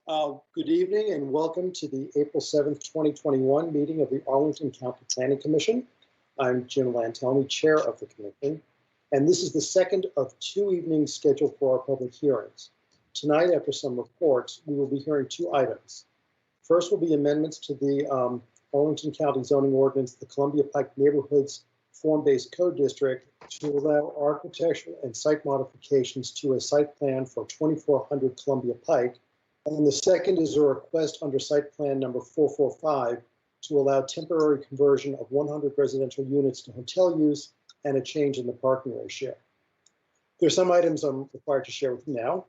Good evening and welcome to the April 7th, 2021 meeting of the Arlington County Planning Commission. I'm Jim Lantelmi, chair of the commission, and this is the second of two evenings scheduled for our public hearings. Tonight, after some reports, we will be hearing two items. First will be amendments to the Arlington County zoning ordinance, the Columbia Pike Neighborhoods Form-Based Code District, to allow architectural and site modifications to a site plan for 2400 Columbia Pike. And the second is a request under site plan number 445 to allow temporary conversion of 100 residential units to hotel use and a change in the parking ratio. There are some items I'm required to share with you now.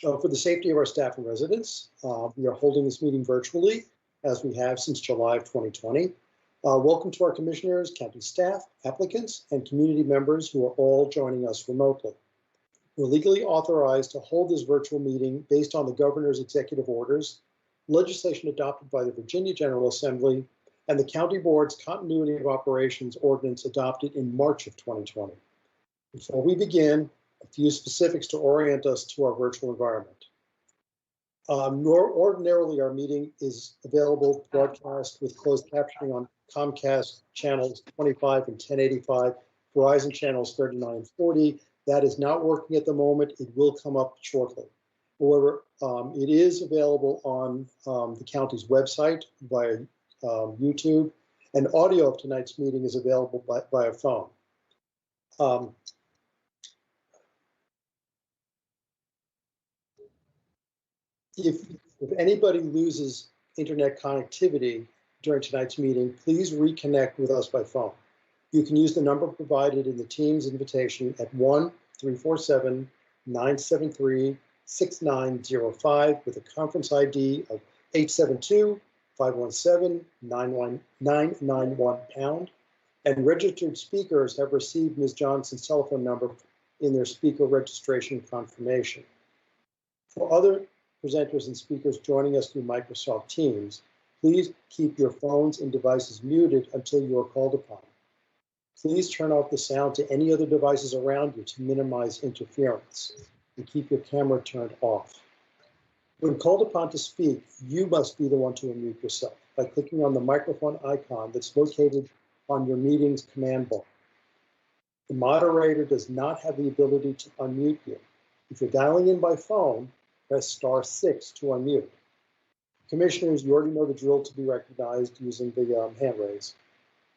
For the safety of our staff and residents, we are holding this meeting virtually, as we have since July of 2020. Welcome to our commissioners, county staff, applicants, and community members who are all joining us remotely. We're legally authorized to hold this virtual meeting based on the governor's executive orders, legislation adopted by the Virginia General Assembly, and the county board's continuity of operations ordinance adopted in March of 2020. Before we begin, a few specifics to orient us to our virtual environment. Ordinarily, our meeting is available broadcast with closed captioning on Comcast channels 25 and 1085, Verizon channels 39 and 40. That is not working at the moment. It will come up shortly. However, it is available on the county's website via YouTube, and audio of tonight's meeting is available via phone. If anybody loses internet connectivity during tonight's meeting, please reconnect with us by phone. You can use the number provided in the Teams invitation at 1-347-973-6905 with a conference ID of 872-517-991#, and registered speakers have received Ms. Johnson's telephone number in their speaker registration confirmation. For other presenters and speakers joining us through Microsoft Teams, please keep your phones and devices muted until you are called upon. Please turn off the sound to any other devices around you to minimize interference, and keep your camera turned off. When called upon to speak, you must be the one to unmute yourself by clicking on the microphone icon that's located on your meeting's command bar. The moderator does not have the ability to unmute you. If you're dialing in by phone, press *6 to unmute. Commissioners, you already know the drill to be recognized using the hand raise.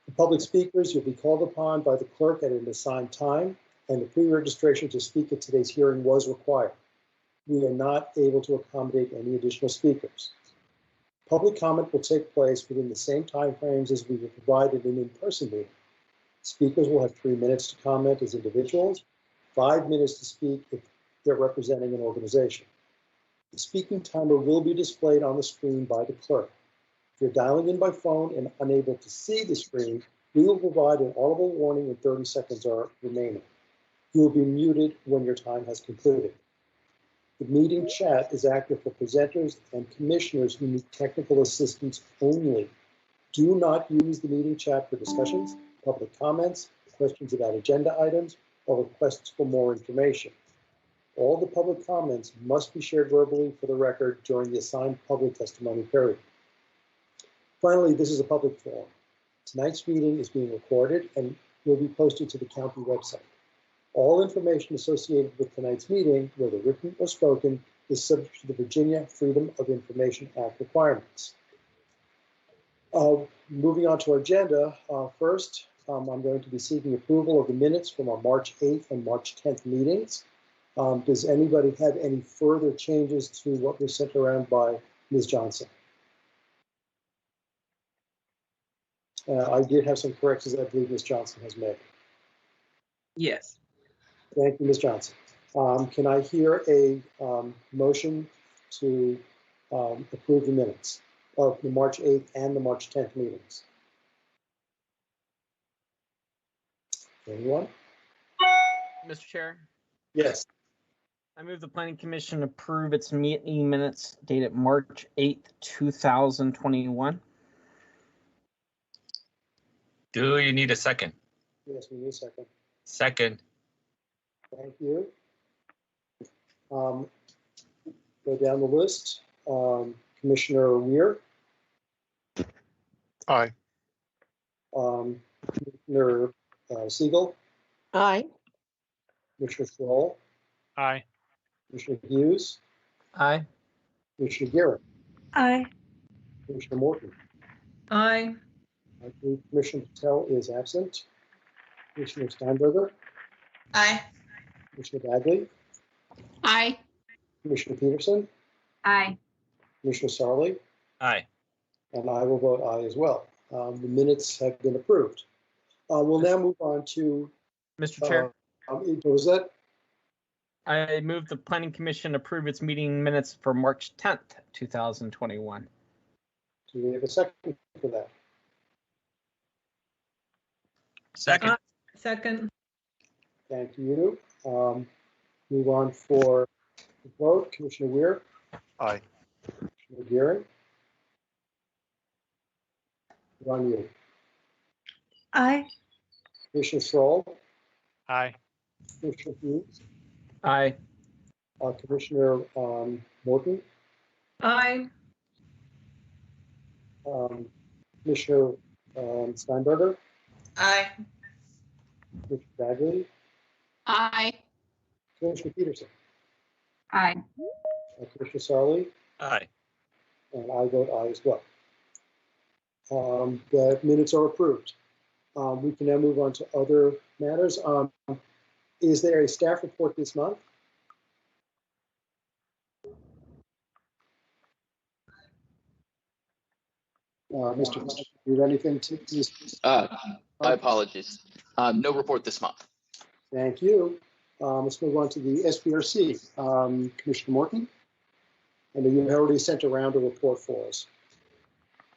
For public speakers, you'll be called upon by the clerk at an assigned time, and the pre-registration to speak at today's hearing was required. We are not able to accommodate any additional speakers. Public comment will take place within the same timeframes as we have provided in in-person meeting. Speakers will have 3 minutes to comment as individuals, 5 minutes to speak if they're representing an organization. The speaking timer will be displayed on the screen by the clerk. If you're dialing in by phone and unable to see the screen, we will provide an audible warning when 30 seconds are remaining. You will be muted when your time has concluded. The meeting chat is active for presenters and commissioners who need technical assistance only. Do not use the meeting chat for discussions, public comments, questions about agenda items, or requests for more information. All the public comments must be shared verbally for the record during the assigned public testimony period. Finally, this is a public forum. Tonight's meeting is being recorded and will be posted to the county website. All information associated with tonight's meeting, whether written or spoken, is subject to the Virginia Freedom of Information Act requirements. Moving on to our agenda, first, I'm going to be seeking approval of the minutes from our March 8th and March 10th meetings. Does anybody have any further changes to what was sent around by Ms. Johnson? I did have some corrections that I believe Ms. Johnson has made. Yes. Thank you, Ms. Johnson. Can I hear a motion to approve the minutes of the March 8th and the March 10th meetings? Anyone? Mr. Chair? Yes. I move the Planning Commission approve its meeting minutes dated March 8th, 2021. Do you need a second? Yes, we need a second. Second. Thank you. Go down the list. Commissioner Weir, Aye. Commissioner Siegel, Aye. Commissioner Kroll, Aye. Commissioner Hughes, Aye. Commissioner Garrett, Aye. Commissioner Morton. Aye. I believe Commissioner Patel is absent. Commissioner Steinberger, Aye. Commissioner Bagley, Aye. Commissioner Peterson, Aye. Commissioner Sarley, Aye. and I will vote aye as well. The minutes have been approved. We'll now move on to, Mr. Chair, what was that? I move the Planning Commission approve its meeting minutes for March 10th, 2021. Do we have a second for that? Second. Second. Thank you. Move on for the vote. Commissioner Weir, Aye. Commissioner Gearing. On you. Aye. Commissioner Kroll, Aye. Commissioner Hughes, Aye. Commissioner Morton, Aye. Commissioner Steinberger, Aye. Commissioner Bagley, Aye. Commissioner Peterson, Aye. Commissioner Sarley, Aye. and I vote aye as well. The minutes are approved. We can now move on to other matters. Is there a staff report this month? Mr. Do you have anything to My apologies. No report this month. Thank you. Let's move on to the SPRC. Commissioner Morton, I know you already sent around a report for us.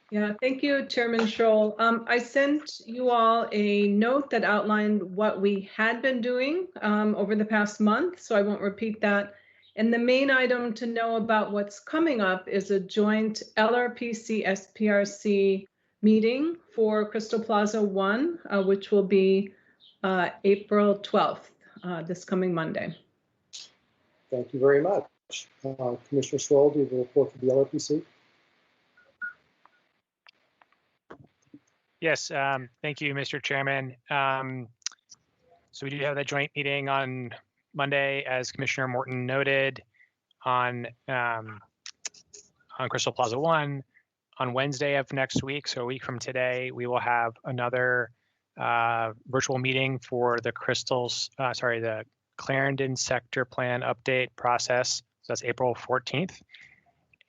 Yeah, thank you, Chairman Scholl. I sent you all a note that outlined what we had been doing over the past month, so I won't repeat that. And the main item to know about what's coming up is a joint LRPC SPRC meeting for Crystal Plaza 1, which will be April 12th, this coming Monday. Thank you very much. Commissioner Schroll, do you have a report for the LRPC? Yes, thank you, Mr. Chairman. So we do have that joint meeting on Monday, as Commissioner Morton noted, on Crystal Plaza 1. On Wednesday of next week, so a week from today, we will have another virtual meeting for the the Clarendon Sector Plan Update process. So that's April 14th.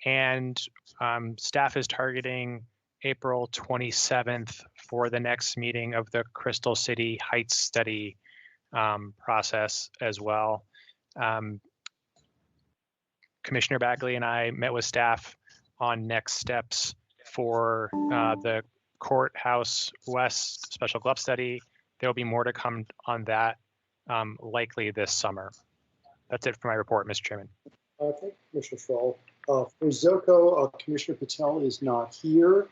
And staff is targeting April 27th for the next meeting of the Crystal City Heights Study process as well. Commissioner Bagley and I met with staff on next steps for the Courthouse West Special Glove Study. There will be more to come on that likely this summer. That's it for my report, Mr. Chairman. Thank you, Commissioner Schroll. For ZOCO, Commissioner Patel is not here.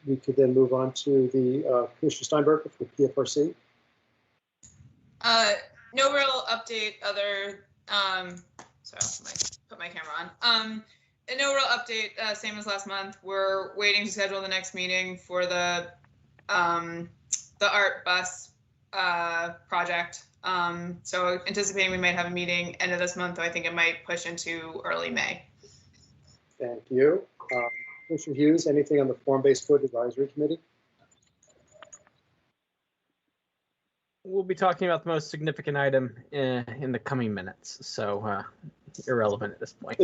We could then move on to the Commissioner Steinberger for PFRC. No real update other, sorry, put my camera on. No real update, same as last month. We're waiting to schedule the next meeting for the art bus project. So anticipating we might have a meeting end of this month, though I think it might push into early May. Thank you. Commissioner Hughes, anything on the Form-Based Code Advisory Committee? We'll be talking about the most significant item in the coming minutes, so irrelevant at this point.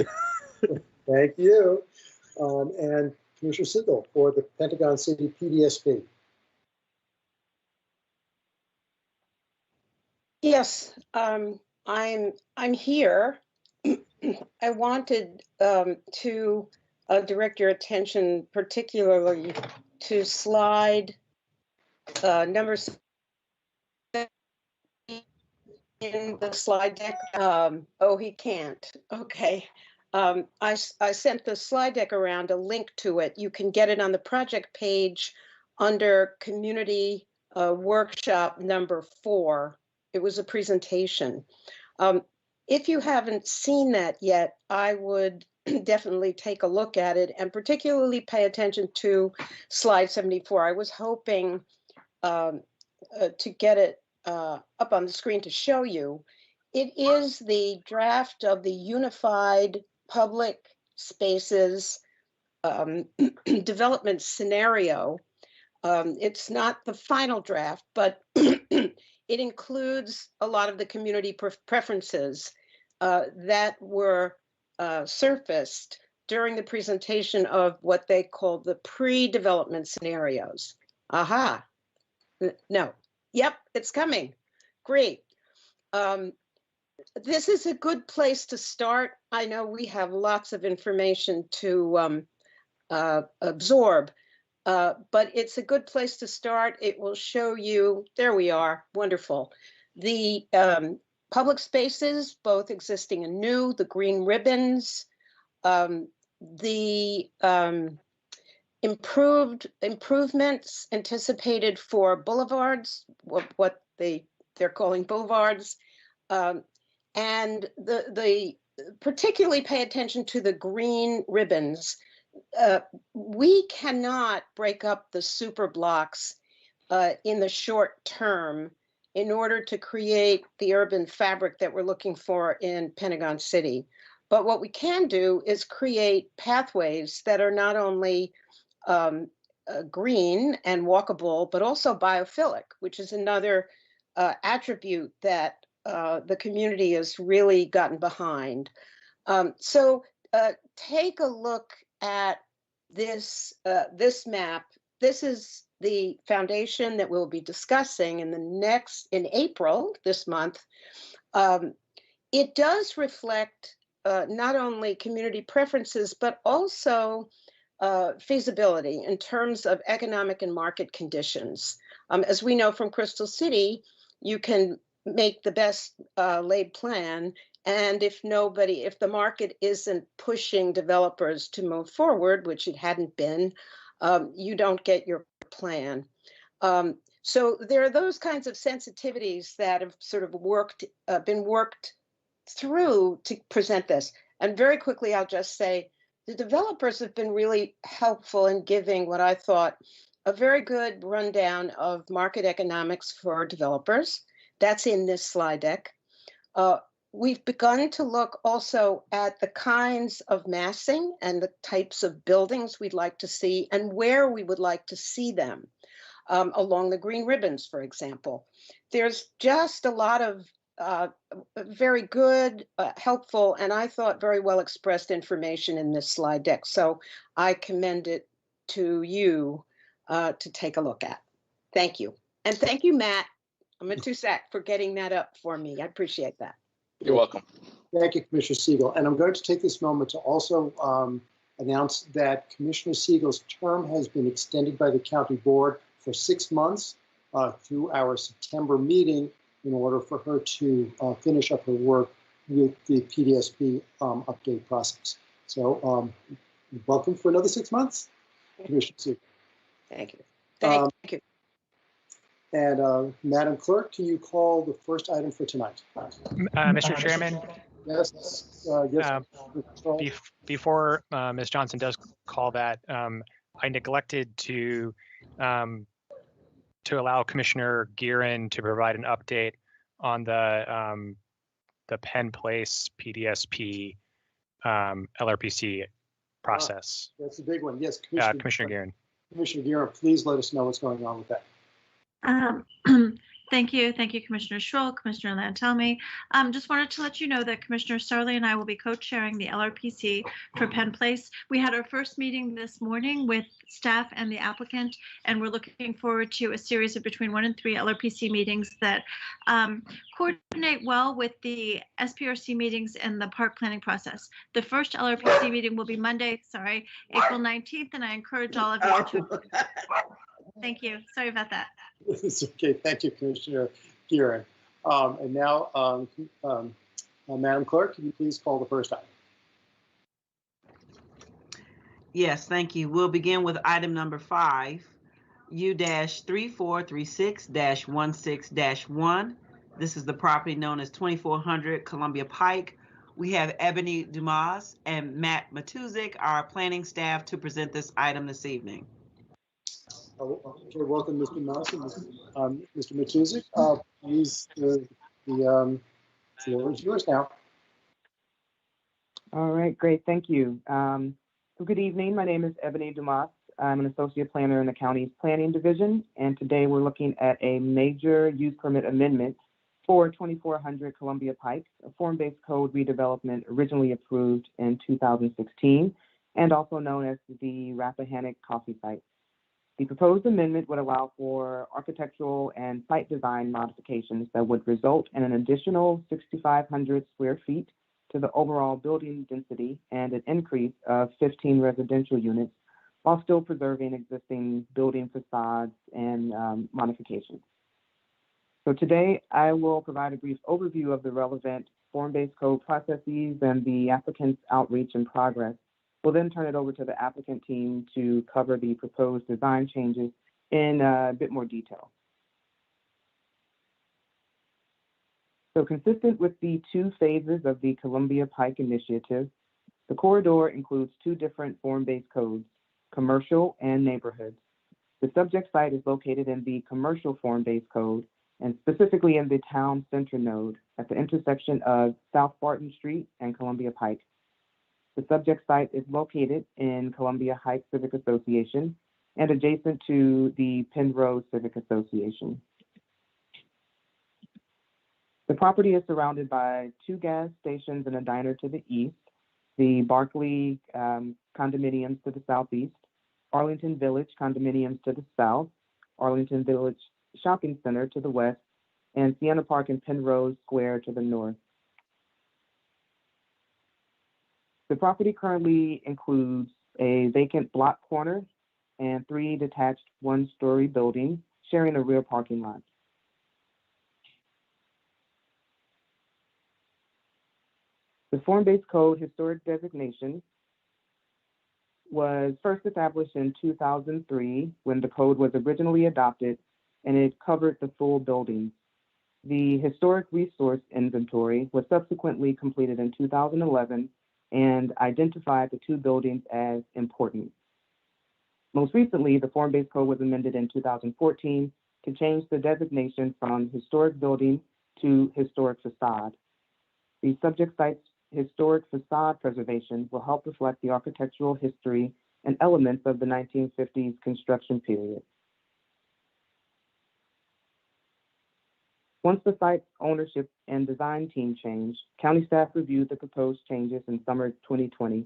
Thank you. And Commissioner Siegel for the Pentagon City PDSP. Yes, I'm here. I wanted to direct your attention particularly to slide number 7 in the slide deck. Oh, he can't. Okay. I sent the slide deck around, a link to it. You can get it on the project page under community workshop number 4. It was a presentation. If you haven't seen that yet, I would definitely take a look at it and particularly pay attention to slide 74. I was hoping to get it up on the screen to show you. It is the draft of the Unified Public Spaces development scenario. It's not the final draft, but it includes a lot of the community preferences that were surfaced during the presentation of what they call the pre-development scenarios. Aha. No. Yep, it's coming. Great. This is a good place to start. I know we have lots of information to absorb, but it's a good place to start. It will show you, there we are, wonderful. The public spaces, both existing and new, the green ribbons, the improvements anticipated for boulevards, what they're calling boulevards, and the particularly pay attention to the green ribbons. We cannot break up the super blocks in the short term in order to create the urban fabric that we're looking for in Pentagon City. But what we can do is create pathways that are not only green and walkable, but also biophilic, which is another attribute that the community has really gotten behind. So take a look at this map. This is the foundation that we'll be discussing in April this month. It does reflect not only community preferences, but also feasibility in terms of economic and market conditions. As we know from Crystal City, you can make the best laid plan, and if the market isn't pushing developers to move forward, which it hadn't been, you don't get your plan. So there are those kinds of sensitivities that have sort of been worked through to present this. And very quickly, I'll just say, the developers have been really helpful in giving what I thought a very good rundown of market economics for developers. That's in this slide deck. We've begun to look also at the kinds of massing and the types of buildings we'd like to see and where we would like to see them along the green ribbons, for example. There's just a lot of very good, helpful, and I thought very well expressed information in this slide deck. So I commend it to you to take a look at. Thank you. And thank you, Matt Matusak, for getting that up for me. I appreciate that. You're welcome. Thank you, Commissioner Siegel. And I'm going to take this moment to also announce that Commissioner Siegel's term has been extended by the county board for 6 months through our September meeting in order for her to finish up her work with the PDSP update process. So welcome for another 6 months, Commissioner Siegel. Thank you. Thank you. And Madam Clerk, can you call the first item for tonight? Mr. Chairman. Yes. Before Ms. Johnson does call that, I neglected to allow Commissioner Gearin to provide an update on the Penn Place PDSP LRPC process. That's a big one. Yes, Commissioner Gearin. Commissioner Gearin, please let us know what's going on with that. Thank you, Commissioner Schroll, Commissioner Lantelmi. Just wanted to let you know that Commissioner Sarli and I will be co-chairing the LRPC for Penn Place. We had our first meeting this morning with staff and the applicant, and we're looking forward to a series of between 1 and 3 LRPC meetings that coordinate well with the SPRC meetings and the park planning process. The first LRPC meeting will be Monday, April 19th, and I encourage all of you to. Thank you. Sorry about that. It's okay. Thank you, Commissioner Gearin. And now, Madam Clerk, can you please call the first item? Yes, thank you. We'll begin with item number 5, U-3436-16-1. This is the property known as 2400 Columbia Pike, We have Ebony Dumas and Matt Matuzik, our planning staff, to present this item this evening. Okay, welcome, Mr. Mouse and Mr. Matuzik. Please, the floor is yours now. All right, great, thank you. So good evening, my name is Ebony Dumas. I'm an associate planner in the county's planning division, and today we're looking at a major use permit amendment for 2400 Columbia Pike, a form-based code redevelopment originally approved in 2016, and also known as the Rappahannock Coffee Site. The proposed amendment would allow for architectural and site design modifications that would result in an additional 6,500 square feet to the overall building density and an increase of 15 residential units while still preserving existing building facades and modifications. So today I will provide a brief overview of the relevant form-based code processes and the applicant's outreach and progress. We'll then turn it over to the applicant team to cover the proposed design changes in a bit more detail. So consistent with the two phases of the Columbia Pike Initiative, the corridor includes two different form-based codes, commercial and neighborhoods. The subject site is located in the commercial form-based code and specifically in the town center node at the intersection of South Barton Street and Columbia Pike. The subject site is located in Columbia Heights Civic Association and adjacent to the Penrose Civic Association. The property is surrounded by two gas stations and a diner to the east, the Barclay condominiums to the southeast, Arlington Village condominiums to the south, Arlington Village Shopping Center to the west, and Sienna Park and Penrose Square to the north. The property currently includes a vacant block corner and 3 detached one-story buildings sharing a rear parking lot. The form-based code historic designation was first established in 2003 when the code was originally adopted, and it covered the full building. The historic resource inventory was subsequently completed in 2011 and identified the two buildings as important. Most recently, the form-based code was amended in 2014 to change the designation from historic building to historic facade. The subject site's historic facade preservation will help reflect the architectural history and elements of the 1950s construction period. Once the site's ownership and design team changed, county staff reviewed the proposed changes in summer 2020.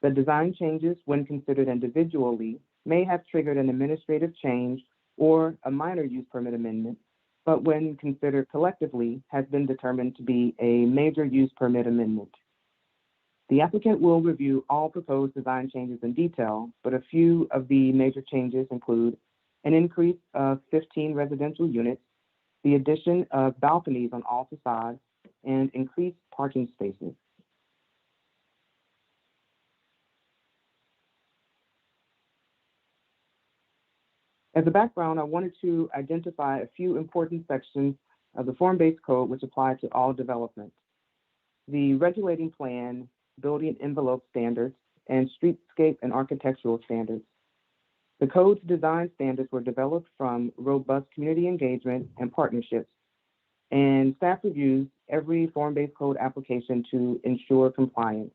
The design changes, when considered individually, may have triggered an administrative change or a minor use permit amendment, but when considered collectively, has been determined to be a major use permit amendment. The applicant will review all proposed design changes in detail, but a few of the major changes include an increase of 15 residential units, the addition of balconies on all facades, and increased parking spaces. As a background, I wanted to identify a few important sections of the form-based code which apply to all development. The regulating plan, building envelope standards, and streetscape and architectural standards. The code's design standards were developed from robust community engagement and partnerships, and staff reviews every form-based code application to ensure compliance.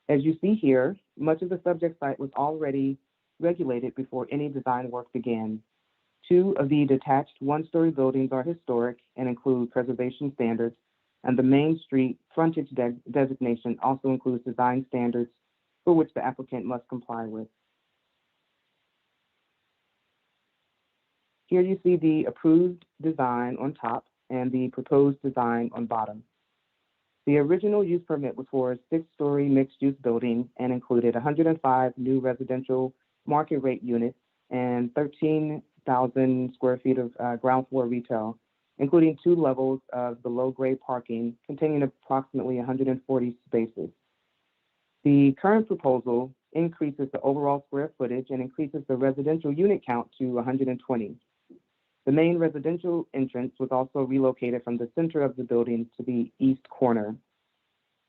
As you see here, much of the subject site was already regulated before any design work began. 2 of the detached one-story buildings are historic and include preservation standards, and the Main Street frontage designation also includes design standards for which the applicant must comply with. Here you see the approved design on top and the proposed design on bottom. The original use permit was for a 6-story mixed-use building and included 105 new residential market rate units and 13,000 square feet of ground floor retail, including 2 levels of below-grade parking containing approximately 140 spaces. The current proposal increases the overall square footage and increases the residential unit count to 120. The main residential entrance was also relocated from the center of the building to the east corner.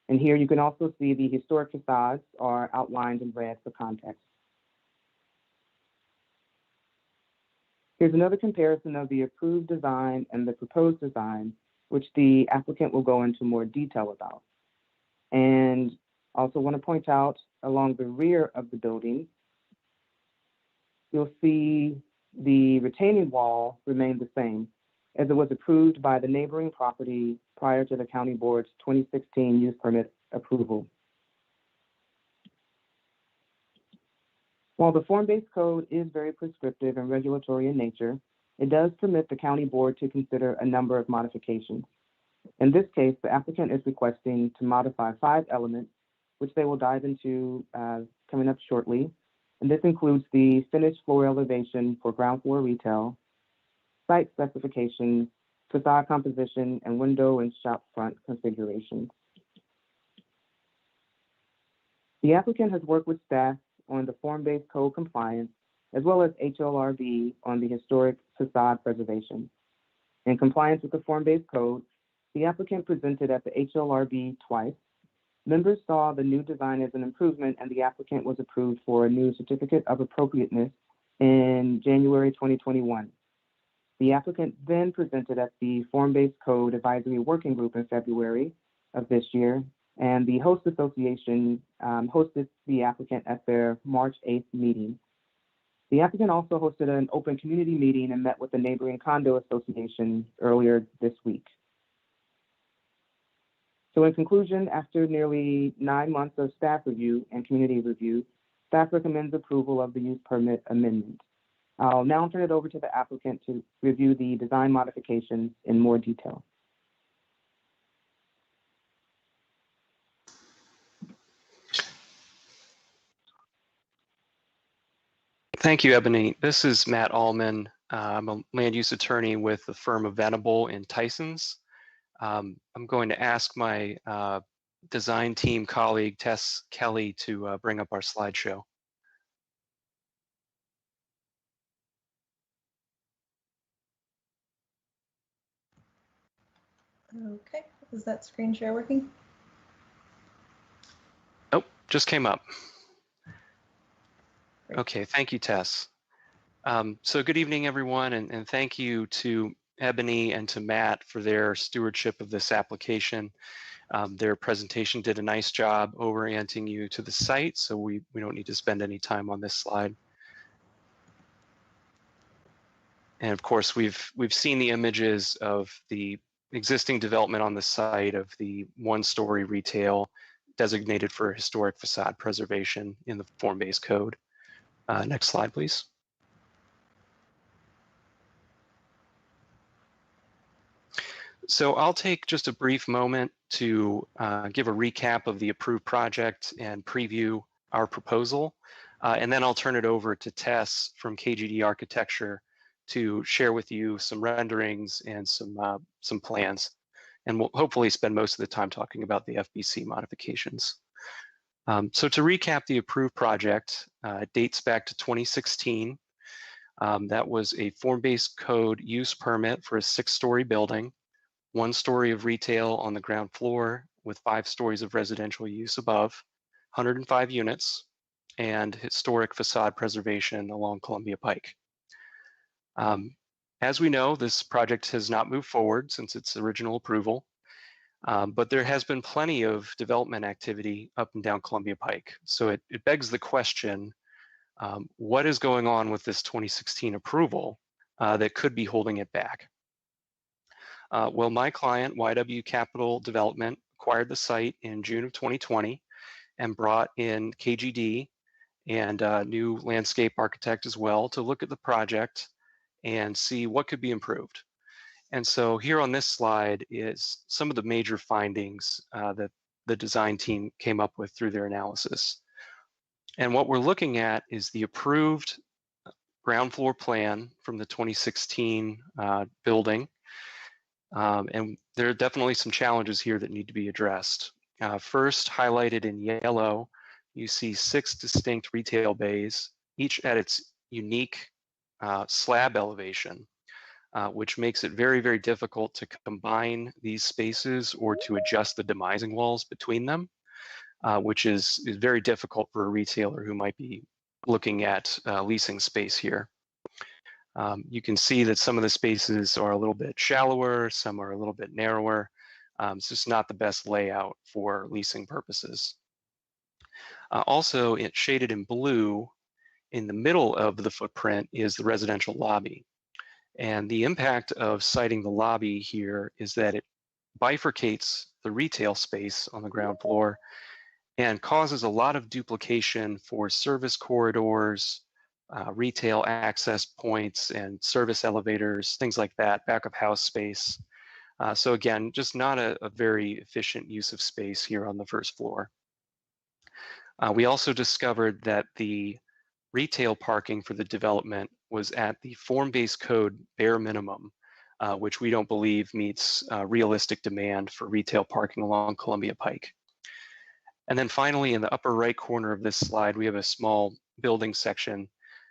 And here you can also see the historic facades are outlined in red for context. Here's another comparison of the approved design and the proposed design, which the applicant will go into more detail about. And also want to point out along the rear of the building, you'll see the retaining wall remained the same as it was approved by the neighboring property prior to the County Board's 2016 use permit approval. While the form-based code is very prescriptive and regulatory in nature, it does permit the County Board to consider a number of modifications. In this case, the applicant is requesting to modify 5 elements, which they will dive into coming up shortly. And this includes the finished floor elevation for ground floor retail, site specifications, facade composition, and window and shop front configurations. The applicant has worked with staff on the form-based code compliance, as well as HLRB on the historic facade preservation. In compliance with the form-based code, the applicant presented at the HLRB twice. Members saw the new design as an improvement, and the applicant was approved for a new certificate of appropriateness in January 2021. The applicant then presented at the Form-Based Code Advisory Working Group in February of this year, and the host association hosted the applicant at their March 8th meeting. The applicant also hosted an open community meeting and met with the neighboring condo association earlier this week. So in conclusion, after nearly 9 months of staff review and community review, staff recommends approval of the use permit amendment. I'll now turn it over to the applicant to review the design modifications in more detail. Thank you, Ebony. This is Matt Allman. I'm a land use attorney with the firm of Venable and Tysons. I'm going to ask my design team colleague, Tess Kelly, to bring up our slideshow. Okay, is that screen share working? Oh, just came up. Okay, thank you, Tess. So good evening, everyone, and thank you to Ebony and to Matt for their stewardship of this application. Their presentation did a nice job orienting you to the site, so we don't need to spend any time on this slide. And of course, we've seen the images of the existing development on the site of the one-story retail designated for historic facade preservation in the form-based code. Next slide, please. So I'll take just a brief moment to give a recap of the approved project and preview our proposal. And then I'll turn it over to Tess from KGD Architecture to share with you some renderings and some plans. And we'll hopefully spend most of the time talking about the FBC modifications. So to recap the approved project, it dates back to 2016. That was a form-based code use permit for a 6-story building, 1 story of retail on the ground floor with 5 stories of residential use above, 105 units, and historic facade preservation along Columbia Pike. As we know, this project has not moved forward since its original approval, but there has been plenty of development activity up and down Columbia Pike. So it begs the question, what is going on with this 2016 approval that could be holding it back? Well, my client, YW Capital Development, acquired the site in June of 2020 and brought in KGD and a new landscape architect as well to look at the project and see what could be improved. And so here on this slide is some of the major findings that the design team came up with through their analysis. And what we're looking at is the approved ground floor plan from the 2016 building. And there are definitely some challenges here that need to be addressed. First, highlighted in yellow, you see 6 distinct retail bays, each at its unique slab elevation. which makes it very, very difficult to combine these spaces or to adjust the demising walls between them, which is very difficult for a retailer who might be looking at leasing space here. You can see that some of the spaces are a little bit shallower, some are a little bit narrower. It's just not the best layout for leasing purposes. Also, it's shaded in blue in the middle of the footprint is the residential lobby. And the impact of siting the lobby here is that it bifurcates the retail space on the ground floor and causes a lot of duplication for service corridors, retail access points and service elevators, things like that, back of house space. So again, just not a very efficient use of space here on the first floor. We also discovered that the retail parking for the development was at the form-based code bare minimum, which we don't believe meets realistic demand for retail parking along Columbia Pike. And then finally, in the upper right corner of this slide, we have a small building section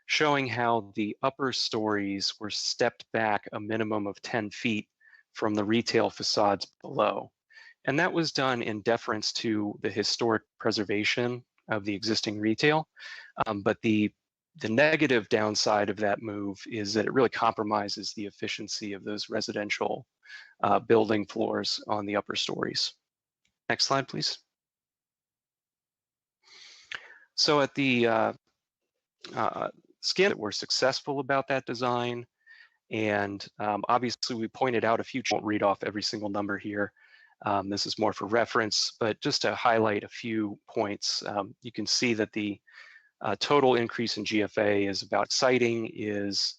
showing how the upper stories were stepped back a minimum of 10 feet from the retail facades below. And that was done in deference to the historic preservation of the existing retail. But the negative downside of that move is that it really compromises the efficiency of those residential building floors on the upper stories. Next slide, please. So at the skin, we're successful about that design. And obviously we pointed out a few, I won't read off every single number here. This is more for reference, but just to highlight a few points, you can see that the total increase in GFA is about siting is,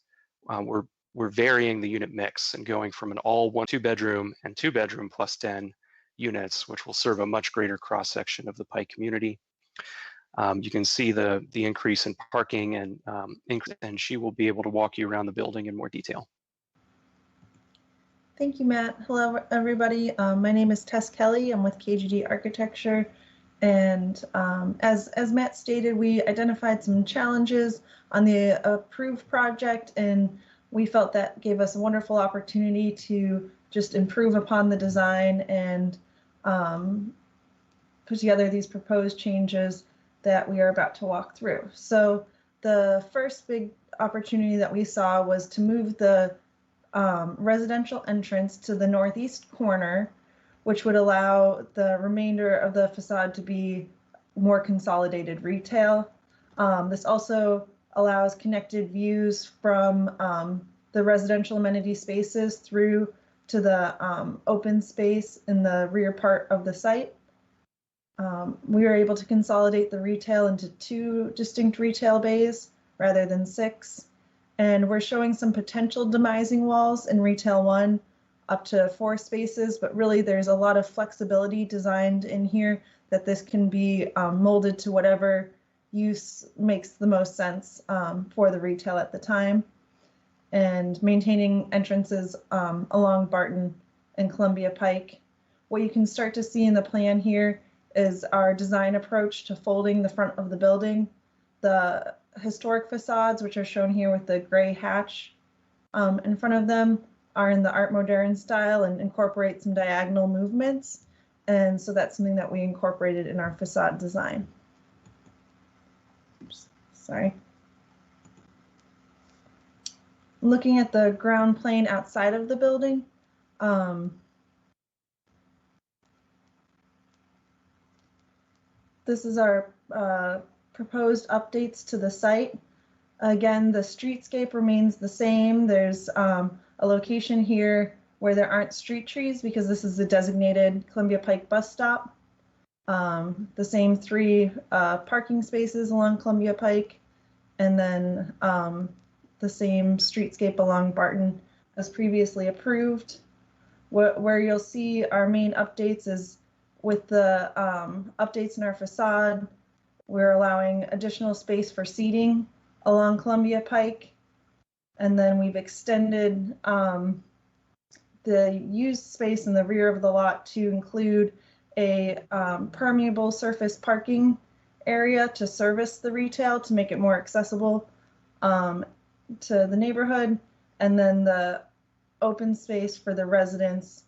we're varying the unit mix and going from an all 2-bedroom and 2-bedroom plus 10 units, which will serve a much greater cross-section of the Pike community. You can see the increase in parking, and she will be able to walk you around the building in more detail. Thank you, Matt. Hello, everybody. My name is Tess Kelly. I'm with KGD Architecture. And as Matt stated, we identified some challenges on the approved project, and we felt that gave us a wonderful opportunity to just improve upon the design and put together these proposed changes that we are about to walk through. So the first big opportunity that we saw was to move the residential entrance to the northeast corner, which would allow the remainder of the facade to be more consolidated retail. This also allows connected views from the residential amenity spaces through to the open space in the rear part of the site. We were able to consolidate the retail into 2 distinct retail bays rather than 6. And we're showing some potential demising walls in retail 1 up to 4 spaces, but really there's a lot of flexibility designed in here that this can be molded to whatever use makes the most sense for the retail at the time. And maintaining entrances along Barton and Columbia Pike. What you can start to see in the plan here is our design approach to folding the front of the building. The historic facades, which are shown here with the gray hatch in front of them, are in the Art Moderne style and incorporate some diagonal movements. And so that's something that we incorporated in our facade design. Oops, sorry. Looking at the ground plane outside of the building, this is our proposed updates to the site. Again, the streetscape remains the same. There's a location here where there aren't street trees because this is a designated Columbia Pike bus stop. The same 3 parking spaces along Columbia Pike, and then the same streetscape along Barton as previously approved. Where you'll see our main updates is with the updates in our facade. We're allowing additional space for seating along Columbia Pike. And then we've extended the used space in the rear of the lot to include a permeable surface parking area to service the retail to make it more accessible to the neighborhood. And then the open space for the residents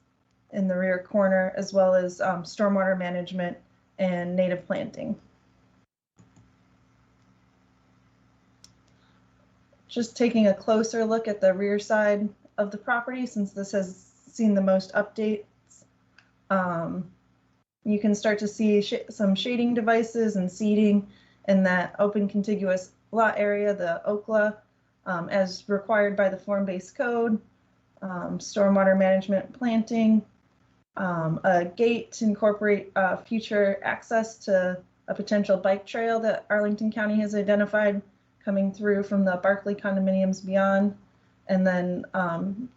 in the rear corner, as well as stormwater management and native planting. Just taking a closer look at the rear side of the property, since this has seen the most updates. You can start to see some shading devices and seating in that open contiguous lot area, the OCLA, as required by the form-based code, stormwater management planting, a gate to incorporate future access to a potential bike trail that Arlington County has identified coming through from the Barclay condominiums beyond, and then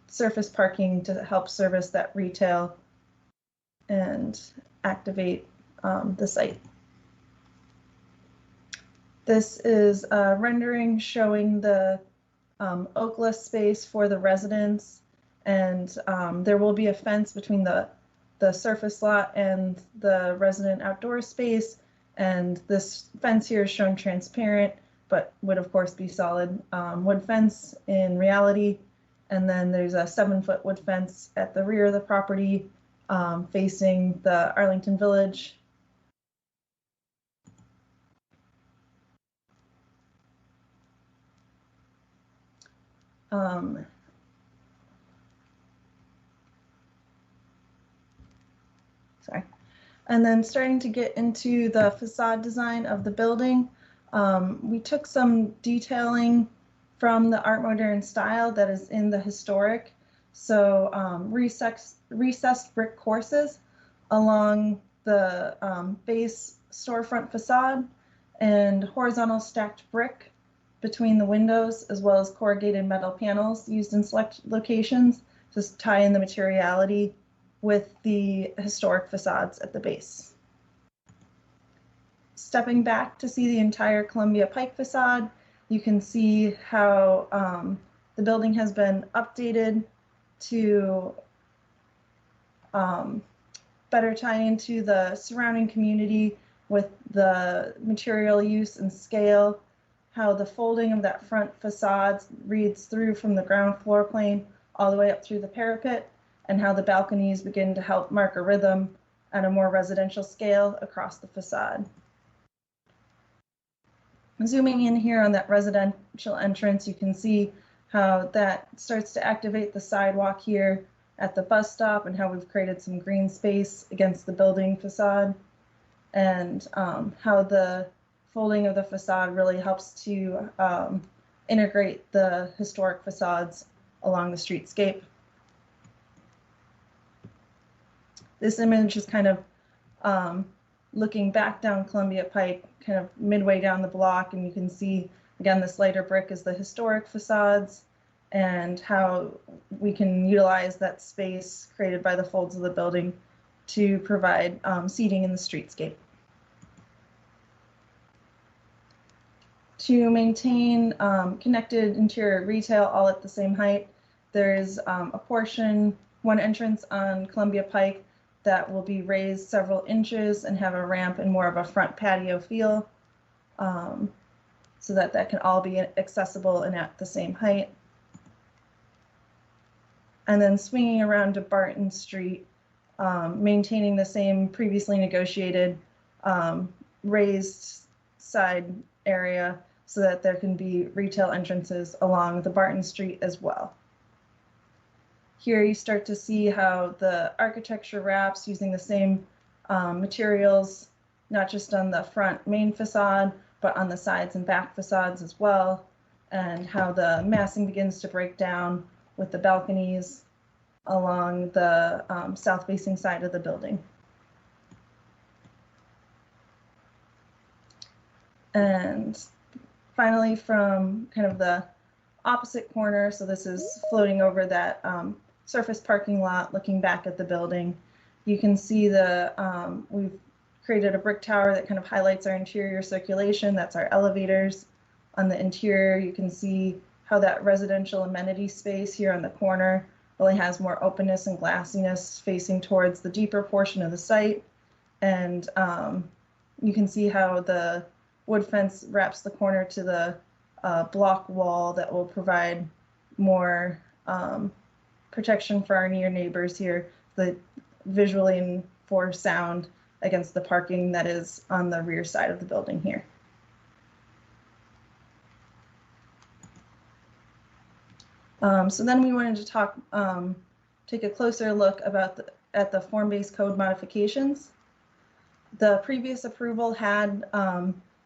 surface parking to help service that retail and activate the site. This is a rendering showing the OCLA space for the residents, and there will be a fence between the surface lot and the resident outdoor space, and this fence here is shown transparent, but would of course be solid wood fence in reality. And then there's a 7-foot wood fence at the rear of the property facing the Arlington Village. Sorry. And then starting to get into the facade design of the building, we took some detailing from the Art Moderne style that is in the historic. So recessed brick courses along the base storefront facade and horizontal stacked brick between the windows, as well as corrugated metal panels used in select locations to tie in the materiality with the historic facades at the base. Stepping back to see the entire Columbia Pike facade, you can see how the building has been updated to better tie into the surrounding community with the material use and scale, how the folding of that front facade reads through from the ground floor plane all the way up through the parapet, and how the balconies begin to help mark a rhythm at a more residential scale across the facade. Zooming in here on that residential entrance, you can see how that starts to activate the sidewalk here at the bus stop, and how we've created some green space against the building facade, and how the folding of the facade really helps to integrate the historic facades along the streetscape. This image is kind of looking back down Columbia Pike, kind of midway down the block, and you can see, again, this lighter brick is the historic facades, and how we can utilize that space created by the folds of the building to provide seating in the streetscape. To maintain connected interior retail all at the same height, there's a portion, one entrance on Columbia Pike that will be raised several inches and have a ramp and more of a front patio feel, so that can all be accessible and at the same height. And then swinging around to Barton Street, maintaining the same previously negotiated raised side area so that there can be retail entrances along the Barton Street as well. Here you start to see how the architecture wraps using the same materials, not just on the front main facade, but on the sides and back facades as well, and how the massing begins to break down with the balconies along the south-facing side of the building. And finally, from kind of the opposite corner, so this is floating over that surface parking lot, looking back at the building, you can see we've created a brick tower that kind of highlights our interior circulation. That's our elevators. On the interior, you can see how that residential amenity space here on the corner really has more openness and glassiness facing towards the deeper portion of the site. And you can see how the wood fence wraps the corner to the block wall that will provide more protection for our near neighbors here, the visually and for sound against the parking that is on the rear side of the building here. So then we wanted to talk, take a closer look at the form-based code modifications. The previous approval had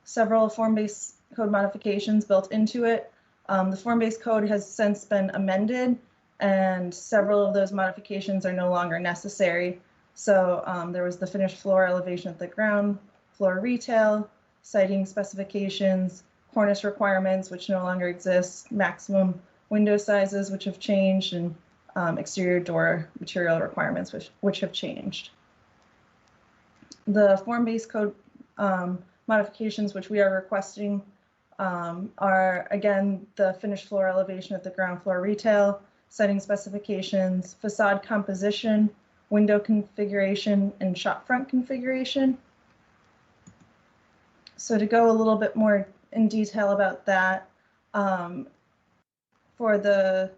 several form-based code modifications built into it. The form-based code has since been amended, and several of those modifications are no longer necessary. So there was the finished floor elevation at the ground floor retail, siding specifications, cornice requirements, which no longer exist, maximum window sizes, which have changed, and exterior door material requirements, which have changed. The form-based code modifications which we are requesting are, again, the finished floor elevation at the ground floor retail, siding specifications, facade composition, window configuration, and shop front configuration. So to go a little bit more in detail about that, for the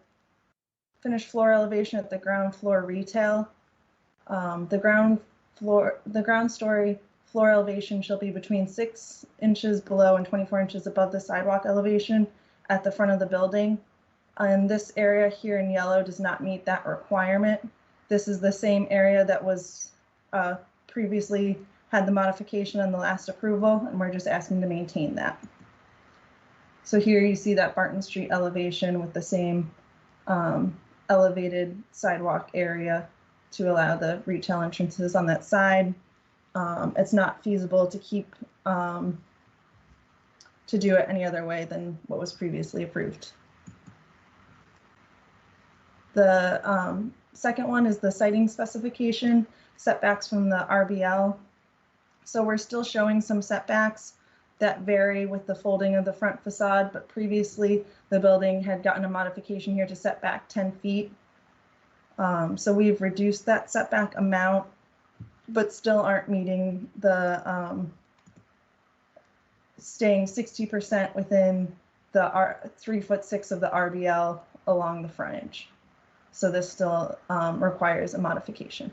finished floor elevation at the ground floor retail, the ground story floor elevation shall be between 6 inches below and 24 inches above the sidewalk elevation at the front of the building. And this area here in yellow does not meet that requirement. This is the same area that was previously had the modification on the last approval, and we're just asking to maintain that. So here you see that Barton Street elevation with the same elevated sidewalk area to allow the retail entrances on that side. It's not feasible to keep to do it any other way than what was previously approved. The second one is the siding specification, setbacks from the RBL. So we're still showing some setbacks that vary with the folding of the front facade, but previously the building had gotten a modification here to set back 10 feet. So we've reduced that setback amount, but still aren't meeting the staying 60% within the 3'6" of the RBL along the frontage. So this still requires a modification.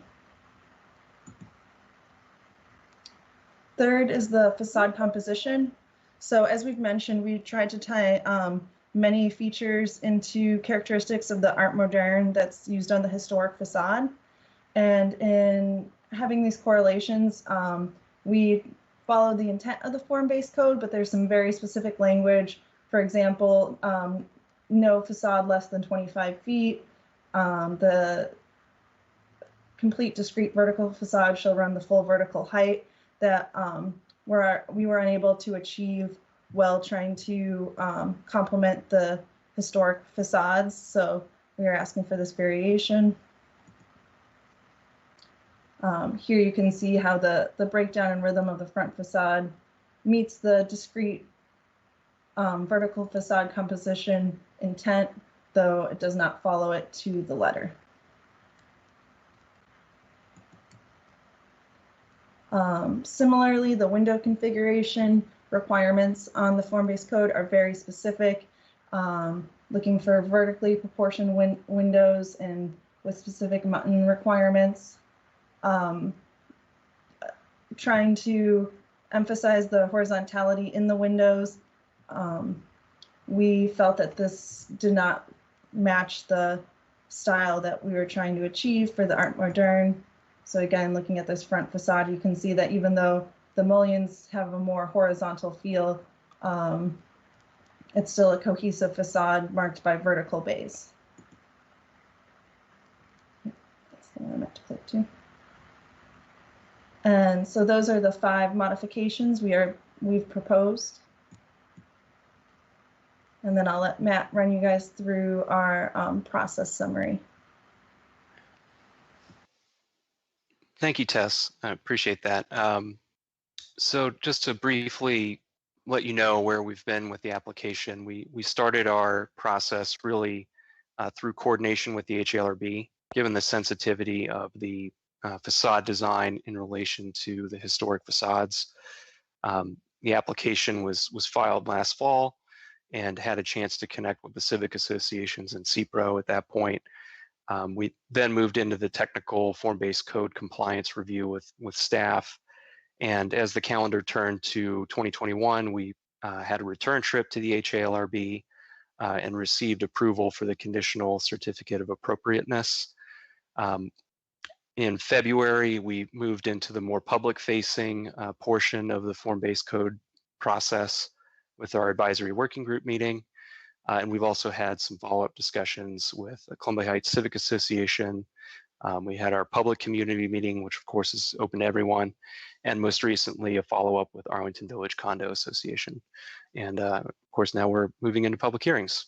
Third is the facade composition. So as we've mentioned, we tried to tie many features into characteristics of the Art Moderne that's used on the historic facade. And in having these correlations, we follow the intent of the form-based code, but there's some very specific language. For example, no facade less than 25 feet. The complete discrete vertical facade shall run the full vertical height that we were unable to achieve while trying to complement the historic facades. So we are asking for this variation. Here you can see how the breakdown and rhythm of the front facade meets the discrete vertical facade composition intent, though it does not follow it to the letter. Similarly, the window configuration requirements on the form-based code are very specific, looking for vertically proportioned windows and with specific mutton requirements. Trying to emphasize the horizontality in the windows. We felt that this did not match the style that we were trying to achieve for the Art Moderne. So again, looking at this front facade, you can see that even though the mullions have a more horizontal feel, it's still a cohesive facade marked by vertical bays. That's the one I meant to click to. And so those are the 5 modifications we've proposed. And then I'll let Matt run you guys through our process summary. Thank you, Tess. I appreciate that. So just to briefly let you know where we've been with the application, we started our process really through coordination with the HALRB, given the sensitivity of the facade design in relation to the historic facades. The application was filed last fall and had a chance to connect with the civic associations and CPRO at that point. We then moved into the technical form-based code compliance review with staff. And as the calendar turned to 2021, we had a return trip to the HALRB and received approval for the conditional certificate of appropriateness. In February, we moved into the more public-facing portion of the form-based code process with our advisory working group meeting. And we've also had some follow-up discussions with the Columbia Heights Civic Association. We had our public community meeting, which of course is open to everyone. And most recently, a follow-up with Arlington Village Condo Association. And of course, now we're moving into public hearings.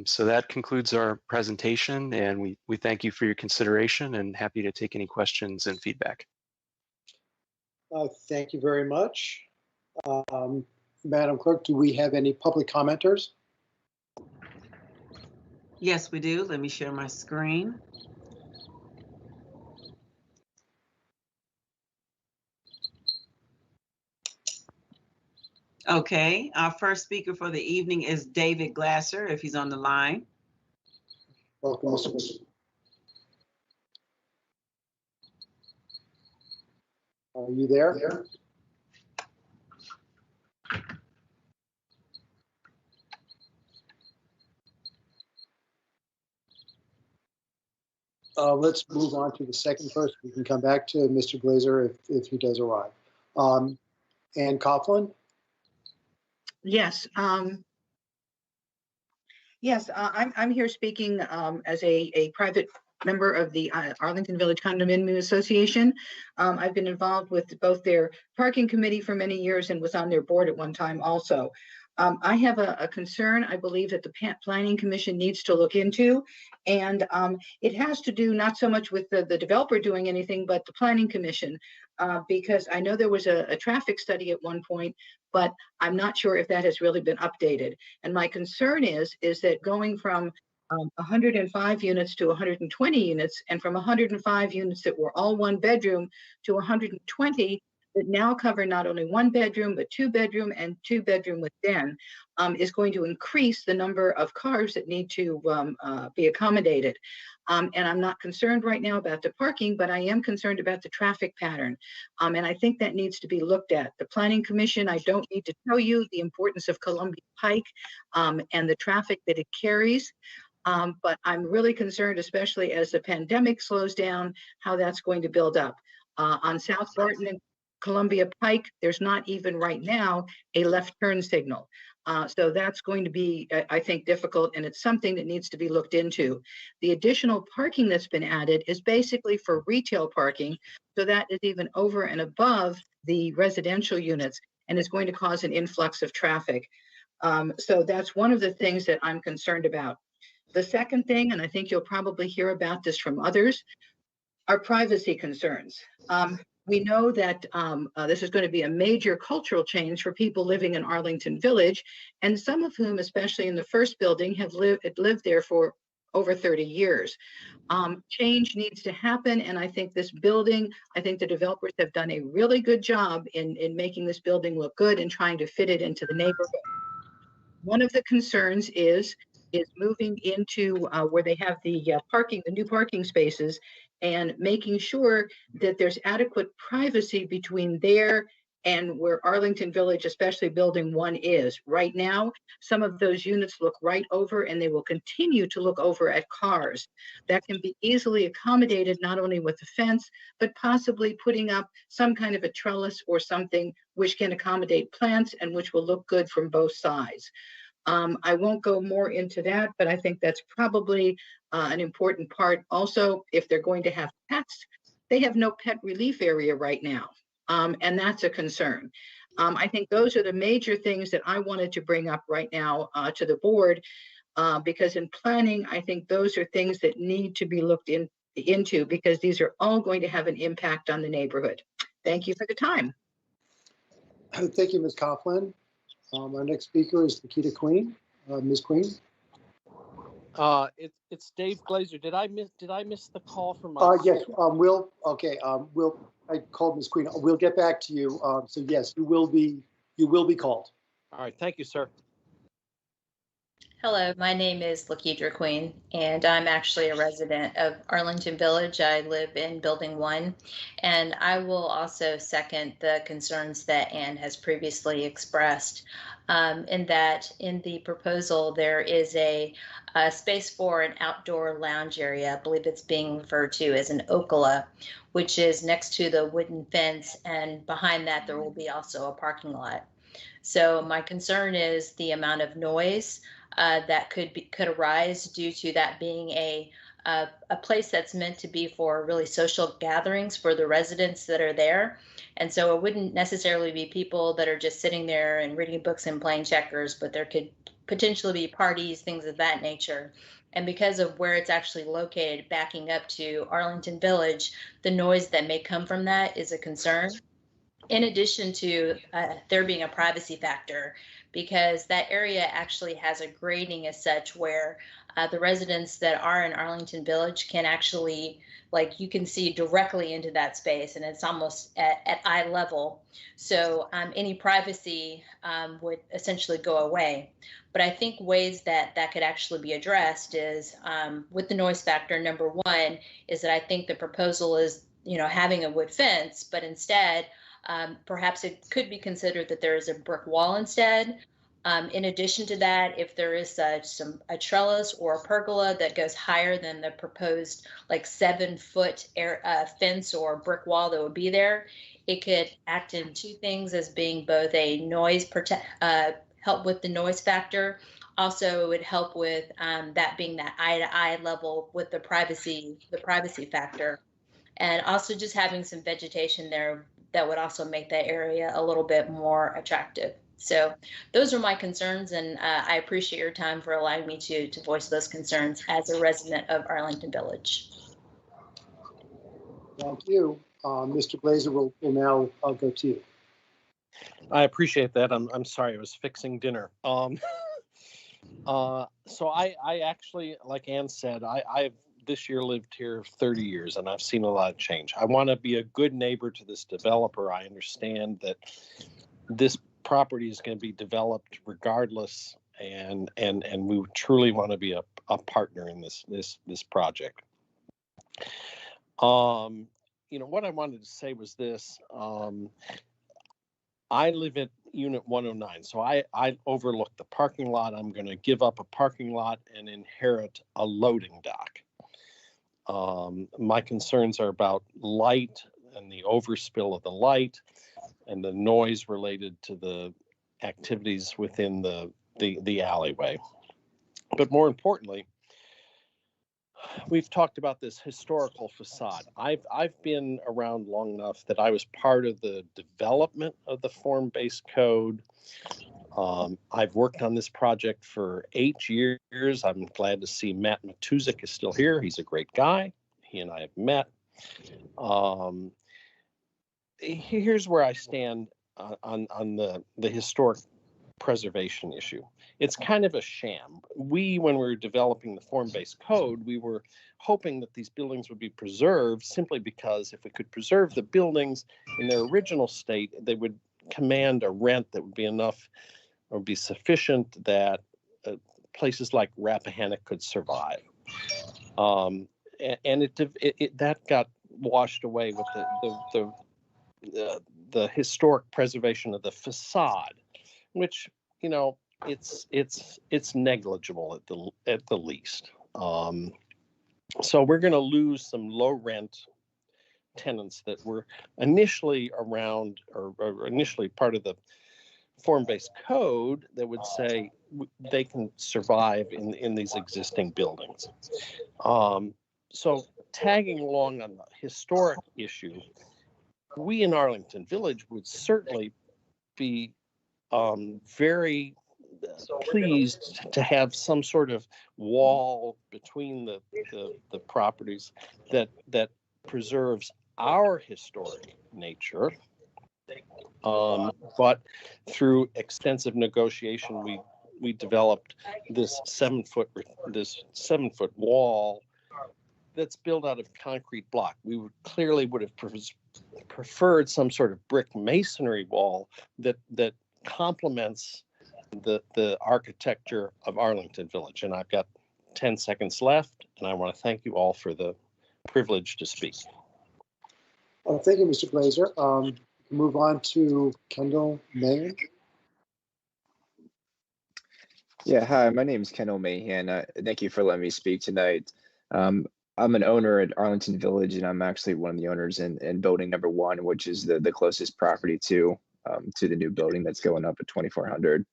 So that concludes our presentation, and we thank you for your consideration and happy to take any questions and feedback. Thank you very much. Madam Clerk, do we have any public commenters? Yes, we do. Let me share my screen. Okay, our first speaker for the evening is David Glasser, if he's on the line. Welcome, Mr. Glasser. Are you there? Let's move on to the second person. We can come back to Mr. Glazer if he does arrive. Ann Coughlin? Yes. Yes, I'm here speaking as a private member of the Arlington Village Condominium Association. I've been involved with both their parking committee for many years and was on their board at one time also. I have a concern I believe that the Planning Commission needs to look into, and it has to do not so much with the developer doing anything, but the Planning Commission, because I know there was a traffic study at one point, but I'm not sure if that has really been updated. And my concern is that going from 105 units to 120 units, and from 105 units that were all one bedroom to 120 that now cover not only one bedroom, but two bedroom and two bedroom with den, is going to increase the number of cars that need to be accommodated. And I'm not concerned right now about the parking, but I am concerned about the traffic pattern. And I think that needs to be looked at. The Planning Commission, I don't need to tell you the importance of Columbia Pike and the traffic that it carries. But I'm really concerned, especially as the pandemic slows down, how that's going to build up. On South Barton and Columbia Pike, there's not even right now a left turn signal. So that's going to be, I think, difficult, and it's something that needs to be looked into. The additional parking that's been added is basically for retail parking, so that is even over and above the residential units, and is going to cause an influx of traffic. So that's one of the things that I'm concerned about. The second thing, and I think you'll probably hear about this from others, are privacy concerns. We know that this is going to be a major cultural change for people living in Arlington Village, and some of whom, especially in the first building, have lived there for over 30 years. Change needs to happen, and I think this building, I think the developers have done a really good job in making this building look good and trying to fit it into the neighborhood. One of the concerns is moving into where they have the parking, the new parking spaces, and making sure that there's adequate privacy between there and where Arlington Village, especially building 1 is. Right now, some of those units look right over, and they will continue to look over at cars. That can be easily accommodated not only with the fence, but possibly putting up some kind of a trellis or something which can accommodate plants and which will look good from both sides. I won't go more into that, but I think that's probably an important part. Also, if they're going to have pets, they have no pet relief area right now, and that's a concern. I think those are the major things that I wanted to bring up right now to the board, because in planning, I think those are things that need to be looked into, because these are all going to have an impact on the neighborhood. Thank you for the time. Thank you, Ms. Coughlin. Our next speaker is Nikita Queen. Ms. Queen. It's Dave Glazer. Did I miss the call from? Yes. I called Ms. Queen. We'll get back to you. So yes, you will be called. All right. Thank you, sir. Hello, my name is Lakedra Queen, and I'm actually a resident of Arlington Village. I live in Building 1, and I will also second the concerns that Anne has previously expressed, in that in the proposal there is a space for an outdoor lounge area. I believe it's being referred to as an ocola, which is next to the wooden fence, and behind that there will be also a parking lot. So my concern is the amount of noise that could arise due to that being a place that's meant to be for really social gatherings for the residents that are there. And so it wouldn't necessarily be people that are just sitting there and reading books and playing checkers, but there could potentially be parties, things of that nature. And because of where it's actually located, backing up to Arlington Village, the noise that may come from that is a concern. In addition to there being a privacy factor, because that area actually has a grading as such where the residents that are in Arlington Village can actually, like, you can see directly into that space, and it's almost at eye level. So any privacy would essentially go away. But I think ways that that could actually be addressed is with the noise factor. Number one is that I think the proposal is, having a wood fence, but instead, perhaps it could be considered that there is a brick wall instead. In addition to that, if there is a trellis or a pergola that goes higher than the proposed 7-foot fence or brick wall that would be there, it could act in two things as being both a noise help with the noise factor. Also, it would help with that being that eye-to-eye level with the privacy factor, and also just having some vegetation there that would also make that area a little bit more attractive. So those are my concerns, and I appreciate your time for allowing me to voice those concerns as a resident of Arlington Village. Thank you. Mr. Glazer will now go to you. I appreciate that. I'm sorry, I was fixing dinner. So I actually, like Ann said, I've this year lived here 30 years and I've seen a lot of change. I want to be a good neighbor to this developer. I understand that this property is going to be developed regardless, and we truly want to be a partner in this project. What I wanted to say was this. I live at Unit 109, so I overlook the parking lot. I'm going to give up a parking lot and inherit a loading dock. My concerns are about light and the overspill of the light and the noise related to the activities within the alleyway. But more importantly, we've talked about this historical facade. I've been around long enough that I was part of the development of the form-based code. I've worked on this project for 8 years. I'm glad to see Matt Matuzik is still here. He's a great guy. He and I have met. Here's where I stand on the historic preservation issue. It's kind of a sham. When we were developing the form-based code, we were hoping that these buildings would be preserved simply because if we could preserve the buildings in their original state, they would command a rent that would be enough or be sufficient that places like Rappahannock could survive. And that got washed away with the historic preservation of the facade, which it's negligible at the least. So we're going to lose some low rent tenants that were initially around or initially part of the form-based code that would say they can survive in these existing buildings. So tagging along on the historic issue, we in Arlington Village would certainly be very pleased to have some sort of wall between the properties that preserves our historic nature. But through extensive negotiation, we developed this 7-foot wall that's built out of concrete block. We would have preferred some sort of brick masonry wall that complements the architecture of Arlington Village. And I've got 10 seconds left, and I want to thank you all for the privilege to speak. Thank you, Mr. Glazer. Move on to Kendall Mahan. Yeah, hi, my name is Kendall Mahan. Thank you for letting me speak tonight. I'm an owner at Arlington Village, and I'm actually one of the owners in building number 1, which is the closest property to the new building that's going up at 2400.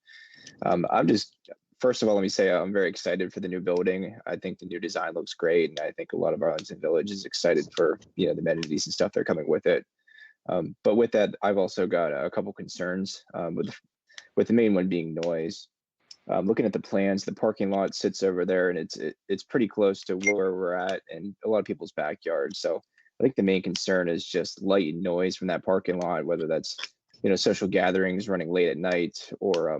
First of all, let me say I'm very excited for the new building. I think the new design looks great, and I think a lot of Arlington Village is excited for the amenities and stuff that are coming with it. But with that, I've also got a couple concerns, with the main one being noise. Looking at the plans, the parking lot sits over there, and it's pretty close to where we're at and a lot of people's backyards. So I think the main concern is just light and noise from that parking lot, whether that's social gatherings running late at night or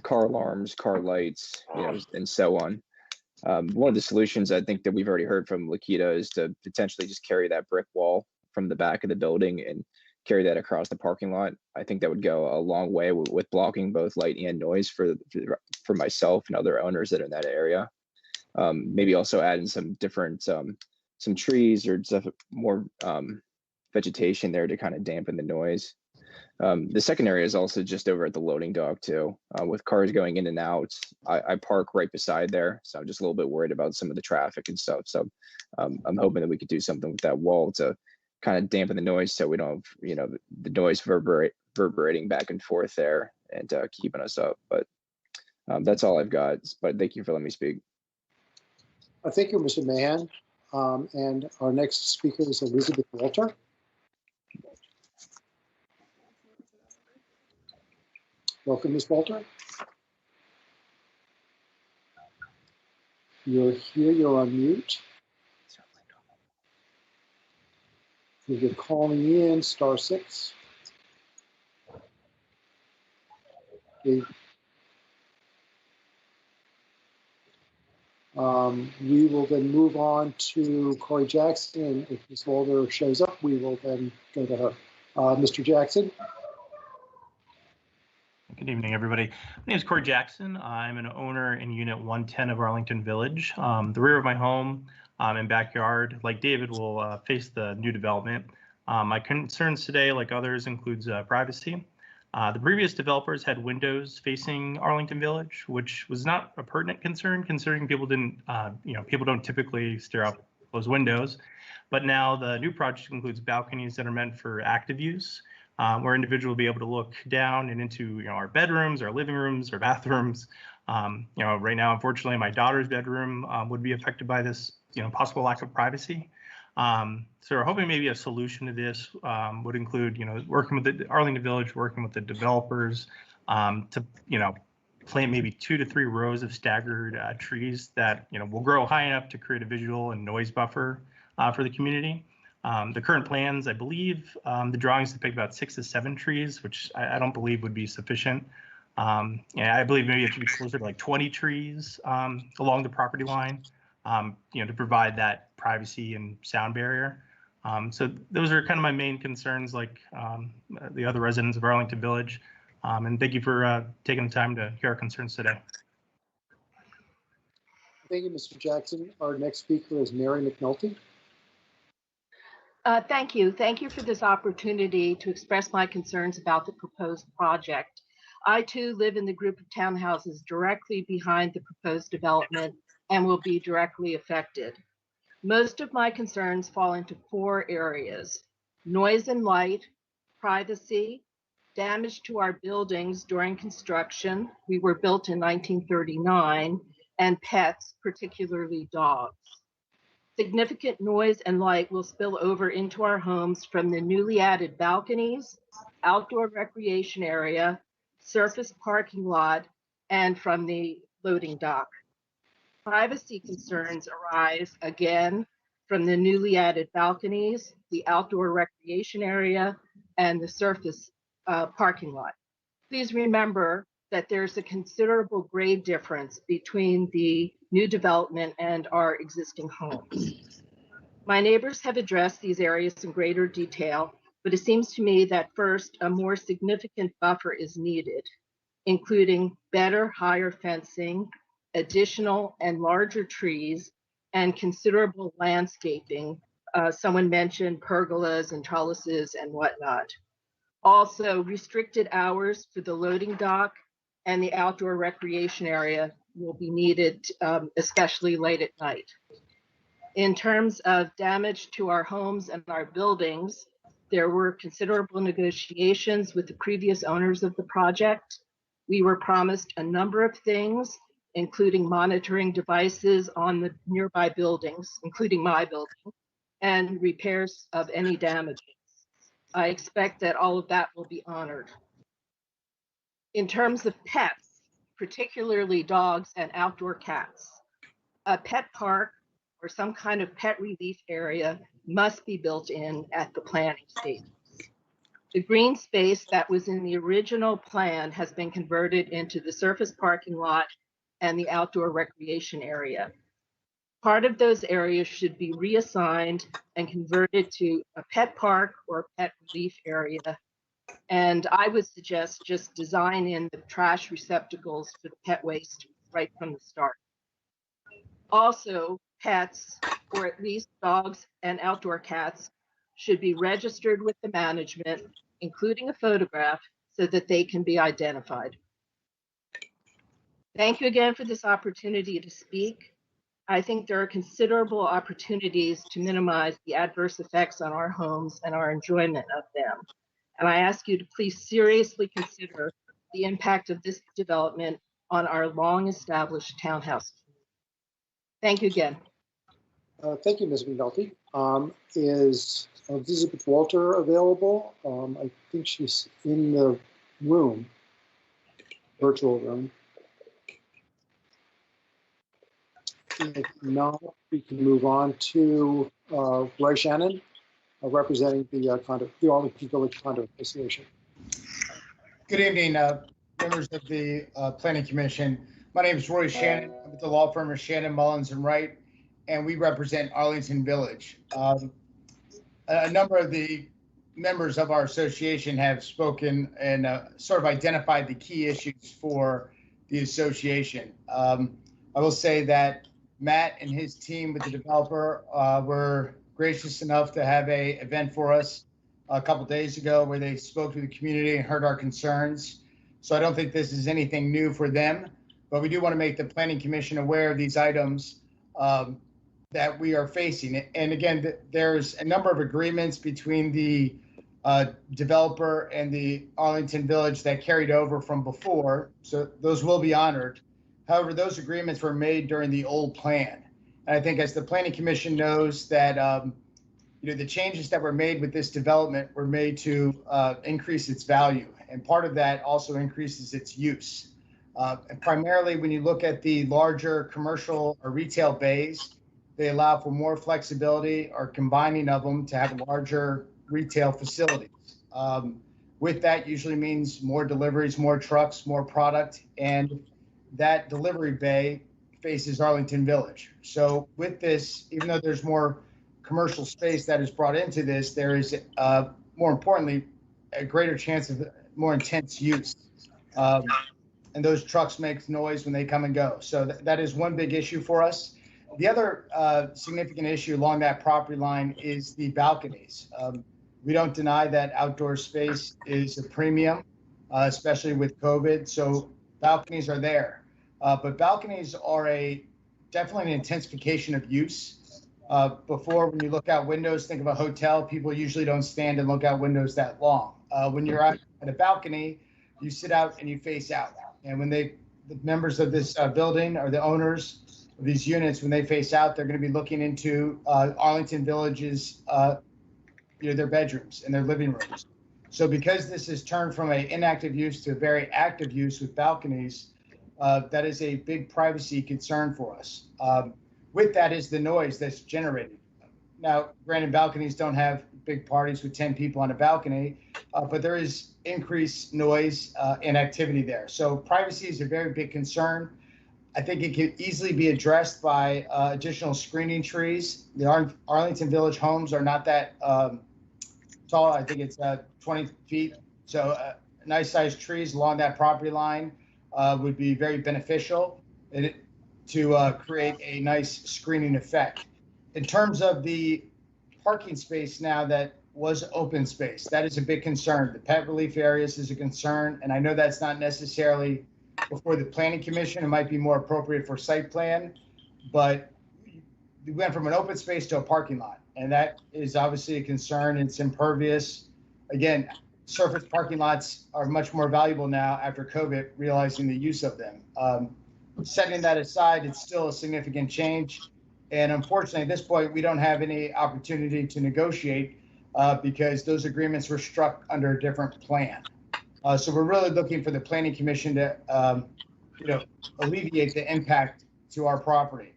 car alarms, car lights, and so on. One of the solutions I think that we've already heard from Lakita is to potentially just carry that brick wall from the back of the building and carry that across the parking lot. I think that would go a long way with blocking both light and noise for myself and other owners that are in that area. Maybe also add in some different some trees or stuff, more vegetation there to kind of dampen the noise. The second area is also just over at the loading dock too. With cars going in and out, I park right beside there, so I'm just a little bit worried about some of the traffic and stuff. So I'm hoping that we could do something with that wall to kind of dampen the noise, so we don't have the noise reverberating back and forth there and keeping us up. But that's all I've got. But thank you for letting me speak. Thank you, Mr. Mahan. And our next speaker is Elizabeth Walter. Welcome, Ms. Walter. You're here, you're on mute. If you're calling in, *6. Okay. We will then move on to Corey Jackson, and if Ms. Walter shows up, we will then go to her. Mr. Jackson. Good evening, everybody. My name is Corey Jackson. I'm an owner in Unit 110 of Arlington Village. The rear of my home and backyard, like David, will face the new development. My concerns today, like others, includes privacy. The previous developers had windows facing Arlington Village, which was not a pertinent concern, considering people didn't, people don't typically stare out those windows. But now the new project includes balconies that are meant for active use, where individuals will be able to look down and into our bedrooms, our living rooms, our bathrooms. Right now, unfortunately, my daughter's bedroom would be affected by this possible lack of privacy. So we're hoping maybe a solution to this would include, working with the Arlington Village, working with the developers to, plant maybe 2 to 3 rows of staggered trees that, will grow high enough to create a visual and noise buffer for the community. The current plans, I believe, the drawings depict about 6 to 7 trees, which I don't believe would be sufficient. I believe maybe it should be closer to like 20 trees along the property line. To provide that privacy and sound barrier. So those are kind of my main concerns, like the other residents of Arlington Village. And thank you for taking the time to hear our concerns today. Thank you, Mr. Jackson. Our next speaker is Mary McNulty. Thank you. Thank you for this opportunity to express my concerns about the proposed project. I too live in the group of townhouses directly behind the proposed development and will be directly affected. Most of my concerns fall into 4 areas: noise and light, privacy, damage to our buildings during construction. We were built in 1939, and pets, particularly dogs. Significant noise and light will spill over into our homes from the newly added balconies, outdoor recreation area, surface parking lot, and from the loading dock. Privacy concerns arise again from the newly added balconies, the outdoor recreation area, and the surface parking lot. Please remember that there's a considerable grade difference between the new development and our existing homes. My neighbors have addressed these areas in greater detail, but it seems to me that first, a more significant buffer is needed. including better, higher fencing, additional and larger trees, and considerable landscaping. Someone mentioned pergolas and trellises and whatnot. Also, restricted hours for the loading dock and the outdoor recreation area will be needed, especially late at night. In terms of damage to our homes and our buildings, there were considerable negotiations with the previous owners of the project. We were promised a number of things, including monitoring devices on the nearby buildings, including my building, and repairs of any damages. I expect that all of that will be honored. In terms of pets, particularly dogs and outdoor cats, a pet park or some kind of pet relief area must be built in at the planning stage. The green space that was in the original plan has been converted into the surface parking lot and the outdoor recreation area. Part of those areas should be reassigned and converted to a pet park or pet relief area. And I would suggest just design in the trash receptacles for the pet waste right from the start. Also, pets, or at least dogs and outdoor cats, should be registered with the management, including a photograph, so that they can be identified. Thank you again for this opportunity to speak. I think there are considerable opportunities to minimize the adverse effects on our homes and our enjoyment of them. And I ask you to please seriously consider the impact of this development on our long-established townhouse. Thank you again. Thank you, Ms. McNulty. Is Elizabeth Walter available? I think she's in the room, virtual room. If not, we can move on to Roy Shannon, representing the Arlington Village Condo Association. Good evening, members of the Planning Commission. My name is Roy Shannon. I'm with the law firm of Shannon, Mullins, and Wright, and we represent Arlington Village. A number of the members of our association have spoken and sort of identified the key issues for the association. I will say that Matt and his team with the developer were gracious enough to have an event for us a couple days ago where they spoke to the community and heard our concerns. So I don't think this is anything new for them, but we do want to make the Planning Commission aware of these items that we are facing. And again, there's a number of agreements between the developer and the Arlington Village that carried over from before, so those will be honored. However, those agreements were made during the old plan. And I think as the Planning Commission knows that the changes that were made with this development were made to increase its value. And part of that also increases its use. And primarily when you look at the larger commercial or retail bays, they allow for more flexibility or combining of them to have larger retail facilities. With that usually means more deliveries, more trucks, more product, and that delivery bay faces Arlington Village. So with this, even though there's more commercial space that is brought into this, there is, more importantly, a greater chance of more intense use. And those trucks make noise when they come and go. So that is one big issue for us. The other significant issue along that property line is the balconies. We don't deny that outdoor space is a premium, especially with COVID. So balconies are there. But balconies are definitely an intensification of use. Before, when you look out windows, think of a hotel, people usually don't stand and look out windows that long. When you're out at a balcony, you sit out and you face out. And when the members of this building or the owners of these units, when they face out, they're going to be looking into Arlington Village's, their bedrooms and their living rooms. So because this has turned from an inactive use to a very active use with balconies, that is a big privacy concern for us. With that is the noise that's generated. Now, granted, balconies don't have big parties with 10 people on a balcony, but there is increased noise and activity there. So privacy is a very big concern. I think it can easily be addressed by additional screening trees. The Arlington Village homes are not that tall. I think it's 20 feet. So nice sized trees along that property line would be very beneficial to create a nice screening effect. In terms of the parking space now that was open space, that is a big concern. The pet relief areas is a concern, and I know that's not necessarily before the planning commission. It might be more appropriate for site plan, but we went from an open space to a parking lot, and that is obviously a concern. It's impervious. Again, surface parking lots are much more valuable now after COVID, realizing the use of them. Setting that aside, it's still a significant change. And unfortunately, at this point, we don't have any opportunity to negotiate because those agreements were struck under a different plan. So we're really looking for the planning commission to, alleviate the impact to our property.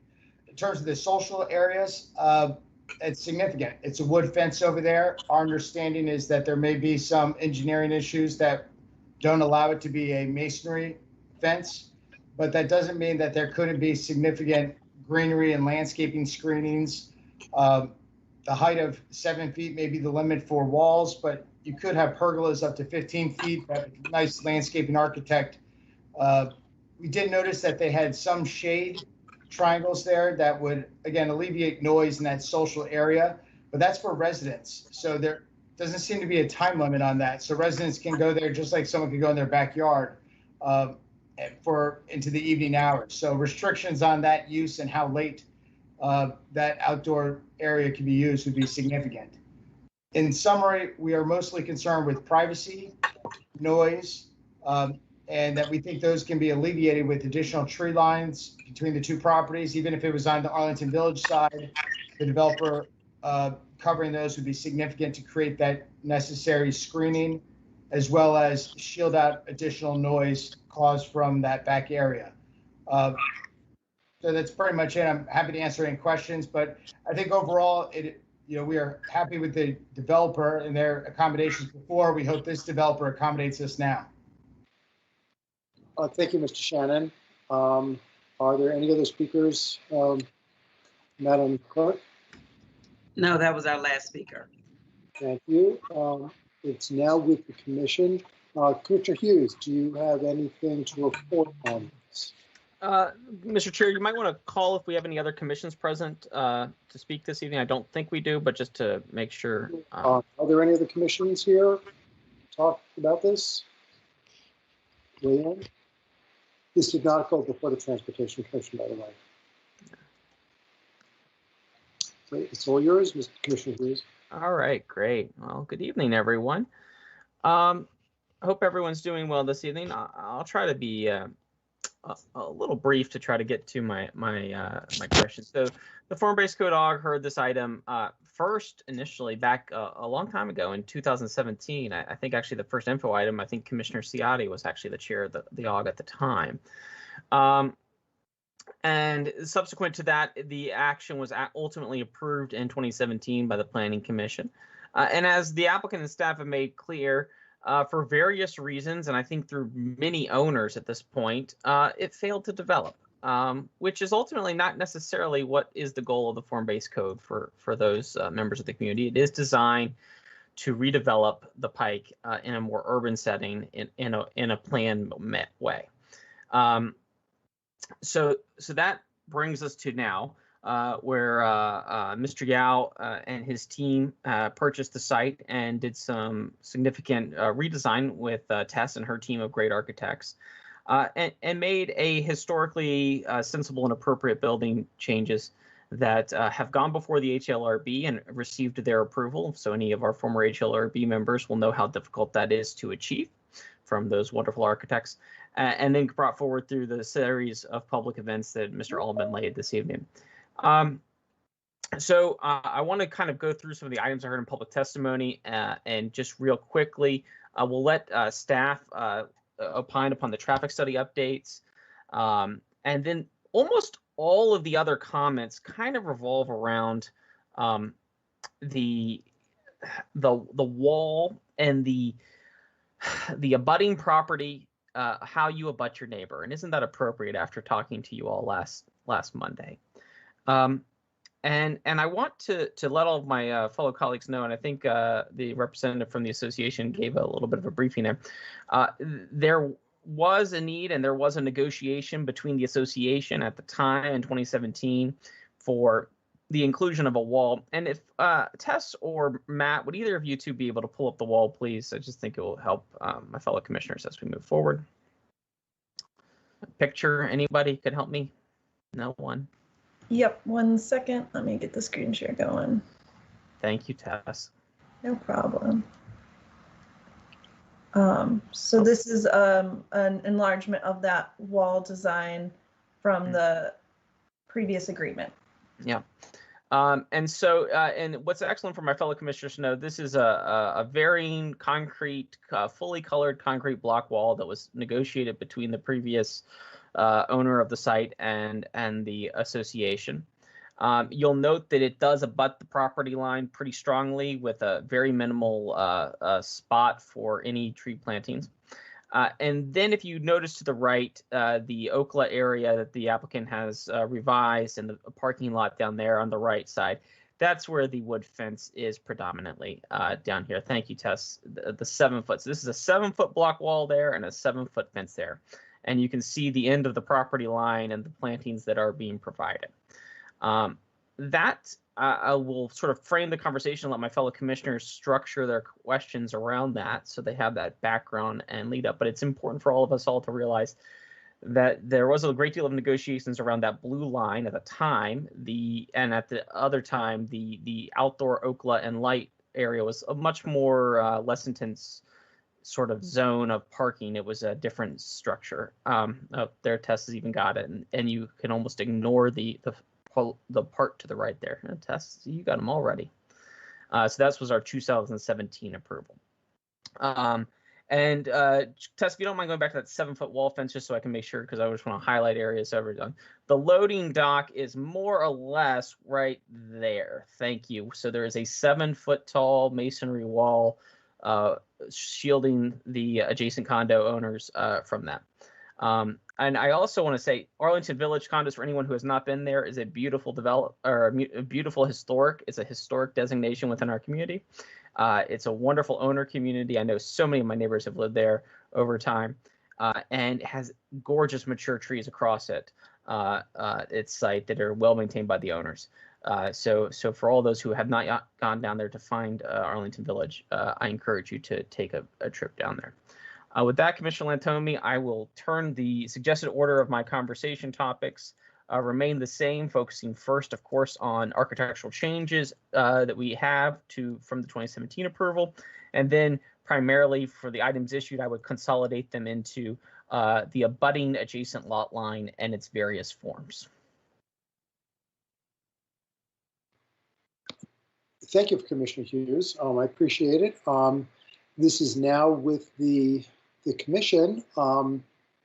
In terms of the social areas, it's significant. It's a wood fence over there. Our understanding is that there may be some engineering issues that don't allow it to be a masonry fence, but that doesn't mean that there couldn't be significant greenery and landscaping screenings. The height of 7 feet may be the limit for walls, but you could have pergolas up to 15 feet. That nice landscaping architect. We did notice that they had some shade triangles there that would, again, alleviate noise in that social area, but that's for residents. So there doesn't seem to be a time limit on that. So residents can go there just like someone could go in their backyard into the evening hours. So restrictions on that use and how late that outdoor area can be used would be significant. In summary, we are mostly concerned with privacy, noise, and that we think those can be alleviated with additional tree lines between the two properties. Even if it was on the Arlington Village side, the developer covering those would be significant to create that necessary screening, as well as shield out additional noise caused from that back area. So that's pretty much it. I'm happy to answer any questions, but I think overall, we are happy with the developer and their accommodations before. We hope this developer accommodates us now. Thank you, Mr. Shannon. Are there any other speakers? Madam Clerk? No, that was our last speaker. Thank you. It's now with the commission. Commissioner Hughes, do you have anything to report on this? Mr. Chair, you might want to call if we have any other commissions present to speak this evening. I don't think we do, but just to make sure. Are there any other commissions here to talk about this? Leanne? This did not go before the Transportation Commission, by the way. Great. It's all yours, Mr. Commissioner Hughes. All right, great. Well, good evening, everyone. Hope everyone's doing well this evening. I'll try to be a little brief to try to get to my questions. So the form-based code AUG heard this item first initially back a long time ago in 2017. I think actually the first info item, I think Commissioner Ciotti was actually the chair of the AUG at the time. And subsequent to that, the action was ultimately approved in 2017 by the Planning Commission. And as the applicant and staff have made clear, for various reasons, and I think through many owners at this point, it failed to develop, which is ultimately not necessarily what is the goal of the form-based code for those members of the community. It is designed to redevelop the Pike in a more urban setting in a planned way. So that brings us to now, where Mr. Yao and his team purchased the site and did some significant redesign with Tess and her team of great architects, and made a historically sensible and appropriate building changes that have gone before the HLRB and received their approval. So any of our former HLRB members will know how difficult that is to achieve from those wonderful architects, and then brought forward through the series of public events that Mr. Allman laid this evening. So I want to kind of go through some of the items I heard in public testimony, and just real quickly, we'll let staff opine upon the traffic study updates, and then almost all of the other comments kind of revolve around the wall and the abutting property, how you abut your neighbor, and isn't that appropriate after talking to you all last Monday? And I want to let all of my fellow colleagues know, and I think the representative from the association gave a little bit of a briefing there. There was a need and there was a negotiation between the association at the time in 2017 for the inclusion of a wall. And if Tess or Matt, would either of you two be able to pull up the wall, please? I just think it will help my fellow commissioners as we move forward. Picture, anybody could help me? No one. Yep, 1 second. Let me get the screen share going. Thank you, Tess. No problem. So this is an enlargement of that wall design from the previous agreement. Yeah. And so, and what's excellent for my fellow commissioners to know, this is a varying concrete, fully colored concrete block wall that was negotiated between the previous owner of the site and the association. You'll note that it does abut the property line pretty strongly with a very minimal spot for any tree plantings. And then if you notice to the right, the Okla area that the applicant has revised and the parking lot down there on the right side, that's where the wood fence is predominantly down here. Thank you, Tess. The 7 foot. So this is a 7-foot block wall there and a 7-foot fence there. And you can see the end of the property line and the plantings that are being provided. I will sort of frame the conversation, let my fellow commissioners structure their questions around that so they have that background and lead up. But it's important for all of us all to realize that there was a great deal of negotiations around that blue line at the time. And at the other time, the outdoor Okla and light area was a much more less intense sort of zone of parking. It was a different structure. Their Tess has even got it, and you can almost ignore the part to the right there. Tess, you got them already. So that was our 2017 approval. And Tess, if you don't mind going back to that 7-foot wall fence, just so I can make sure, because I just want to highlight areas over done. The loading dock is more or less right there. Thank you. So there is a 7-foot tall masonry wall shielding the adjacent condo owners from that. And I also want to say Arlington Village Condos, for anyone who has not been there, is a beautiful beautiful historic. It's a historic designation within our community. It's a wonderful owner community. I know so many of my neighbors have lived there over time, and it has gorgeous mature trees across its site that are well maintained by the owners. So for all those who have not gone down there to find Arlington Village, I encourage you to take a trip down there. With that, Commissioner Lantomi, I will turn the suggested order of my conversation topics remain the same, focusing first, of course, on architectural changes that we have from the 2017 approval, and then primarily for the items issued, I would consolidate them into the abutting adjacent lot line and its various forms. Thank you, Commissioner Hughes. I appreciate it. This is now with the commission.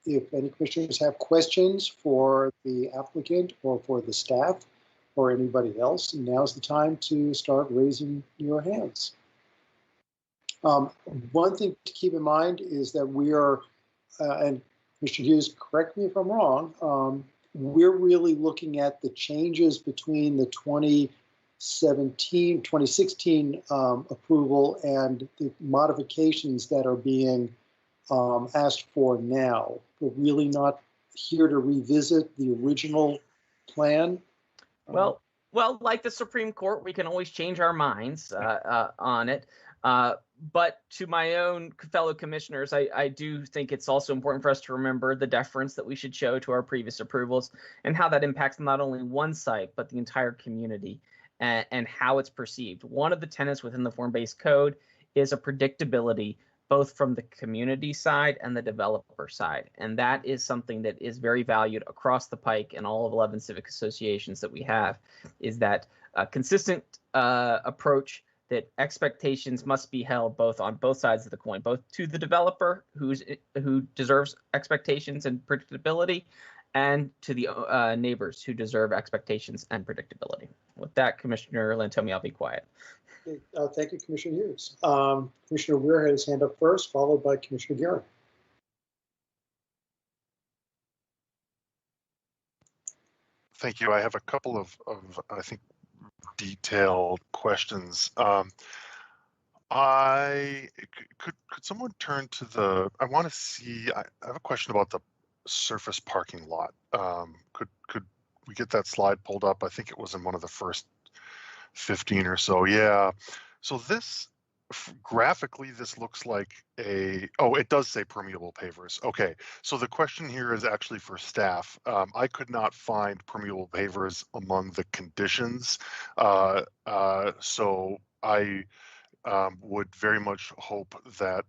If any commissioners have questions for the applicant or for the staff or anybody else, now's the time to start raising your hands. One thing to keep in mind is that we are, and Mr. Hughes, correct me if I'm wrong, we're really looking at the changes between the 2016 approval and the modifications that are being asked for now. We're really not here to revisit the original plan. Well, like the Supreme Court, we can always change our minds on it. But to my own fellow commissioners, I do think it's also important for us to remember the deference that we should show to our previous approvals and how that impacts not only one site, but the entire community and how it's perceived. One of the tenets within the form-based code is a predictability both from the community side and the developer side. And that is something that is very valued across the pike in all of 11 civic associations that we have, is that consistent approach that expectations must be held on both sides of the coin, both to the developer who deserves expectations and predictability, and to the neighbors who deserve expectations and predictability. With that, Commissioner Lantomi, I'll be quiet. Thank you, Commissioner Hughes. Commissioner Weir had his hand up first, followed by Commissioner Guerin. Thank you. I have a couple of I think, detailed questions. Could someone turn to the? I want to see. I have a question about the surface parking lot. Could we get that slide pulled up? I think it was in one of the first 15 or so. Yeah. So this graphically, this looks like it does say permeable pavers. Okay. So the question here is actually for staff. I could not find permeable pavers among the conditions. So I would very much hope that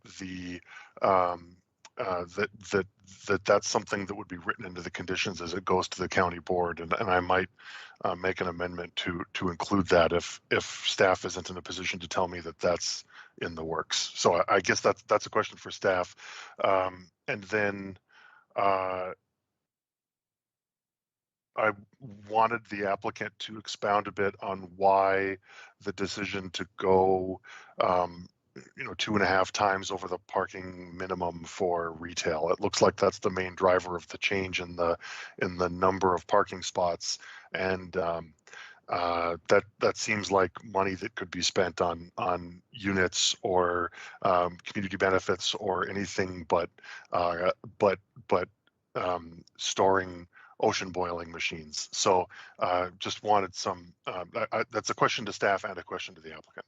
that's something that would be written into the conditions as it goes to the county board, and I might make an amendment to include that if staff isn't in a position to tell me that that's in the works. So I guess that's a question for staff, and then I wanted the applicant to expound a bit on why the decision to go 2.5 times over the parking minimum for retail. It looks like that's the main driver of the change in the number of parking spots, and that seems like money that could be spent on units or community benefits or anything but storing ocean boiling machines. So just wanted some. That's a question to staff and a question to the applicant.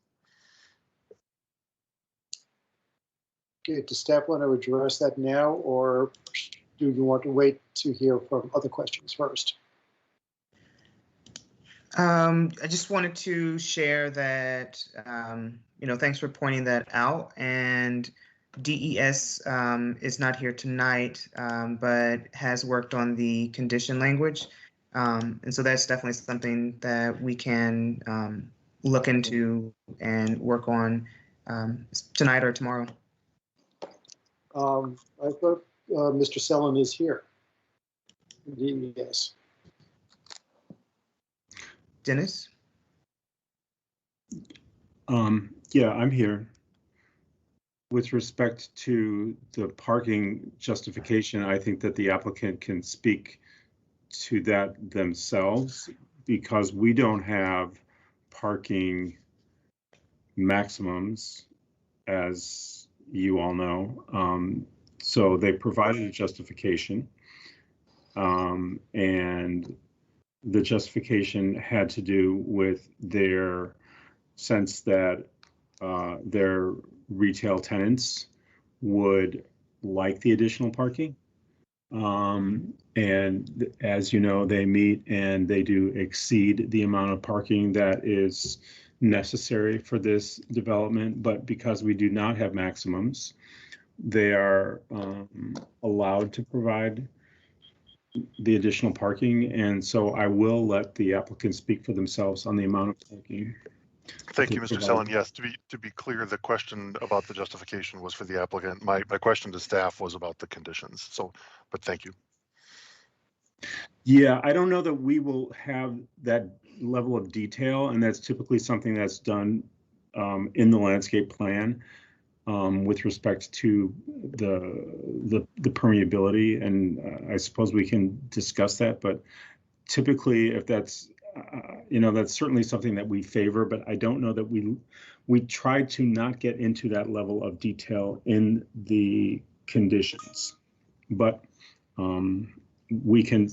Okay, does staff want to address that now, or do you want to wait to hear from other questions first? I just wanted to share that, thanks for pointing that out. And DES is not here tonight, but has worked on the condition language. And so that's definitely something that we can look into and work on tonight or tomorrow. I thought Mr. Sellon is here. DES. Dennis? Yeah, I'm here. With respect to the parking justification, I think that the applicant can speak to that themselves because we don't have parking maximums, as you all know. So they provided a justification, and the justification had to do with their sense that their retail tenants would like the additional parking. And as you know, they meet and they do exceed the amount of parking that is necessary for this development. But because we do not have maximums, they are allowed to provide the additional parking. And so I will let the applicant speak for themselves on the amount of parking. Thank you, Mr. Sellon. Yes, to be clear, the question about the justification was for the applicant. My question to staff was about the conditions. So, but thank you. Yeah, I don't know that we will have that level of detail, and that's typically something that's done in the landscape plan with respect to the permeability, and I suppose we can discuss that. But typically, if that's that's certainly something that we favor, but I don't know that we try to not get into that level of detail in the conditions, but we can,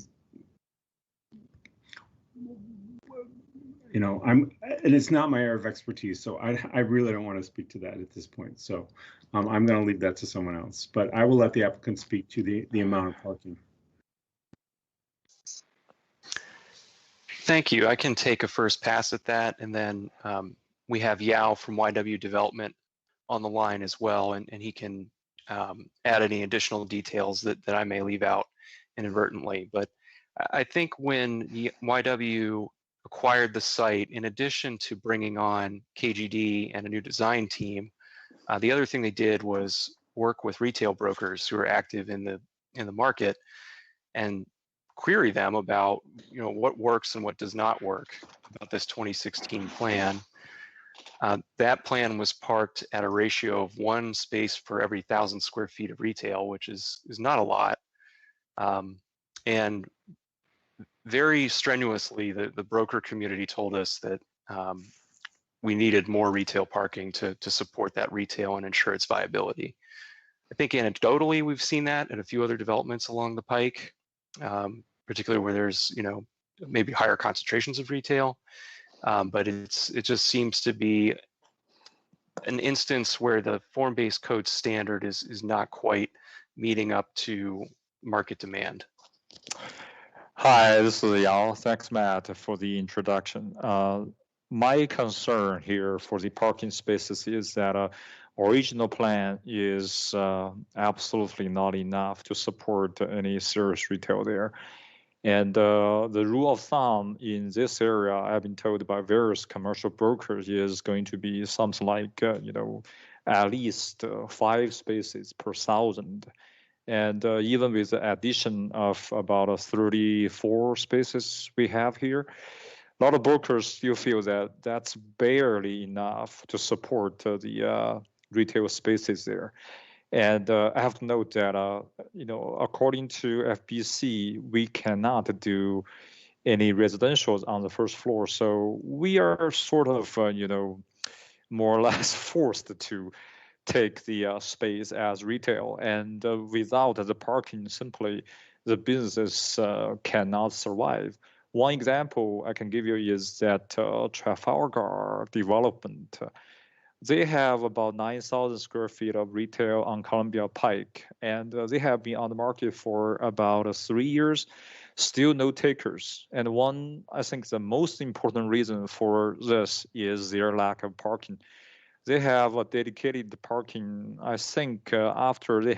and it's not my area of expertise, so I really don't want to speak to that at this point. So I'm going to leave that to someone else, but I will let the applicant speak to the amount of parking. Thank you. I can take a first pass at that, and then we have Yao from YW Development on the line as well, and he can add any additional details that I may leave out inadvertently. But I think when YW acquired the site, in addition to bringing on KGD and a new design team, the other thing they did was work with retail brokers who are active in the market and query them about what works and what does not work about this 2016 plan. That plan was parked at a ratio of 1 space per every 1,000 square feet of retail, which is not a lot. And very strenuously, the broker community told us that we needed more retail parking to support that retail and ensure its viability. I think anecdotally we've seen that in a few other developments along the pike, particularly where there's maybe higher concentrations of retail, but it just seems to be an instance where the form-based code standard is not quite meeting up to market demand. Hi, this is Yao. Thanks, Matt, for the introduction. My concern here for the parking spaces is that original plan is absolutely not enough to support any serious retail there. And the rule of thumb in this area, I've been told by various commercial brokers, is going to be something like, at least 5 spaces per 1,000. And even with the addition of about 34 spaces we have here, a lot of brokers still feel that that's barely enough to support the retail spaces there. And I have to note that, according to FBC, we cannot do any residentials on the first floor. So we are sort of, more or less forced to take the space as retail. And without the parking, simply the businesses cannot survive. One example I can give you is that Trafalgar development. They have about 9,000 square feet of retail on Columbia Pike, and they have been on the market for about 3 years, still no takers. And one, I think the most important reason for this is their lack of parking. They have a dedicated parking, I think after they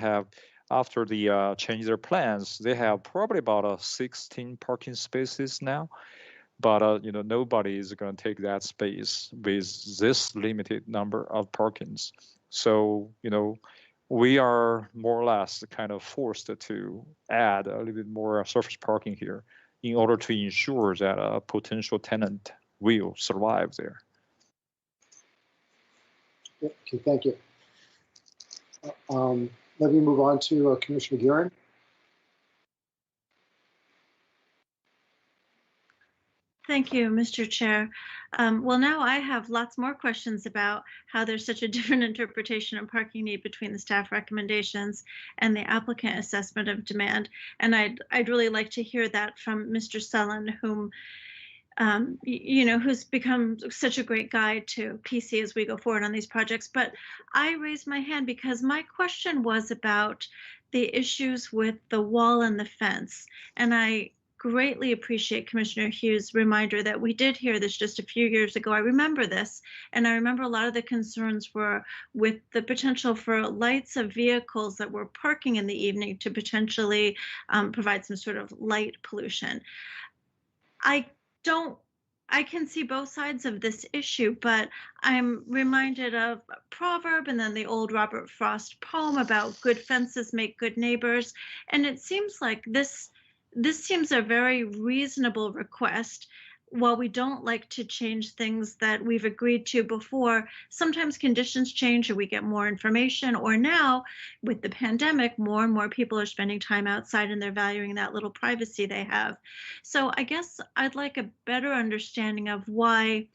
change their plans, they have probably about 16 parking spaces now. But nobody is going to take that space with this limited number of parkings. So we are more or less kind of forced to add a little bit more surface parking here in order to ensure that a potential tenant will survive there. Okay, thank you. Let me move on to Commissioner Guerin. Thank you, Mr. Chair. Well, now I have lots more questions about how there's such a different interpretation of parking need between the staff recommendations and the applicant assessment of demand. And I'd really like to hear that from Mr. Sullen, whom who's become such a great guide to PC as we go forward on these projects. But I raised my hand because my question was about the issues with the wall and the fence. And I greatly appreciate Commissioner Hughes' reminder that we did hear this just a few years ago. I remember this, and I remember a lot of the concerns were with the potential for lights of vehicles that were parking in the evening to potentially provide some sort of light pollution. I can see both sides of this issue, but I'm reminded of a proverb and then the old Robert Frost poem about good fences make good neighbors. And it seems like this seems a very reasonable request. While we don't like to change things that we've agreed to before, sometimes conditions change or we get more information, or now with the pandemic, more and more people are spending time outside and they're valuing that little privacy they have. So I guess I'd like a better understanding of why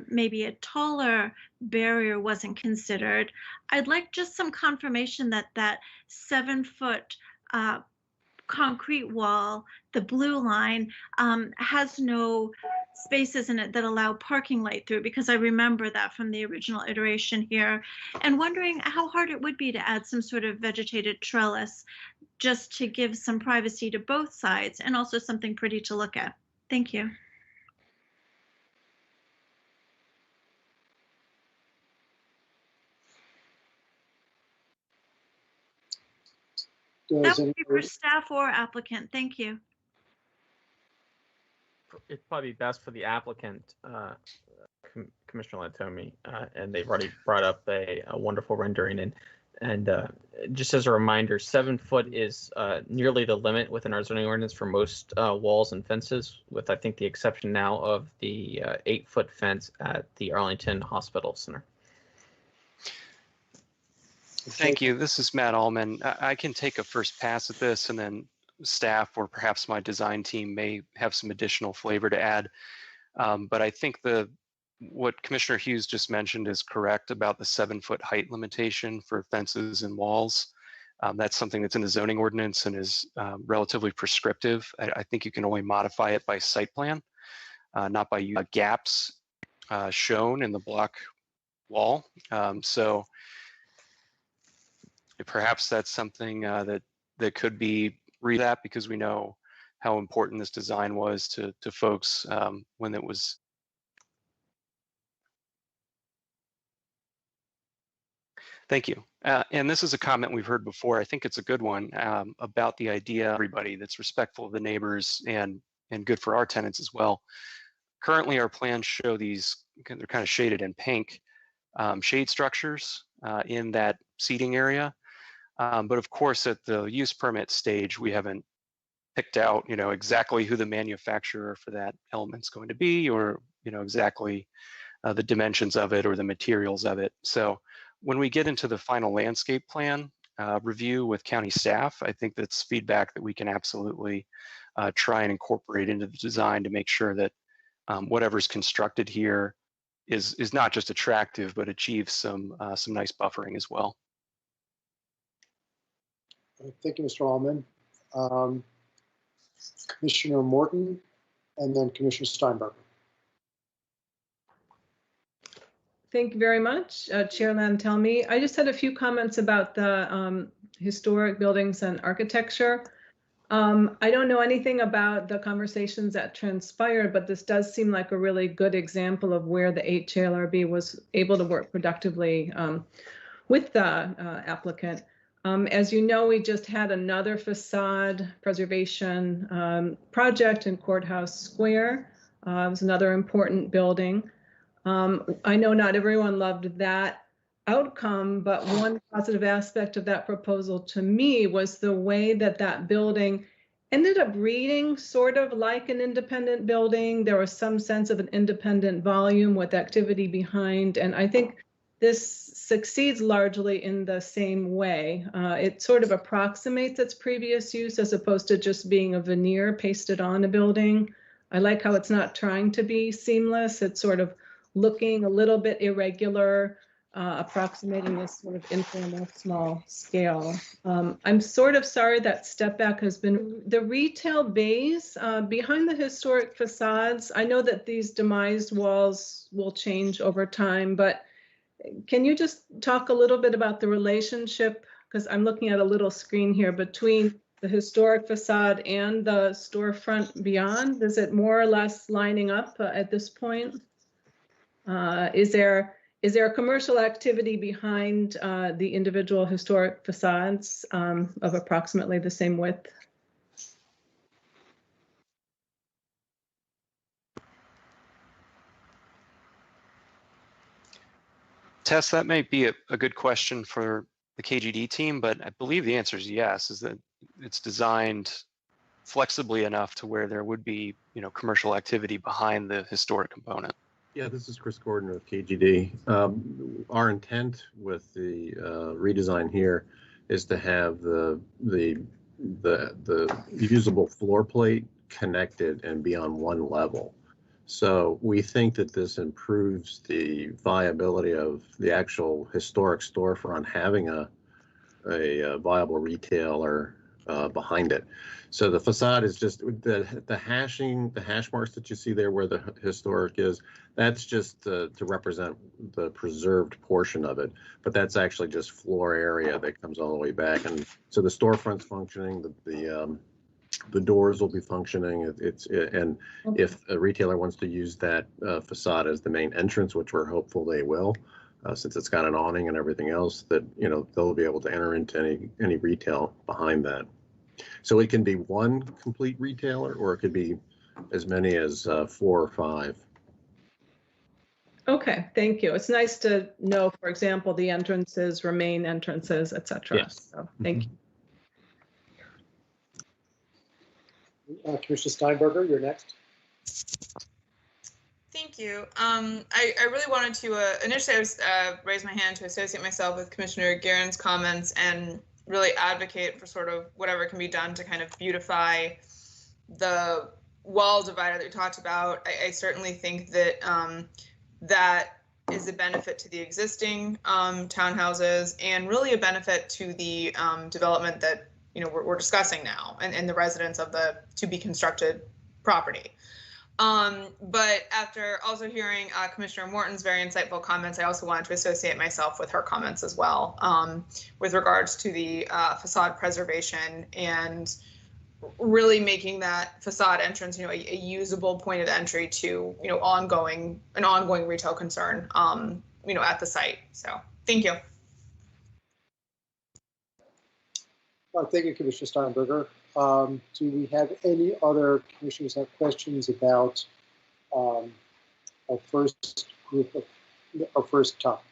maybe a taller barrier wasn't considered. I'd like just some confirmation that that 7-foot concrete wall, the blue line, has no spaces in it that allow parking light through, because I remember that from the original iteration here, and wondering how hard it would be to add some sort of vegetated trellis just to give some privacy to both sides and also something pretty to look at. Thank you. That would be for staff or applicant. Thank you. It'd probably be best for the applicant, Commissioner Latomi, and they've already brought up a wonderful rendering. And just as a reminder, 7 foot is nearly the limit within our zoning ordinance for most walls and fences, with I think the exception now of the 8-foot fence at the Arlington Hospital Center. Thank you. This is Matt Allman. I can take a first pass at this, and then staff or perhaps my design team may have some additional flavor to add. But I think the what Commissioner Hughes just mentioned is correct about the 7-foot height limitation for fences and walls. That's something that's in the zoning ordinance and is relatively prescriptive. I think you can only modify it by site plan, not by gaps shown in the block wall. So perhaps that's something that could be read at, because we know how important this design was to folks when it was. Thank you. And this is a comment we've heard before. I think it's a good one about the idea everybody that's respectful of the neighbors and good for our tenants as well. Currently, our plans show these, they're kind of shaded in pink, shade structures in that seating area. But of course, at the use permit stage, we haven't picked out, exactly who the manufacturer for that element's going to be, or, exactly the dimensions of it or the materials of it. So when we get into the final landscape plan review with county staff, I think that's feedback that we can absolutely try and incorporate into the design to make sure that whatever's constructed here is not just attractive, but achieves some nice buffering as well. Thank you, Mr. Allman. Commissioner Morton, and then Commissioner Steinberger. Thank you very much, Chair Lantelmi. I just had a few comments about the historic buildings and architecture. I don't know anything about the conversations that transpired, but this does seem like a really good example of where the HLRB was able to work productively with the applicant. As you know, we just had another facade preservation project in Courthouse Square. It was another important building. I know not everyone loved that outcome, but one positive aspect of that proposal to me was the way that that building ended up reading sort of like an independent building. There was some sense of an independent volume with activity behind, and I think this succeeds largely in the same way. It sort of approximates its previous use as opposed to just being a veneer pasted on a building. I like how it's not trying to be seamless. It's sort of looking a little bit irregular, approximating this sort of informal small scale. I'm sort of sorry that step back has been the retail bays behind the historic facades. I know that these demised walls will change over time, but can you just talk a little bit about the relationship, because I'm looking at a little screen here, between the historic facade and the storefront beyond? Is it more or less lining up at this point? Is there a commercial activity behind the individual historic facades of approximately the same width? Tess, that might be a good question for the KGD team, but I believe the answer is yes, is that it's designed flexibly enough to where there would be, commercial activity behind the historic component. Yeah, this is Chris Gordon of KGD. Our intent with the redesign here is to have the usable floor plate connected and be on one level. So we think that this improves the viability of the actual historic storefront having a viable retailer behind it. So the facade is just the hashing, the hash marks that you see there where the historic is, that's just to represent the preserved portion of it. But that's actually just floor area that comes all the way back. And so the storefront's functioning, the doors will be functioning. And if a retailer wants to use that facade as the main entrance, which we're hopeful they will, since it's got an awning and everything else, that they'll be able to enter into any retail behind that. So it can be one complete retailer, or it could be as many as 4 or 5. Okay, thank you. It's nice to know, for example, the entrances remain entrances, et cetera. Yes. So, thank you. Commissioner Steinberger, you're next. Thank you. I really wanted to, initially I was raise my hand to associate myself with Commissioner Guerin's comments and really advocate for sort of whatever can be done to kind of beautify the wall divider that we talked about. I certainly think that that is a benefit to the existing townhouses and really a benefit to the development that we're discussing now and the residents of the to be constructed property. But after also hearing Commissioner Morton's very insightful comments, I also wanted to associate myself with her comments as well with regards to the facade preservation and really making that facade entrance, a usable point of entry to, an ongoing retail concern, at the site. So thank you. Thank you, Commissioner Steinberger. Do we have any other commissioners have questions about our first group of our first topic?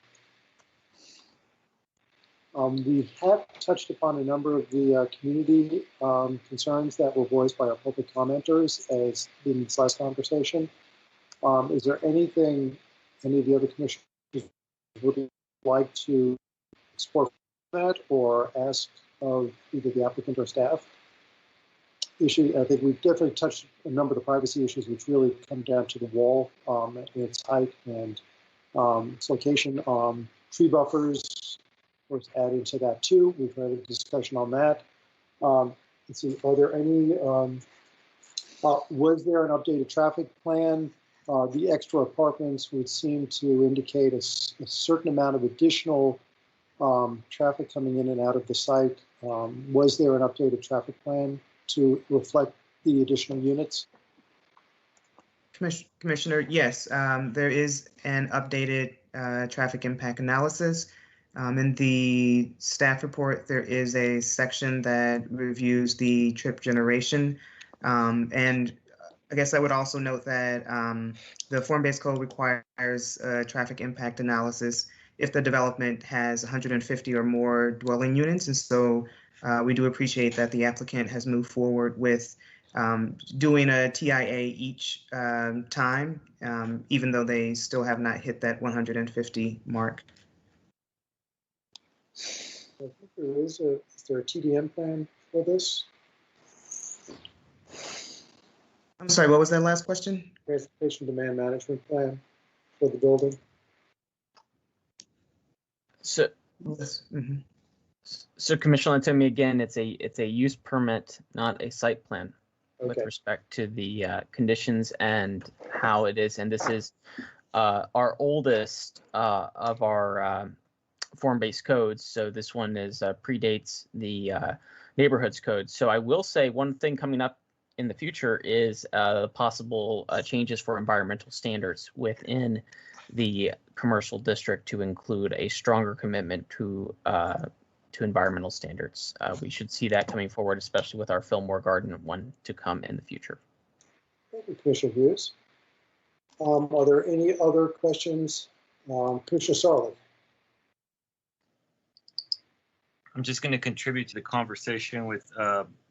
We have touched upon a number of the community concerns that were voiced by our public commenters as in this last conversation. Is there anything any of the other commissioners would like to explore that or ask of either the applicant or staff? I think we've definitely touched a number of the privacy issues, which really come down to the wall and its height and its location. Tree buffers, of course, adding to that too. We've had a discussion on that. Let's see, are there any, was there an updated traffic plan? The extra apartments would seem to indicate a certain amount of additional traffic coming in and out of the site. Was there an updated traffic plan to reflect the additional units? Commissioner, yes, there is an updated traffic impact analysis. In the staff report, there is a section that reviews the trip generation. And I guess I would also note that the form-based code requires a traffic impact analysis if the development has 150 or more dwelling units. And so we do appreciate that the applicant has moved forward with doing a TIA each time, even though they still have not hit that 150 mark. I think is there a TDM plan for this? I'm sorry, what was that last question? Transportation demand management plan for the building. So, so Commissioner Lantomi, again, it's a use permit, not a site plan, with respect to the conditions and how it is. And this is our oldest of our form-based codes. So this one is predates the neighborhoods code. So I will say one thing coming up in the future is possible changes for environmental standards within the commercial district to include a stronger commitment to environmental standards. We should see that coming forward, especially with our Fillmore Garden one to come in the future. Thank you, Commissioner Hughes. Are there any other questions? Commissioner Sarli. I'm just going to contribute to the conversation with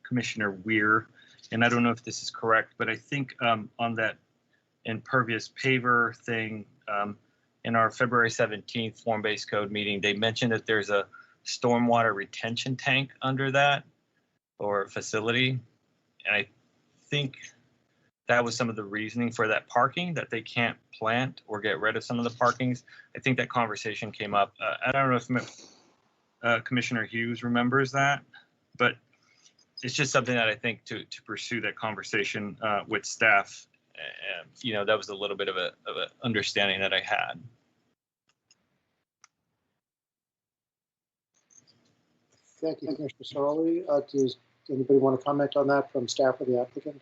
Commissioner Weir, and I don't know if this is correct, but I think on that impervious paver thing, in our February 17th form-based code meeting, they mentioned that there's a stormwater retention tank under that or facility. And I think that was some of the reasoning for that parking, that they can't plant or get rid of some of the parkings. I think that conversation came up. I don't know if Commissioner Hughes remembers that, but it's just something that I think to pursue that conversation with staff. That was a little bit of a understanding that I had. Thank you, Commissioner Sarli. Does anybody want to comment on that from staff or the applicant?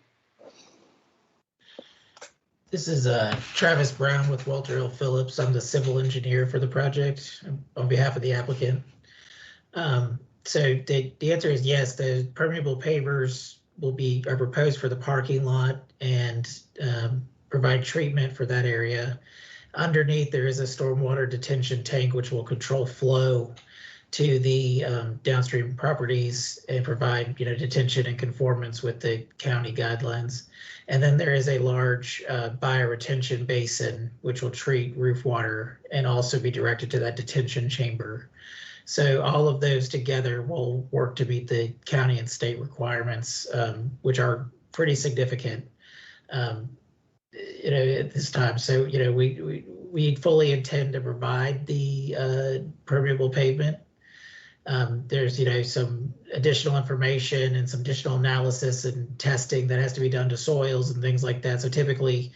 This is Travis Brown with Walter L. Phillips. I'm the civil engineer for the project on behalf of the applicant. So the answer is yes, the permeable pavers are proposed for the parking lot and provide treatment for that area. Underneath, there is a stormwater detention tank, which will control flow to the downstream properties and provide, detention and conformance with the county guidelines. And then there is a large bioretention basin, which will treat roof water and also be directed to that detention chamber. So all of those together will work to meet the county and state requirements, which are pretty significant, at this time. So, we fully intend to provide the permeable pavement. There's, some additional information and some additional analysis and testing that has to be done to soils and things like that. So typically,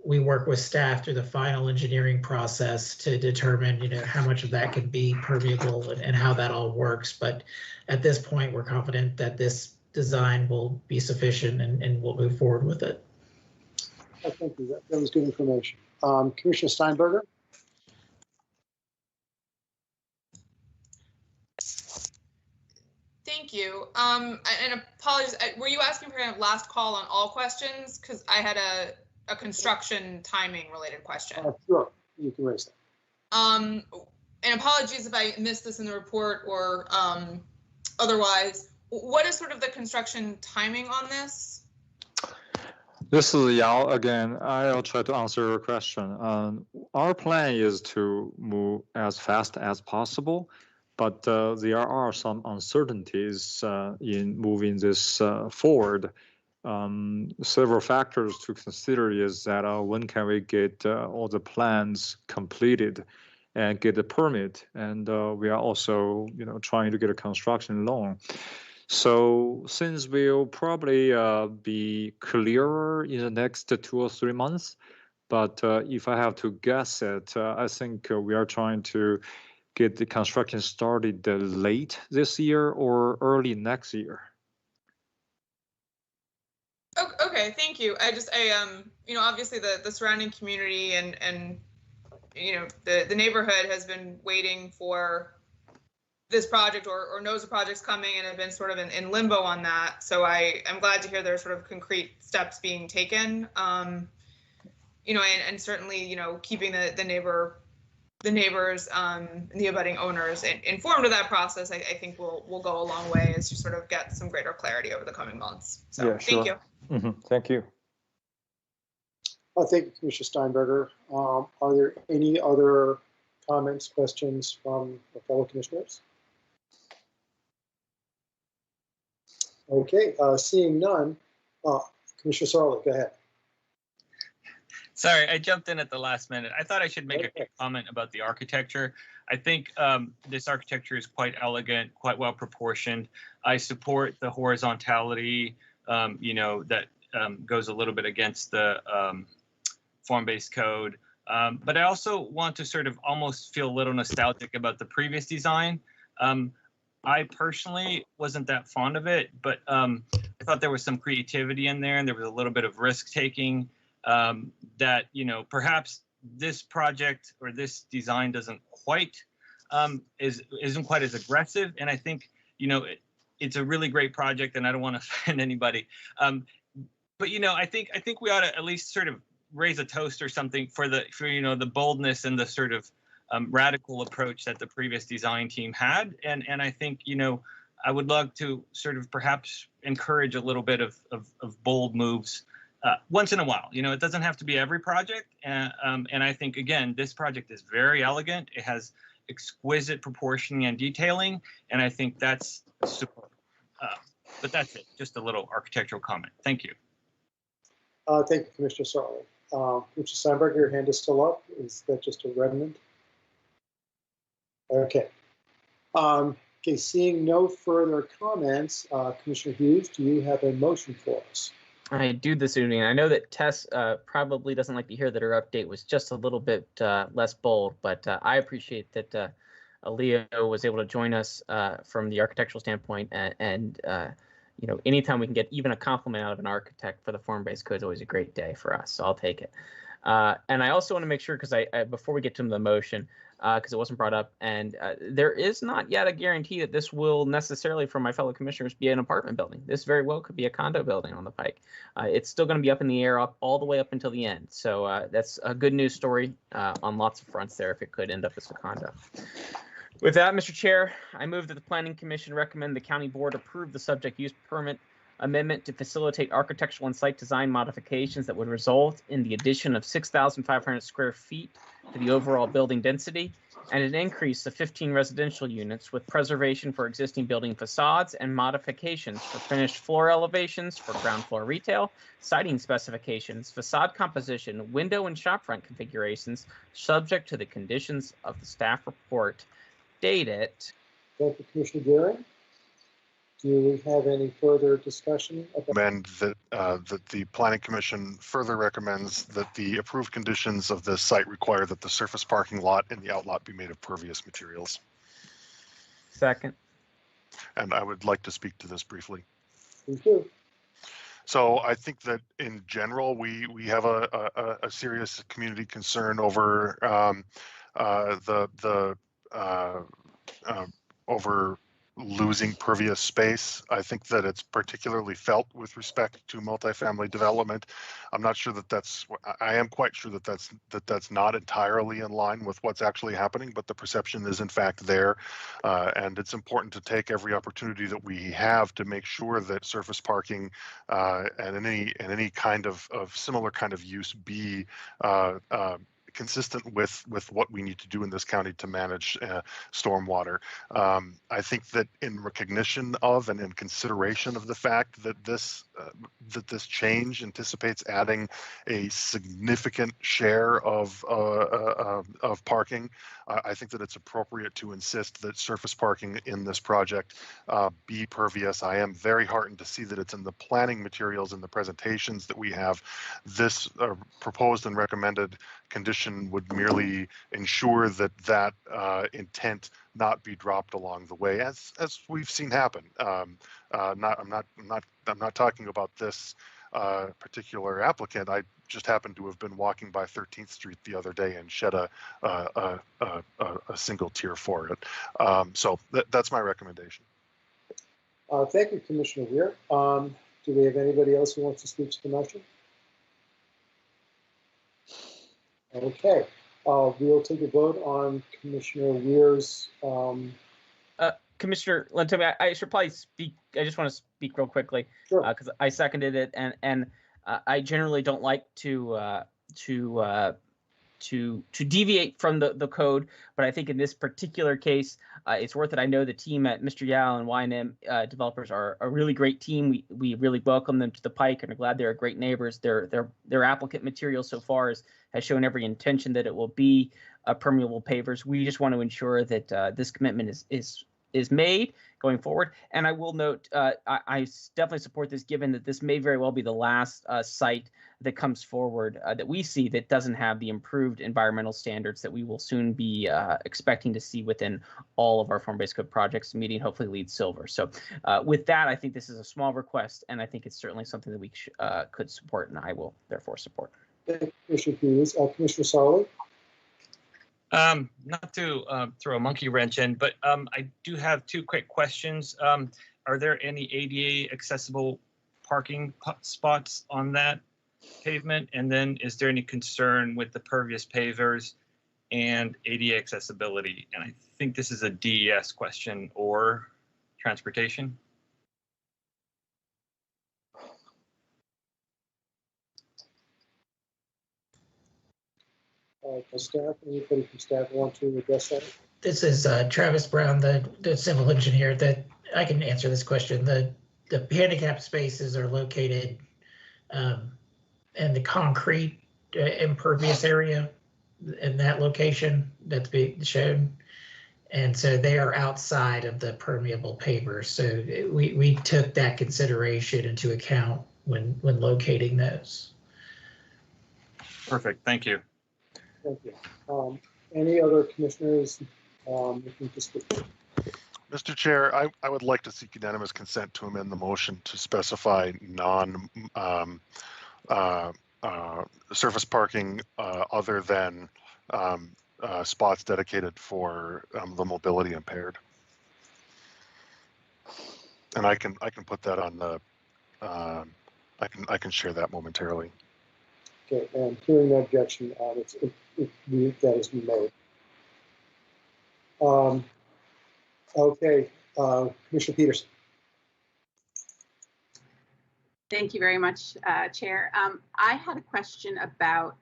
we work with staff through the final engineering process to determine, how much of that can be permeable and how that all works. But at this point, we're confident that this design will be sufficient and we'll move forward with it. Thank you. That was good information. Commissioner Steinberger? Thank you. And apologies, were you asking for a last call on all questions? Because I had a construction timing related question. Sure, you can raise that. And apologies if I missed this in the report or otherwise. What is sort of the construction timing on this? This is Yao again. I'll try to answer your question. Our plan is to move as fast as possible, but there are some uncertainties in moving this forward. Several factors to consider is that when can we get all the plans completed and get the permit, and we are also trying to get a construction loan. So since we'll probably be clearer in the next 2 or 3 months, but if I have to guess it, I think we are trying to get the construction started late this year or early next year. Okay, thank you. Obviously the surrounding community and the neighborhood has been waiting for this project or knows the project's coming and have been sort of in limbo on that. So I'm glad to hear there are sort of concrete steps being taken. And certainly, keeping the neighbors, the abutting owners informed of that process, I think will go a long way as you sort of get some greater clarity over the coming months. So yeah, sure. Thank you. Mm-hmm. Thank you. Thank you, Commissioner Steinberger. Are there any other comments, questions from the fellow commissioners? Okay, seeing none, Commissioner Sarli, go ahead. Sorry, I jumped in at the last minute. I thought I should make a quick comment about the architecture. I think this architecture is quite elegant, quite well proportioned. I support the horizontality, that goes a little bit against the form-based code. But I also want to sort of almost feel a little nostalgic about the previous design. I personally wasn't that fond of it, but I thought there was some creativity in there and there was a little bit of risk-taking that, perhaps this project or this design doesn't quite, isn't quite as aggressive. And I think, it's a really great project and I don't want to offend anybody. But, I think we ought to at least sort of raise a toast or something for the boldness and the sort of radical approach that the previous design team had. And I think, I would love to sort of perhaps encourage a little bit of bold moves once in a while. It doesn't have to be every project. And I think, again, this project is very elegant. It has exquisite proportioning and detailing. And I think that's superb. But that's it. Just a little architectural comment. Thank you. Thank you, Commissioner Sarli. Commissioner Steinberger, your hand is still up. Is that just a remnant? Okay. Okay, seeing no further comments, Commissioner Hughes, do you have a motion for us? I do this evening. I know that Tess probably doesn't like to hear that her update was just a little bit less bold, but I appreciate that Leo was able to join us from the architectural standpoint, and anytime we can get even a compliment out of an architect for the form-based code is always a great day for us, so I'll take it. And I also want to make sure, because I before we get to the motion, because it wasn't brought up, and there is not yet a guarantee that this will necessarily, for my fellow commissioners, be an apartment building. This very well could be a condo building on the Pike. It's still going to be up in the air all the way up until the end. So that's a good news story on lots of fronts there if it could end up as a condo. With that, Mr. Chair, I move that the Planning Commission recommend the County Board approve the subject use permit amendment to facilitate architectural and site design modifications that would result in the addition of 6,500 square feet to the overall building density, and an increase of 15 residential units with preservation for existing building facades and modifications for finished floor elevations for ground floor retail, siding specifications, facade composition, window and shopfront configurations, subject to the conditions of the staff report. Dated. Thank you, Commissioner Gearing. Do we have any further discussion about? Recommend that the Planning Commission further recommends that the approved conditions of this site require that the surface parking lot and the outlot be made of pervious materials. Second. And I would like to speak to this briefly. Thank you. So I think that in general, we have a serious community concern over over losing pervious space. I think that it's particularly felt with respect to multifamily development. I'm not sure that I am quite sure that that's not entirely in line with what's actually happening, but the perception is in fact there. And it's important to take every opportunity that we have to make sure that surface parking and any kind of similar kind of use be consistent with what we need to do in this county to manage stormwater. I think that in recognition of and in consideration of the fact that this change anticipates adding a significant share of parking, I think that it's appropriate to insist that surface parking in this project be pervious. I am very heartened to see that it's in the planning materials and the presentations that we have. This proposed and recommended condition would merely ensure that intent not be dropped along the way, as we've seen happen. I'm not talking about this particular applicant. I just happened to have been walking by 13th Street the other day and shed a single tear for it. So that's my recommendation. Thank you, Commissioner Weir. Do we have anybody else who wants to speak to the motion? Okay, we'll take a vote on Commissioner Weir's. Commissioner Lantomi, I should probably speak. I just want to speak real quickly because I seconded it, and I generally don't like to deviate from the code, but I think in this particular case, it's worth it. I know the team at Mr. Yao and Y&M developers are a really great team. We really welcome them to the Pike and are glad they're great neighbors. Their applicant material so far has shown every intention that it will be permeable pavers. We just want to ensure that this commitment is made going forward. And I will note, I definitely support this, given that this may very well be the last site that comes forward that we see that doesn't have the improved environmental standards that we will soon be expecting to see within all of our form-based code projects, meeting hopefully LEED Silver. So with that, I think this is a small request, and I think it's certainly something that we could support, and I will therefore support. Thank you, Commissioner Hughes. Commissioner Sarli? Not to throw a monkey wrench in, but I do have two quick questions. Are there any ADA accessible parking spots on that pavement? And then is there any concern with the pervious pavers and ADA accessibility? And I think this is a DES question or transportation. Staff, anybody from staff want to address that? This is Travis Brown, the civil engineer. That I can answer this question. The handicap spaces are located in the concrete impervious area in that location that's being shown. And so they are outside of the permeable pavers. So we took that consideration into account when locating those. Perfect, thank you. Thank you. Any other commissioners looking to speak? Mr. Chair, I would like to seek unanimous consent to amend the motion to specify surface parking other than spots dedicated for the mobility impaired. And I can put that on the I can share that momentarily. Okay, and hearing no objection, that has been made. Okay, Commissioner Peterson. Thank you very much, Chair. I had a question about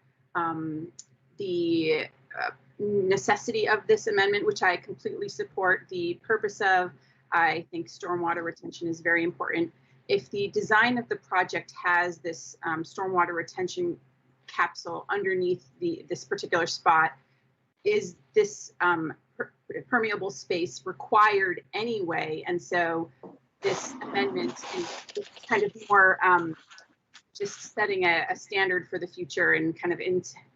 the necessity of this amendment, which I completely support the purpose of. I think stormwater retention is very important. If the design of the project has this stormwater retention capsule underneath this particular spot, is this permeable space required anyway? And so this amendment is kind of more just setting a standard for the future and kind of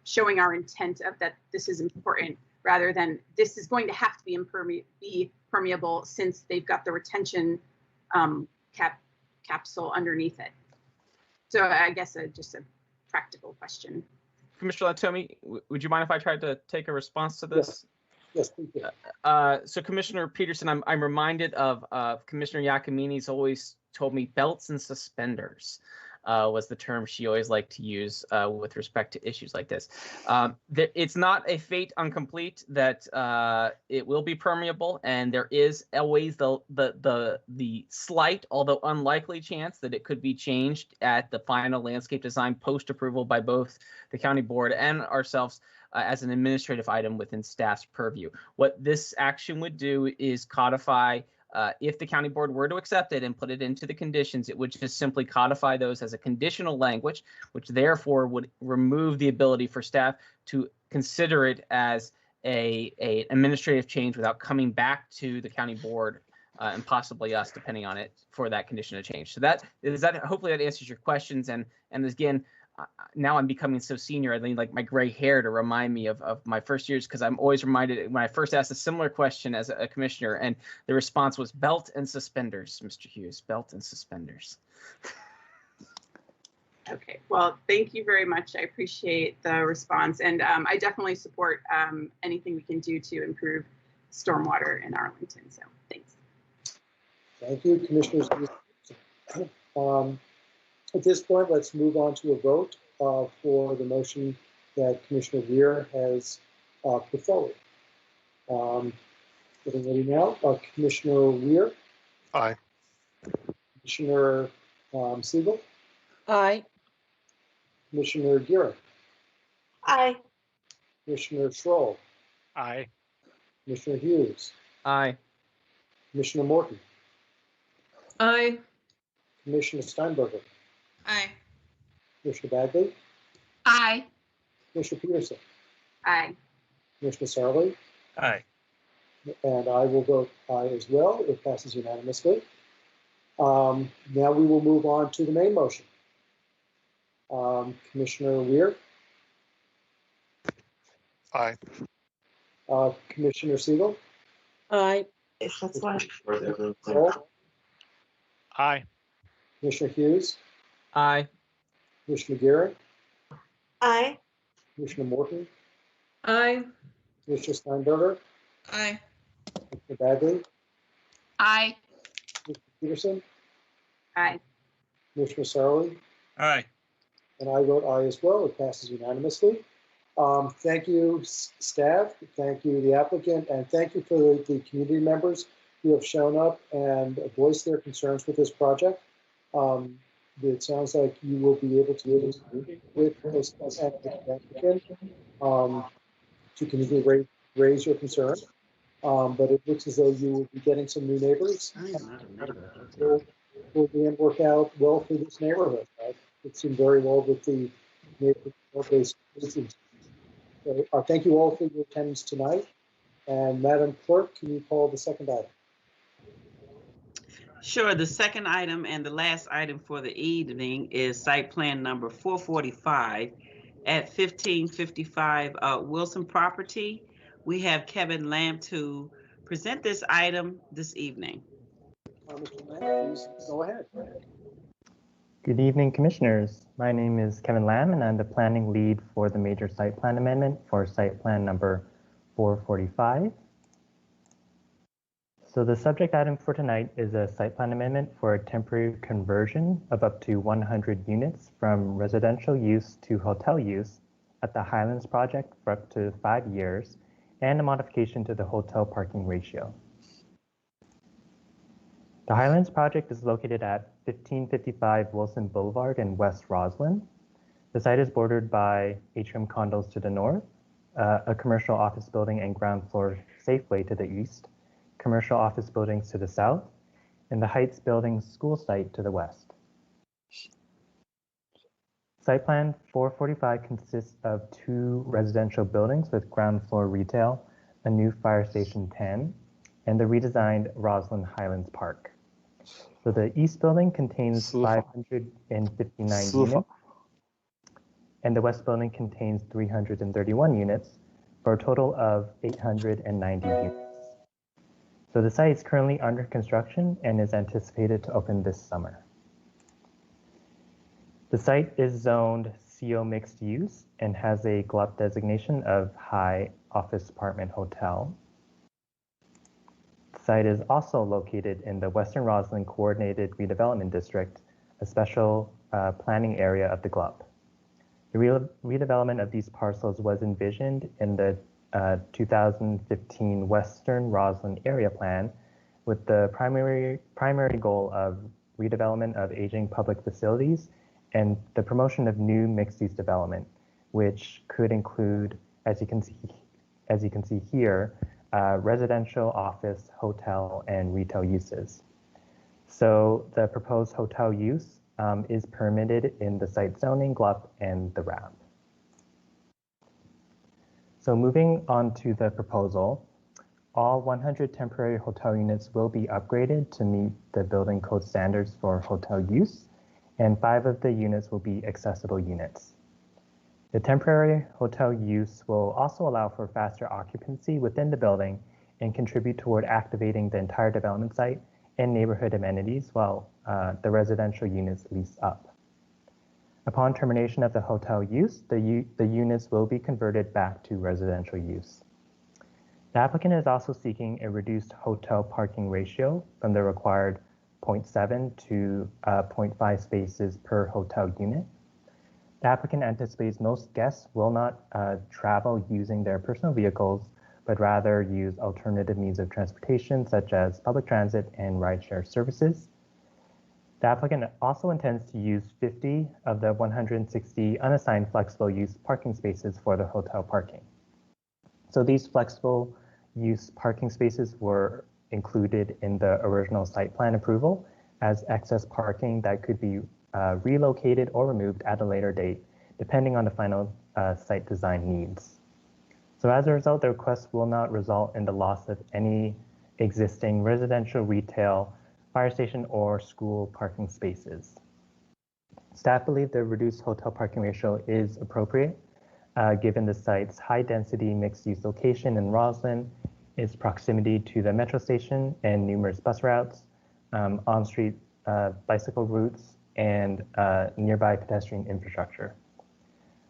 showing our intent of that this is important, rather than this is going to have to be permeable since they've got the retention capsule underneath it. So I guess just a practical question. Commissioner Latomi, would you mind if I tried to take a response to this? Yes, please do. So Commissioner Peterson, I'm reminded of Commissioner Iacomini's always told me belts and suspenders was the term she always liked to use with respect to issues like this. It's not a fait incomplete that it will be permeable, and there is always the slight, although unlikely chance that it could be changed at the final landscape design post approval by both the county board and ourselves as an administrative item within staff's purview. What this action would do is codify. If the county board were to accept it and put it into the conditions, it would just simply codify those as a conditional language, which therefore would remove the ability for staff to consider it as an administrative change without coming back to the county board and possibly us, depending on it, for that condition of change. So hopefully that answers your questions. And again, now I'm becoming so senior, I need like my gray hair to remind me of my first years, because I'm always reminded when I first asked a similar question as a commissioner, and the response was belt and suspenders, Mr. Hughes, belt and suspenders. Okay, well, thank you very much. I appreciate the response, and I definitely support anything we can do to improve stormwater in Arlington. So thanks. Thank you, Commissioners. At this point, let's move on to a vote for the motion that Commissioner Weir has put forward. Getting ready now. Commissioner Weir? Aye. Commissioner Siegel? Aye. Commissioner Gira? Aye. Commissioner Schroll? Aye. Commissioner Hughes? Aye. Commissioner Morton? Aye. Commissioner Steinberger? Aye. Commissioner Bagley? Aye. Commissioner Peterson? Aye. Commissioner Sarley? Aye. And I will vote aye as well. It passes unanimously. Now we will move on to the main motion. Commissioner Weir? Aye. Commissioner Siegel? Aye. Yes, that's why. Aye. Commissioner Hughes? Aye. Commissioner Garrett? Aye. Commissioner Morton? Aye. Commissioner Steinberger? Aye. Commissioner Bagley? Aye. Commissioner Peterson? Aye. Commissioner Sarley? Aye. And I vote aye as well. It passes unanimously. Thank you, staff. Thank you, the applicant, and thank you for the community members who have shown up and voiced their concerns with this project. It sounds like you will be able to work with this applicant to continue to raise your concern. But it looks as though you will be getting some new neighbors. Will the end work out well for this neighborhood? It seemed very well with the neighborhood-based citizens. So, thank you all for your attendance tonight. And Madam Clerk, can you call the second item? Sure. The second item and the last item for the evening is site plan number 445 at 1555 Wilson property. We have Kevin Lamb to present this item this evening. Mr. Lamb, please go ahead. Good evening, Commissioners. My name is Kevin Lamb, and I'm the planning lead for the major site plan amendment for site plan number 445. So the subject item for tonight is a site plan amendment for a temporary conversion of up to 100 units from residential use to hotel use at the Highlands project for up to 5 years, and a modification to the hotel parking ratio. The Highlands project is located at 1555 Wilson Boulevard in West Roslyn. The site is bordered by atrium condos to the north, a commercial office building and ground floor Safeway to the east, commercial office buildings to the south, and the Heights Building school site to the west. Site plan 445 consists of 2 residential buildings with ground floor retail, a new fire station 10, and the redesigned Roslyn Highlands Park. So the east building contains 559 units, and the west building contains 331 units, for a total of 890 units. So the site is currently under construction and is anticipated to open this summer. The site is zoned CO mixed use and has a GLUP designation of high office apartment hotel. The site is also located in the Western Roslyn Coordinated Redevelopment District, a special planning area of the GLUP. The redevelopment of these parcels was envisioned in the 2015 Western Roslyn Area Plan with the primary goal of redevelopment of aging public facilities and the promotion of new mixed-use development, which could include, as you can see here, residential, office, hotel, and retail uses. So the proposed hotel use is permitted in the site zoning, GLUP, and the RAB. So moving on to the proposal, all 100 temporary hotel units will be upgraded to meet the building code standards for hotel use, and 5 of the units will be accessible units. The temporary hotel use will also allow for faster occupancy within the building and contribute toward activating the entire development site and neighborhood amenities while the residential units lease up. Upon termination of the hotel use, the units will be converted back to residential use. The applicant is also seeking a reduced hotel parking ratio from the required 0.7 to 0.5 spaces per hotel unit. The applicant anticipates most guests will not travel using their personal vehicles, but rather use alternative means of transportation such as public transit and rideshare services. The applicant also intends to use 50 of the 160 unassigned flexible use parking spaces for the hotel parking. So these flexible use parking spaces were included in the original site plan approval as excess parking that could be relocated or removed at a later date, depending on the final site design needs. So as a result, the request will not result in the loss of any existing residential, retail, fire station, or school parking spaces. Staff believe the reduced hotel parking ratio is appropriate, given the site's high-density mixed-use location in Roslyn, its proximity to the metro station and numerous bus routes, on-street bicycle routes, and nearby pedestrian infrastructure.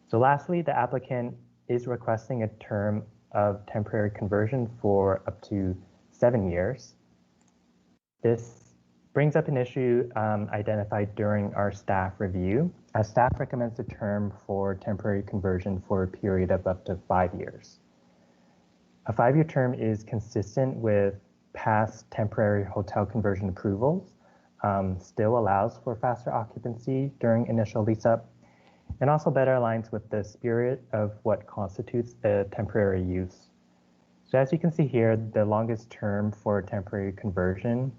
So lastly, the applicant is requesting a term of temporary conversion for up to 7 years. This brings up an issue identified during our staff review, as staff recommends a term for temporary conversion for a period of up to 5 years. A 5-year term is consistent with past temporary hotel conversion approvals, still allows for faster occupancy during initial lease-up, and also better aligns with the spirit of what constitutes a temporary use. So as you can see here, the longest term for temporary conversion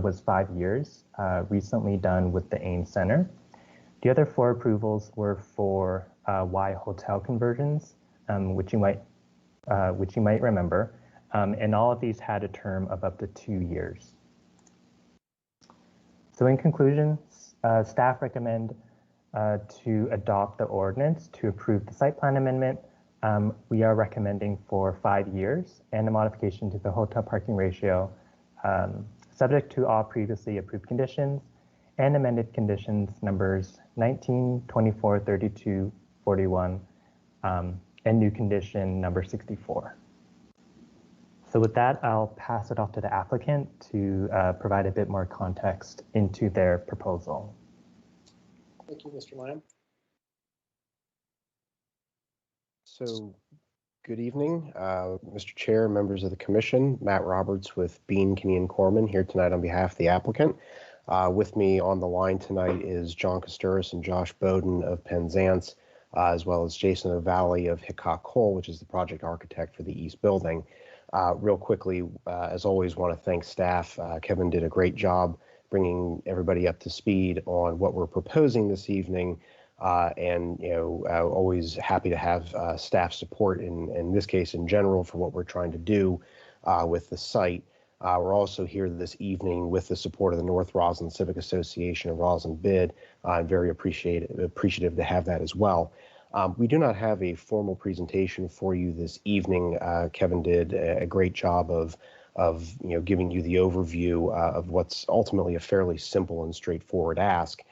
was 5 years, recently done with the Ames Center. The other 4 approvals were for Y hotel conversions, which you might remember, and all of these had a term of up to 2 years. So in conclusion, staff recommend to adopt the ordinance to approve the site plan amendment. We are recommending for 5 years and a modification to the hotel parking ratio, subject to all previously approved conditions and amended conditions numbers 19, 24, 32, 41, and new condition number 64. So with that, I'll pass it off to the applicant to provide a bit more context into their proposal. Thank you, Mr. Lamb. So, good evening, Mr. Chair, members of the commission. Matt Roberts with Bean, Kinney & Corman here tonight on behalf of the applicant. With me on the line tonight is John Kosturis and Josh Bowden of Penzance, as well as Jason O'Valley of Hickok Cole, which is the project architect for the East Building. Real quickly, as always, want to thank staff. Kevin did a great job bringing everybody up to speed on what we're proposing this evening. And always happy to have staff support in this case in general for what we're trying to do with the site. We're also here this evening with the support of the North Roslyn Civic Association and Roslyn Bid. I'm very appreciative to have that as well. We do not have a formal presentation for you this evening. Kevin did a great job of giving you the overview of what's ultimately a fairly simple and straightforward ask.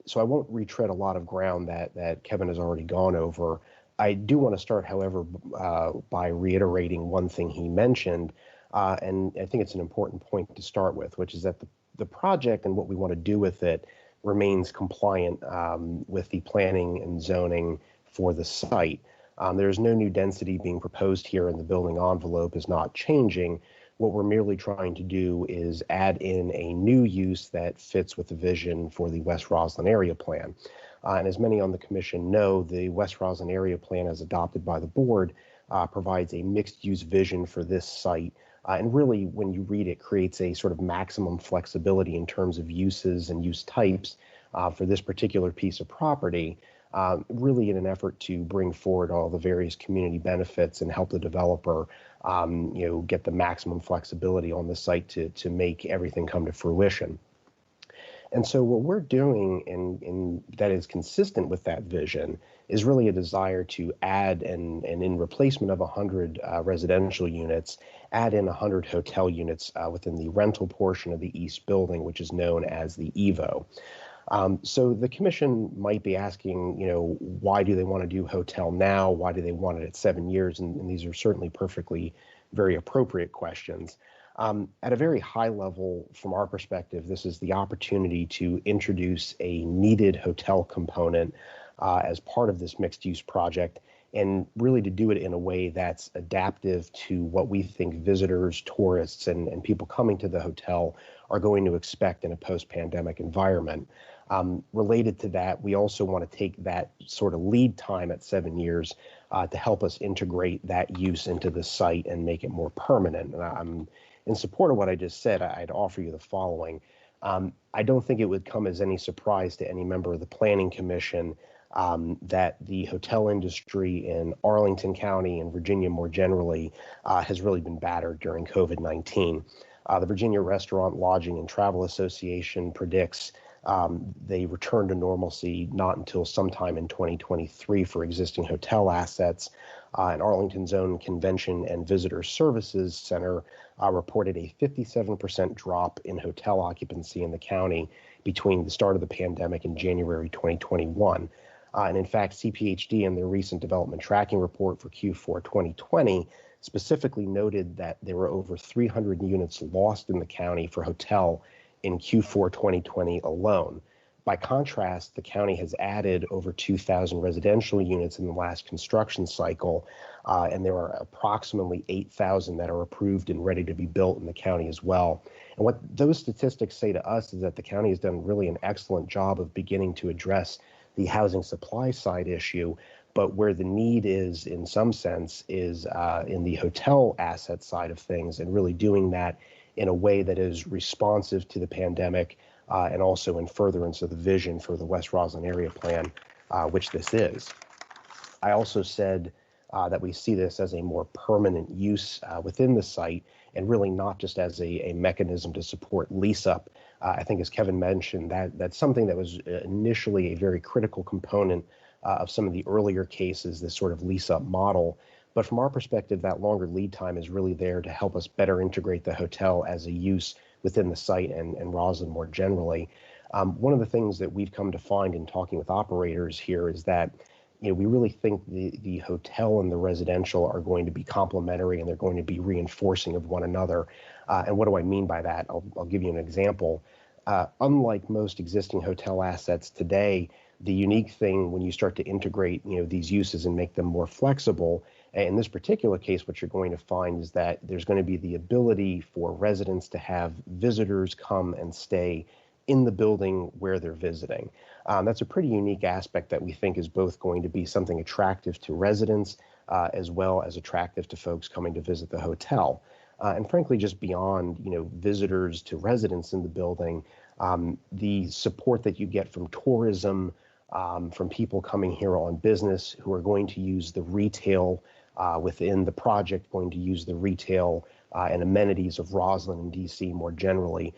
So I won't retread a lot of ground that Kevin has already gone over. I do want to start, however, by reiterating one thing he mentioned, and I think it's an important point to start with, which is that the project and what we want to do with it remains compliant with the planning and zoning for the site. There's no new density being proposed here, and the building envelope is not changing. What we're merely trying to do is add in a new use that fits with the vision for the West Roslyn Area Plan. And as many on the commission know, the West Roslyn Area Plan, as adopted by the board, provides a mixed-use vision for this site. And really, when you read it, creates a sort of maximum flexibility in terms of uses and use types for this particular piece of property, really in an effort to bring forward all the various community benefits and help the developer get the maximum flexibility on the site to make everything come to fruition. And so what we're doing, and that is consistent with that vision, is really a desire to add, and in replacement of 100 residential units, add in 100 hotel units within the rental portion of the East Building, which is known as the EVO. So the commission might be asking, why do they want to do hotel now? Why do they want it at 7 years? And these are certainly perfectly very appropriate questions. At a very high level, from our perspective, this is the opportunity to introduce a needed hotel component as part of this mixed-use project, and really to do it in a way that's adaptive to what we think visitors, tourists, and people coming to the hotel are going to expect in a post-pandemic environment. Related to that, we also want to take that sort of lead time at 7 years to help us integrate that use into the site and make it more permanent. And I'm in support of what I just said, I'd offer you the following. I don't think it would come as any surprise to any member of the Planning Commission that the hotel industry in Arlington County and Virginia more generally has really been battered during COVID-19. The Virginia Restaurant, Lodging, and Travel Association predicts they return to normalcy not until sometime in 2023 for existing hotel assets. And Arlington's own Convention and Visitor Services Center reported a 57% drop in hotel occupancy in the county between the start of the pandemic and January 2021. And in fact, CPHD in their recent development tracking report for Q4 2020 specifically noted that there were over 300 units lost in the county for hotel in Q4 2020 alone. By contrast, the county has added over 2,000 residential units in the last construction cycle, and there are approximately 8,000 that are approved and ready to be built in the county as well. And what those statistics say to us is that the county has done really an excellent job of beginning to address the housing supply side issue, but where the need is, in some sense, is in the hotel asset side of things, and really doing that in a way that is responsive to the pandemic and also in furtherance of the vision for the West Roslyn Area Plan, which this is. I also said that we see this as a more permanent use within the site, and really not just as a mechanism to support lease up. I think, as Kevin mentioned, that's something that was initially a very critical component of some of the earlier cases, this sort of lease up model. But from our perspective, that longer lead time is really there to help us better integrate the hotel as a use within the site and Roslyn more generally. One of the things that we've come to find in talking with operators here is that we really think the hotel and the residential are going to be complementary, and they're going to be reinforcing of one another. And what do I mean by that? I'll give you an example. Unlike most existing hotel assets today, the unique thing when you start to integrate these uses and make them more flexible In this particular case, what you're going to find is that there's going to be the ability for residents to have visitors come and stay in the building where they're visiting. That's a pretty unique aspect that we think is both going to be something attractive to residents as well as attractive to folks coming to visit the hotel. And frankly, just beyond, visitors to residents in the building, the support that you get from tourism, from people coming here on business who are going to use the retail within the project, going to use the retail and amenities of Roslyn and DC more generally,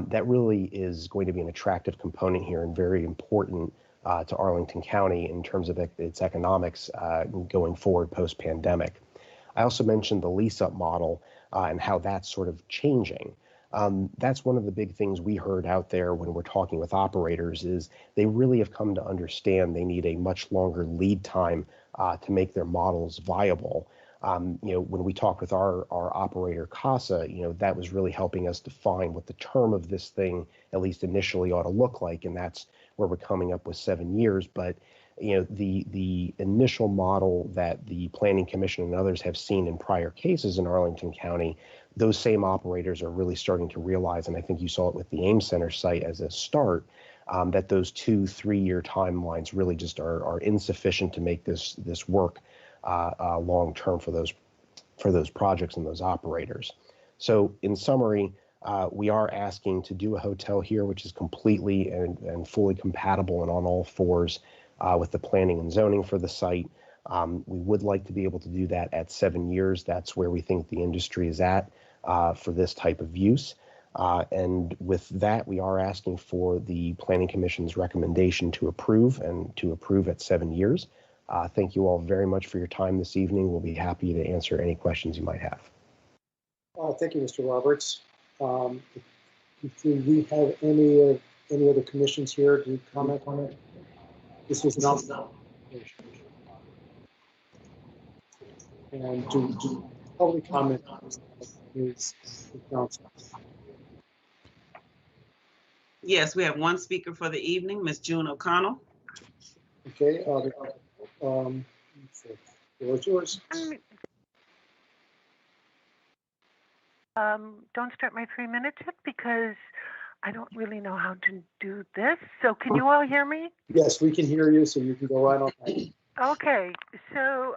that really is going to be an attractive component here and very important to Arlington County in terms of its economics going forward post-pandemic. I also mentioned the lease-up model and how that's sort of changing. That's one of the big things we heard out there when we're talking with operators is they really have come to understand they need a much longer lead time to make their models viable. When we talked with our operator CASA, that was really helping us define what the term of this thing, at least initially, ought to look like, and that's where we're coming up with 7 years. But the initial model that the Planning Commission and others have seen in prior cases in Arlington County, those same operators are really starting to realize, and I think you saw it with the AIM Center site as a start, that those 2-3 year timelines really just are insufficient to make this work long term for those projects and those operators. So in summary, we are asking to do a hotel here, which is completely and fully compatible and on all fours with the planning and zoning for the site. We would like to be able to do that at 7 years. That's where we think the industry is at for this type of use. And with that, we are asking for the Planning Commission's recommendation to approve and to approve at 7 years. Thank you all very much for your time this evening. We'll be happy to answer any questions you might have. Thank you, Mr. Roberts. Do we have any other commissions here to comment on it? This was not. And do public comment on Ms. Johnson? Yes, we have one speaker for the evening, Ms. June O'Connell. Okay, the floor is yours. Don't start my 3 minutes yet because I don't really know how to do this. So can you all hear me? Yes, we can hear you, so you can go right on ahead. Okay, so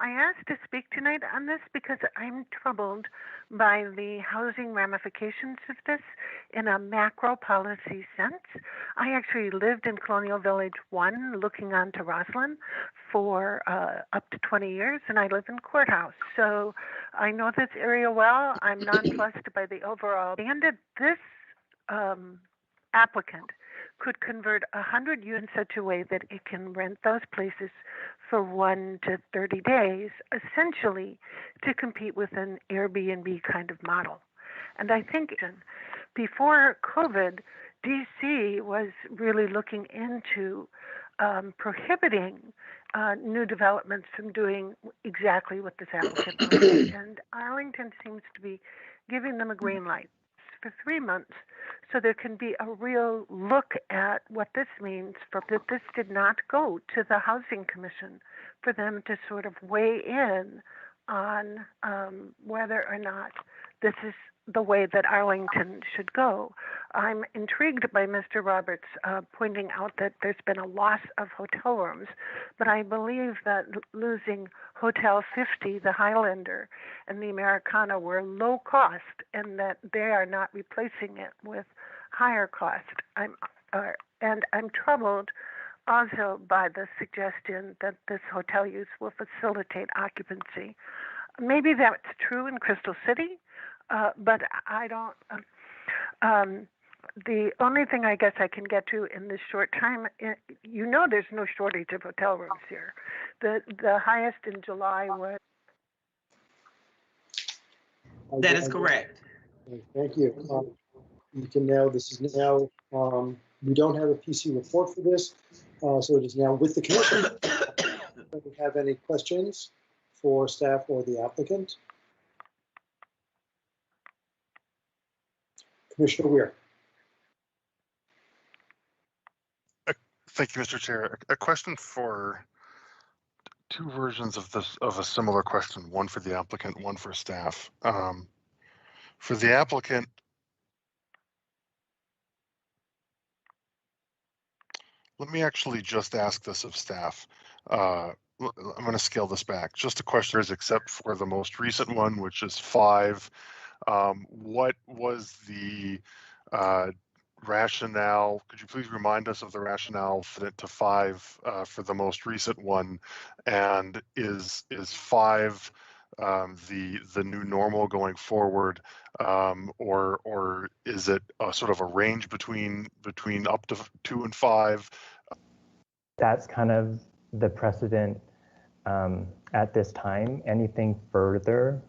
I asked to speak tonight on this because I'm troubled by the housing ramifications of this in a macro policy sense. I actually lived in Colonial Village 1 looking onto Roslyn for up to 20 years, and I live in Courthouse. So I know this area well. I'm nonplussed by the overall. And this applicant could convert 100 units in such a way that it can rent those places for 1 to 30 days, essentially to compete with an Airbnb kind of model. And I think before COVID, DC was really looking into prohibiting new developments from doing exactly what this applicant wants. And Arlington seems to be giving them a green light for 3 months, so there can be a real look at what this means for that. This did not go to the Housing Commission for them to sort of weigh in on whether or not this is the way that Arlington should go. I'm intrigued by Mr. Roberts pointing out that there's been a loss of hotel rooms, but I believe that losing Hotel 50, the Highlander, and the Americana were low cost, and that they are not replacing it with higher cost. And I'm troubled also by the suggestion that this hotel use will facilitate occupancy. Maybe that's true in Crystal City, but I don't. The only thing I guess I can get to in this short time, there's no shortage of hotel rooms here. The highest in July was. That is correct. Thank you. You can now. This is now. We don't have a PC report for this, so it is now with the commission. Do you have any questions for staff or the applicant? Commissioner Weir. Thank you, Mr. Chair. A question for two versions of a similar question, one for the applicant, one for staff. For the applicant, let me actually just ask this of staff. I'm going to scale this back. Just a question is, except for the most recent one, which is 5, what was the rationale? Could you please remind us of the rationale for it to 5 for the most recent one? And is 5 the new normal going forward, or is it sort of a range between up to 2 and 5? That's kind of the precedent at this time. Anything further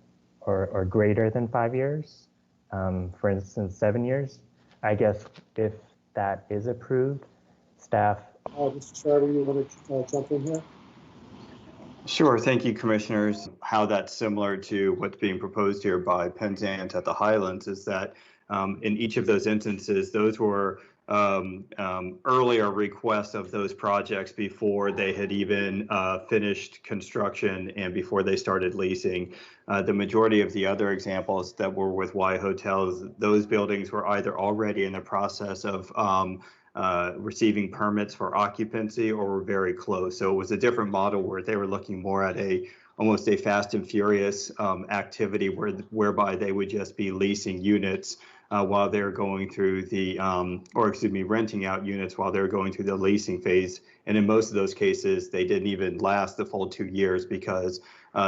or greater than 5 years, for instance, 7 years, I guess if that is approved, staff. Mr. Schreiber, you want to jump in here? Sure. Thank you, commissioners. How that's similar to what's being proposed here by Penzance at the Highlands is that in each of those instances, those were earlier requests of those projects before they had even finished construction and before they started leasing. The majority of the other examples that were with Y Hotels, those buildings were either already in the process of receiving permits for occupancy or were very close. So it was a different model where they were looking more at almost a fast and furious activity whereby they would just be leasing units while they're going through renting out units while they're going through the leasing phase. And in most of those cases, they didn't even last the full 2 years because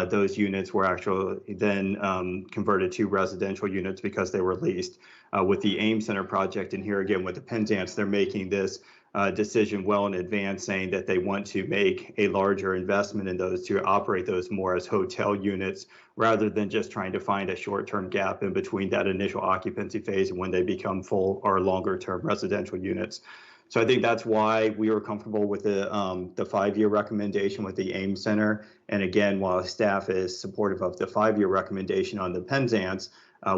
those units were actually then converted to residential units because they were leased. With the AIM Center project, and here again with the Penzance, they're making this decision well in advance, saying that they want to make a larger investment in those to operate those more as hotel units rather than just trying to find a short-term gap in between that initial occupancy phase and when they become full or longer-term residential units. So I think that's why we were comfortable with the 5-year recommendation with the AIM Center. And again, while staff is supportive of the 5-year recommendation on the Penzance,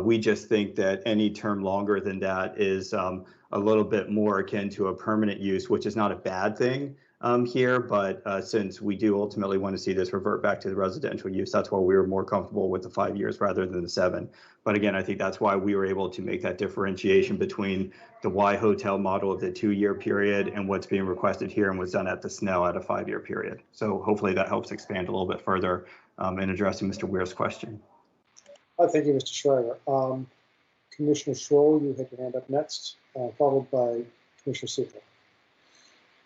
we just think that any term longer than that is a little bit more akin to a permanent use, which is not a bad thing here. But since we do ultimately want to see this revert back to the residential use, that's why we were more comfortable with the 5 years rather than the 7. But again, I think that's why we were able to make that differentiation between the Y Hotel model of the 2-year period and what's being requested here and was done at the Snell at a 5-year period. So hopefully that helps expand a little bit further in addressing Mr. Weir's question. Thank you, Mr. Schreiber. Commissioner Schroll, you had your hand up next, followed by Commissioner Seifel.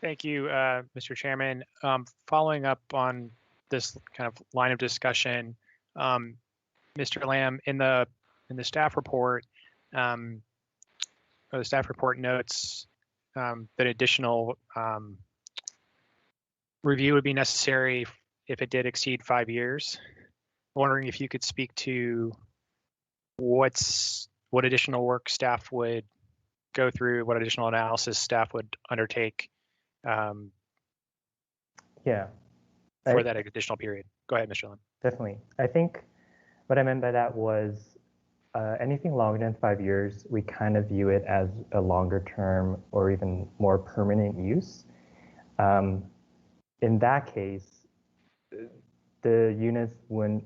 Thank you, Mr. Chairman. Following up on this kind of line of discussion, Mr. Lamb, in the staff report, the staff report notes that additional review would be necessary if it did exceed 5 years. I'm wondering if you could speak to what additional work staff would go through, what additional analysis staff would undertake for that additional period. Go ahead, Mr. Lim. Definitely. I think what I meant by that was anything longer than 5 years, we kind of view it as a longer term or even more permanent use. In that case, the units wouldn't,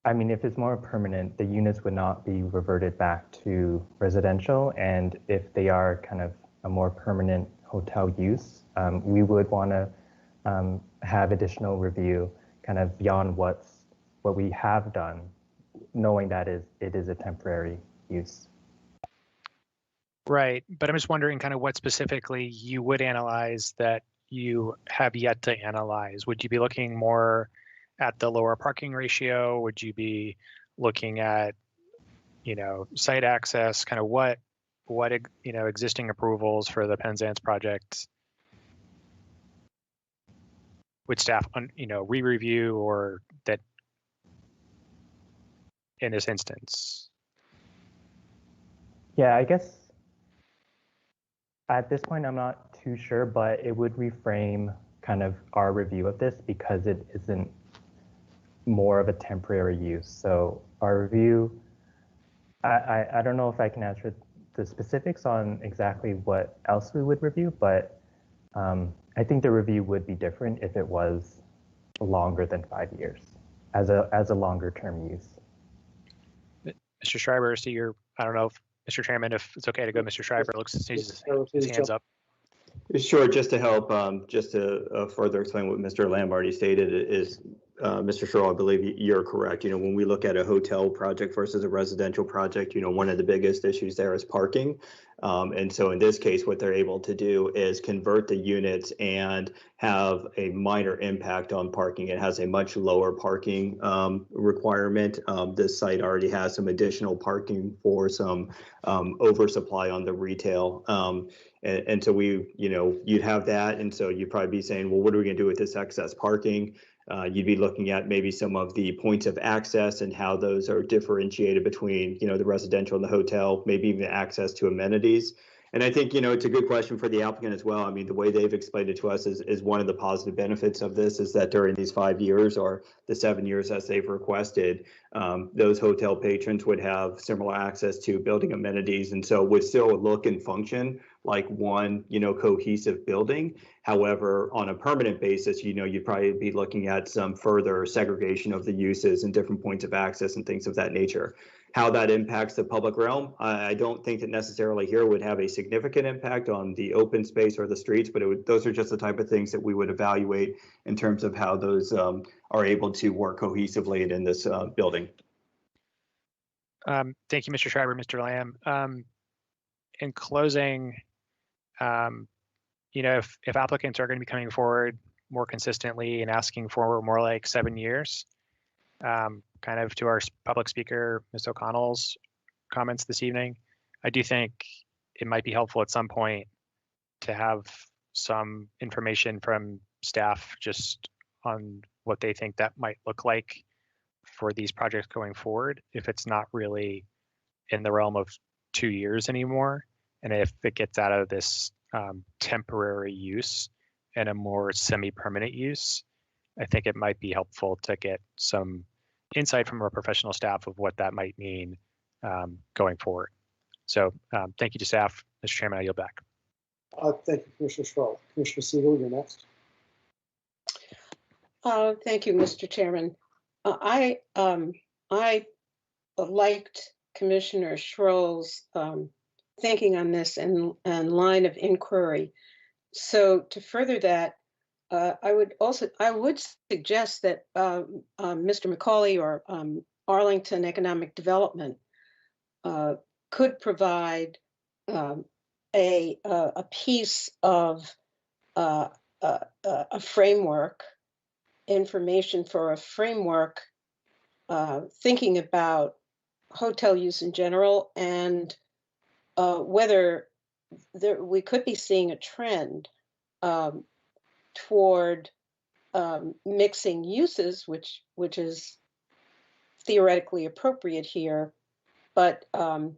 if it's more permanent, the units would not be reverted back to residential. And if they are kind of a more permanent hotel use, we would want to have additional review kind of beyond what we have done, knowing that it is a temporary use. Right, but I'm just wondering kind of what specifically you would analyze that you have yet to analyze. Would you be looking more at the lower parking ratio? Would you be looking at, site access, kind of what existing approvals for the Penzance project would staff, re-review, or that in this instance? Yeah, I guess at this point, I'm not too sure, but it would reframe kind of our review of this because it isn't more of a temporary use. So our review, I don't know if I can answer the specifics on exactly what else we would review, but I think the review would be different if it was longer than 5 years as a longer term use. Mr. Schreiber, so I don't know if Mr. Chairman, if it's okay to go, Mr. Schreiber looks his hands up. Sure, just to help, just to further explain what Mr. Lamb already stated is, Mr. Sherrill, I believe you're correct. When we look at a hotel project versus a residential project, one of the biggest issues there is parking. And so in this case, what they're able to do is convert the units and have a minor impact on parking. It has a much lower parking requirement. This site already has some additional parking for some oversupply on the retail. And so you'd have that. And so you'd probably be saying, well, what are we going to do with this excess parking? You'd be looking at maybe some of the points of access and how those are differentiated between, the residential and the hotel, maybe even access to amenities. And I think, it's a good question for the applicant as well. I mean, the way they've explained it to us is one of the positive benefits of this is that during these 5 years or the 7 years as they've requested, those hotel patrons would have similar access to building amenities, and so would still look and function like one, cohesive building. However, on a permanent basis, you'd probably be looking at some further segregation of the uses and different points of access and things of that nature. How that impacts the public realm, I don't think that necessarily here would have a significant impact on the open space or the streets, but those are just the type of things that we would evaluate in terms of how those are able to work cohesively in this building. Thank you, Mr. Schreiber, Mr. Lamb. In closing, if applicants are going to be coming forward more consistently and asking for more like 7 years, kind of to our public speaker, Ms. O'Connell's comments this evening, I do think it might be helpful at some point to have some information from staff just on what they think that might look like for these projects going forward, if it's not really in the realm of 2 years anymore, and if it gets out of this temporary use and a more semi-permanent use. I think it might be helpful to get some insight from our professional staff of what that might mean going forward. So thank you to staff. Mr. Chairman, I yield back. Thank you, Commissioner Schroll. Commissioner Siegel, you're next. Thank you, Mr. Chairman. I liked Commissioner Schroll's thinking on this and line of inquiry. So to further that, I would suggest that Mr. McCauley or Arlington Economic Development could provide a piece of a framework, information for a framework, thinking about hotel use in general and whether we could be seeing a trend toward mixing uses, which is theoretically appropriate here, but there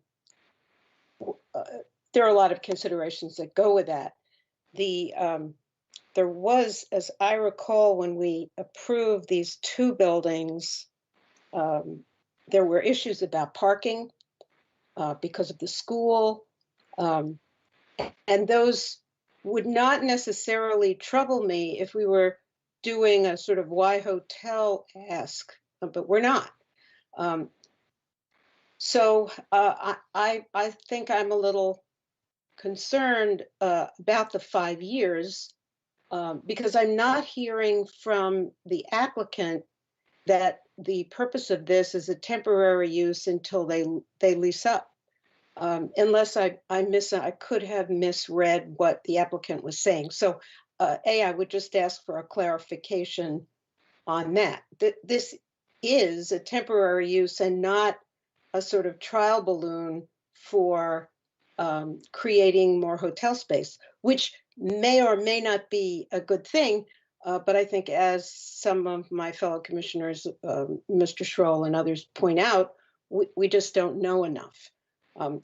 are a lot of considerations that go with that. There was, as I recall, when we approved these 2 buildings, there were issues about parking because of the school, and those would not necessarily trouble me if we were doing a sort of Y hotel-esque, but we're not. So I think I'm a little concerned about the 5 years because I'm not hearing from the applicant that the purpose of this is a temporary use until they lease up. Unless I could have misread what the applicant was saying. So I would just ask for a clarification on that. This is a temporary use and not a sort of trial balloon for creating more hotel space, which may or may not be a good thing. But I think as some of my fellow commissioners, Mr. Schroll and others point out, we just don't know enough.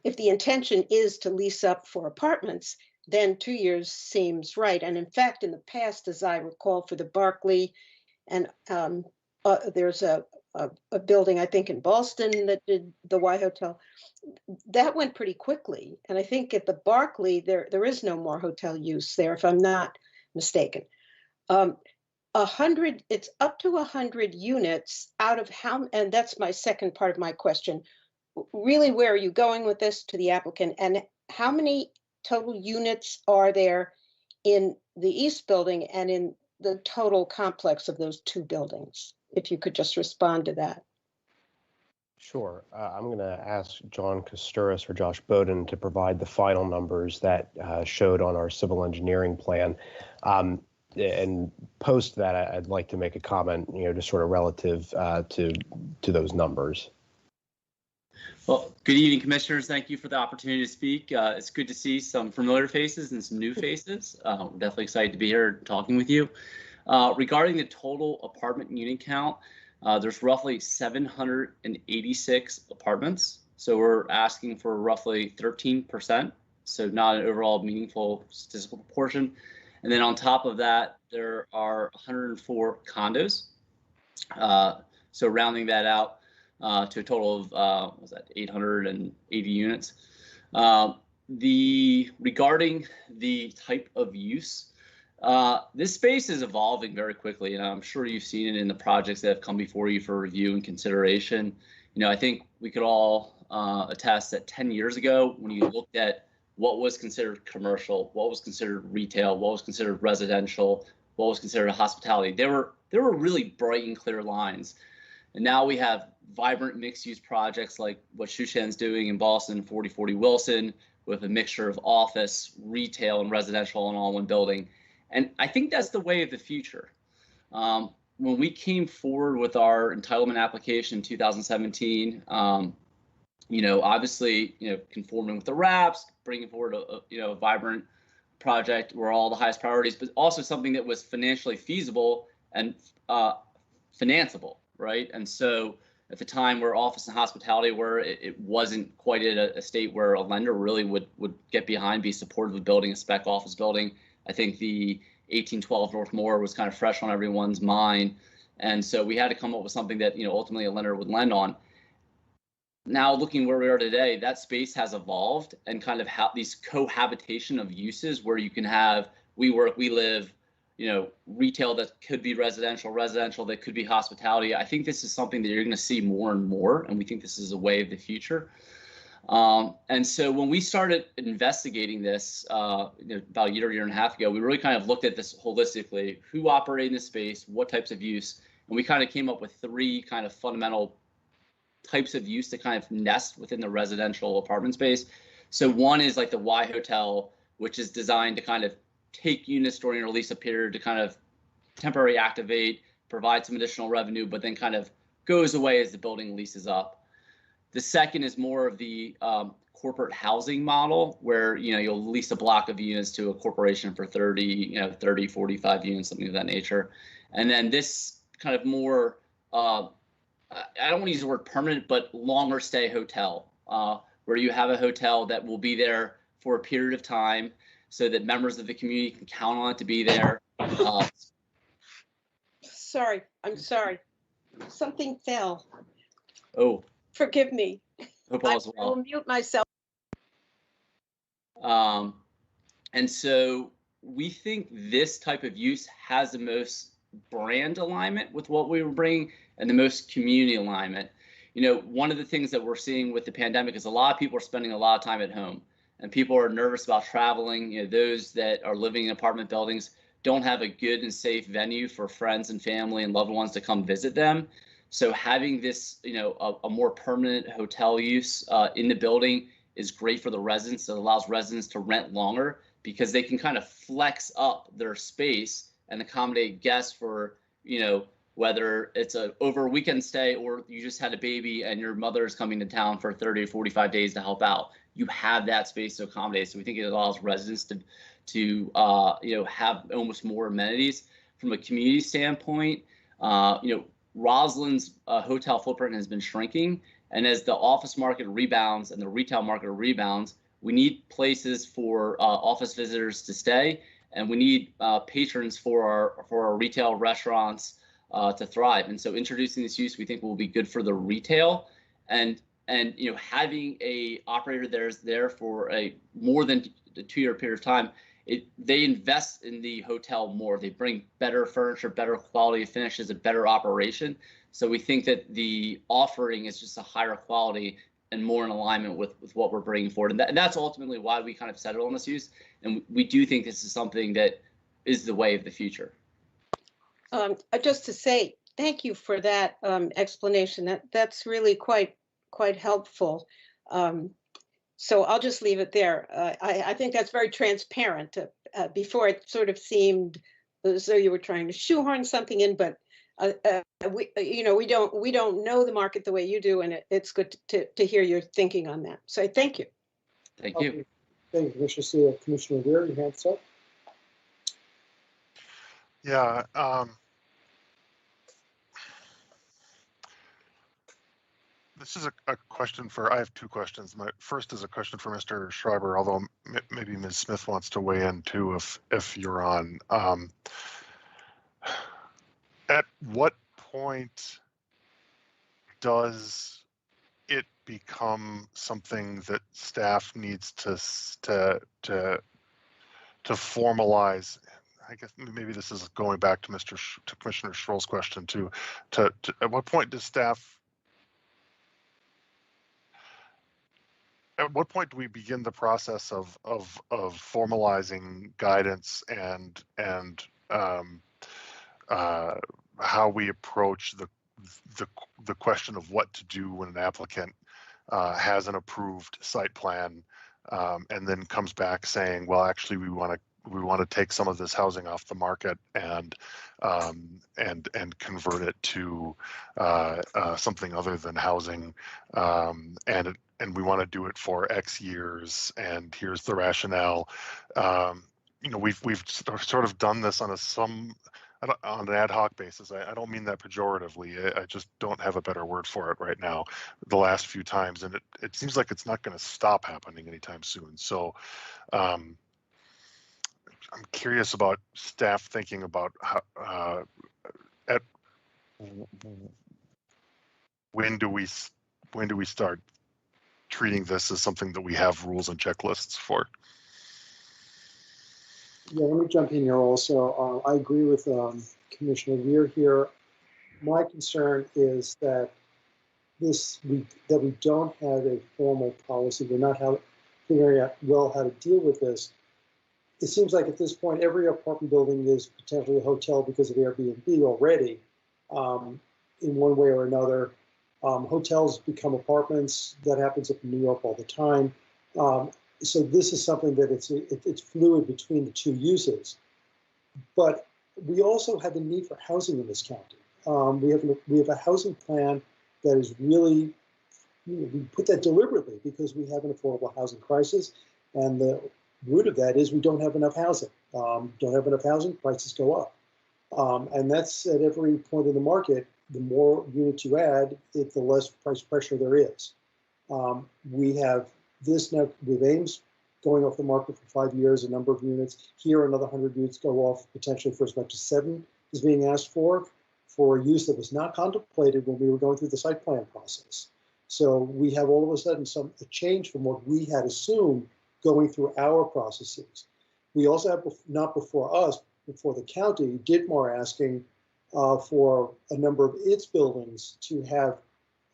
If the intention is to lease up for apartments, then 2 years seems right. And in fact, in the past, as I recall, for the Barclay, and there's a building, I think, in Boston that did the Y Hotel, that went pretty quickly. And I think at the Barclay, there is no more hotel use there, if I'm not mistaken. it's up to 100 units out of how, and that's my second part of my question. Really, where are you going with this to the applicant? And how many total units are there in the East Building and in the total complex of those two buildings? If you could just respond to that. Sure. I'm going to ask John Kosturis or Josh Bowden to provide the final numbers that showed on our civil engineering plan. And post that, I'd like to make a comment, just sort of relative to those numbers. Well, good evening, commissioners. Thank you for the opportunity to speak. It's good to see some familiar faces and some new faces. We're definitely excited to be here talking with you. Regarding the total apartment unit count, there's roughly 786 apartments. So we're asking for roughly 13%. So not an overall meaningful statistical proportion. And then on top of that, there are 104 condos. So rounding that out to a total of, 880 units. Regarding the type of use, this space is evolving very quickly, and I'm sure you've seen it in the projects that have come before you for review and consideration. I think we could all attest that 10 years ago, when you looked at what was considered commercial, what was considered retail, what was considered residential, what was considered hospitality, there were really bright and clear lines. And now we have vibrant mixed-use projects like what Shushan's doing in Boston, 4040 Wilson, with a mixture of office, retail, and residential in all one building. And I think that's the way of the future. When we came forward with our entitlement application in 2017, obviously, conforming with the RAPs, bringing forward a vibrant project were all the highest priorities, but also something that was financially feasible and financeable, right? And so at the time where office and hospitality were, it wasn't quite at a state where a lender really would get behind, be supportive of building a spec office building. I think the 1812 North Moore was kind of fresh on everyone's mind. And so we had to come up with something that, ultimately a lender would lend on. Now, looking where we are today, that space has evolved and kind of these cohabitation of uses where you can have we work, we live, retail that could be residential that could be hospitality. I think this is something that you're going to see more and more, and we think this is a way of the future. And so when we started investigating this about a year and a half ago, we really kind of looked at this holistically: who operated in this space, what types of use, and we kind of came up with three kind of fundamental types of use that kind of nest within the residential apartment space. So one is like the Y Hotel, which is designed to kind of take units during a lease period to kind of temporarily activate, provide some additional revenue, but then kind of goes away as the building leases up. The second is more of the corporate housing model, where you'll lease a block of units to a corporation for 30, 45 units, something of that nature. And then this kind of more I don't want to use the word permanent, but longer stay hotel, where you have a hotel that will be there for a period of time so that members of the community can count on it to be there. Sorry, I'm sorry. Something fell. Oh. Forgive me. Hope all is well. I will mute myself. And so we think this type of use has the most brand alignment with what we were bringing and the most community alignment. One of the things that we're seeing with the pandemic is a lot of people are spending a lot of time at home, and people are nervous about traveling. Those that are living in apartment buildings don't have a good and safe venue for friends and family and loved ones to come visit them. So having this, a more permanent hotel use in the building is great for the residents. It allows residents to rent longer because they can kind of flex up their space and accommodate guests for, whether it's over a weekend stay or you just had a baby and your mother's coming to town for 30 or 45 days to help out. You have that space to accommodate. So we think it allows residents to have almost more amenities. From a community standpoint, Roslyn's hotel footprint has been shrinking. And as the office market rebounds and the retail market rebounds, we need places for office visitors to stay. And we need patrons for our retail restaurants to thrive. And so introducing this use, we think, will be good for the retail, and having a operator there for a more than a 2-year period of time they invest in the hotel more. They bring better furniture, better quality finishes, a better operation. So we think that the offering is just a higher quality and more in alignment with what we're bringing forward. And that's ultimately why we kind of settled on this use. And we do think this is something that is the way of the future. Just to say, thank you for that explanation. That's really quite helpful. So I'll just leave it there. I think that's very transparent. Before it sort of seemed as though you were trying to shoehorn something in, but we don't know the market the way you do, and it's good to hear your thinking on that. So thank you. Thank you. Okay. Thank you, Commissioner Seal. Commissioner Weir, your hand's up. Yeah. This is a question I have two questions. My first is a question for Mr. Schreiber, although maybe Ms. Smith wants to weigh in too if you're on. At what point does it become something that staff needs to formalize? I guess maybe this is going back to Commissioner Schroll's question too. At what point does staff? At what point do we begin the process of formalizing guidance and how we approach the question of what to do when an applicant has an approved site plan and then comes back saying, well, actually, we want to take some of this housing off the market and convert it to something other than housing, and we want to do it for X years, and here's the rationale. We've sort of done this on an ad hoc basis. I don't mean that pejoratively. I just don't have a better word for it right now. The last few times, and it seems like it's not going to stop happening anytime soon. So I'm curious about staff thinking about how, when do we start treating this as something that we have rules and checklists for? Yeah, let me jump in here also. I agree with Commissioner Weir here. My concern is that we don't have a formal policy. We're not figuring out well how to deal with this. It seems like at this point, every apartment building is potentially a hotel because of Airbnb already, in one way or another. Hotels become apartments. That happens up in New York all the time. So this is something that it's fluid between the two uses. But we also have a need for housing in this county. We have a housing plan that is really, we put that deliberately because we have an affordable housing crisis, and the root of that is we don't have enough housing. Don't have enough housing, prices go up. And that's at every point in the market. The more units you add, the less price pressure there is. We have this now with Ames going off the market for 5 years, a number of units. Here, another 100 units go off potentially for as much as 7 is being asked for a use that was not contemplated when we were going through the site plan process. So we have all of a sudden a change from what we had assumed going through our processes. We also have, not before us, before the county, Ditmar asking for a number of its buildings to have,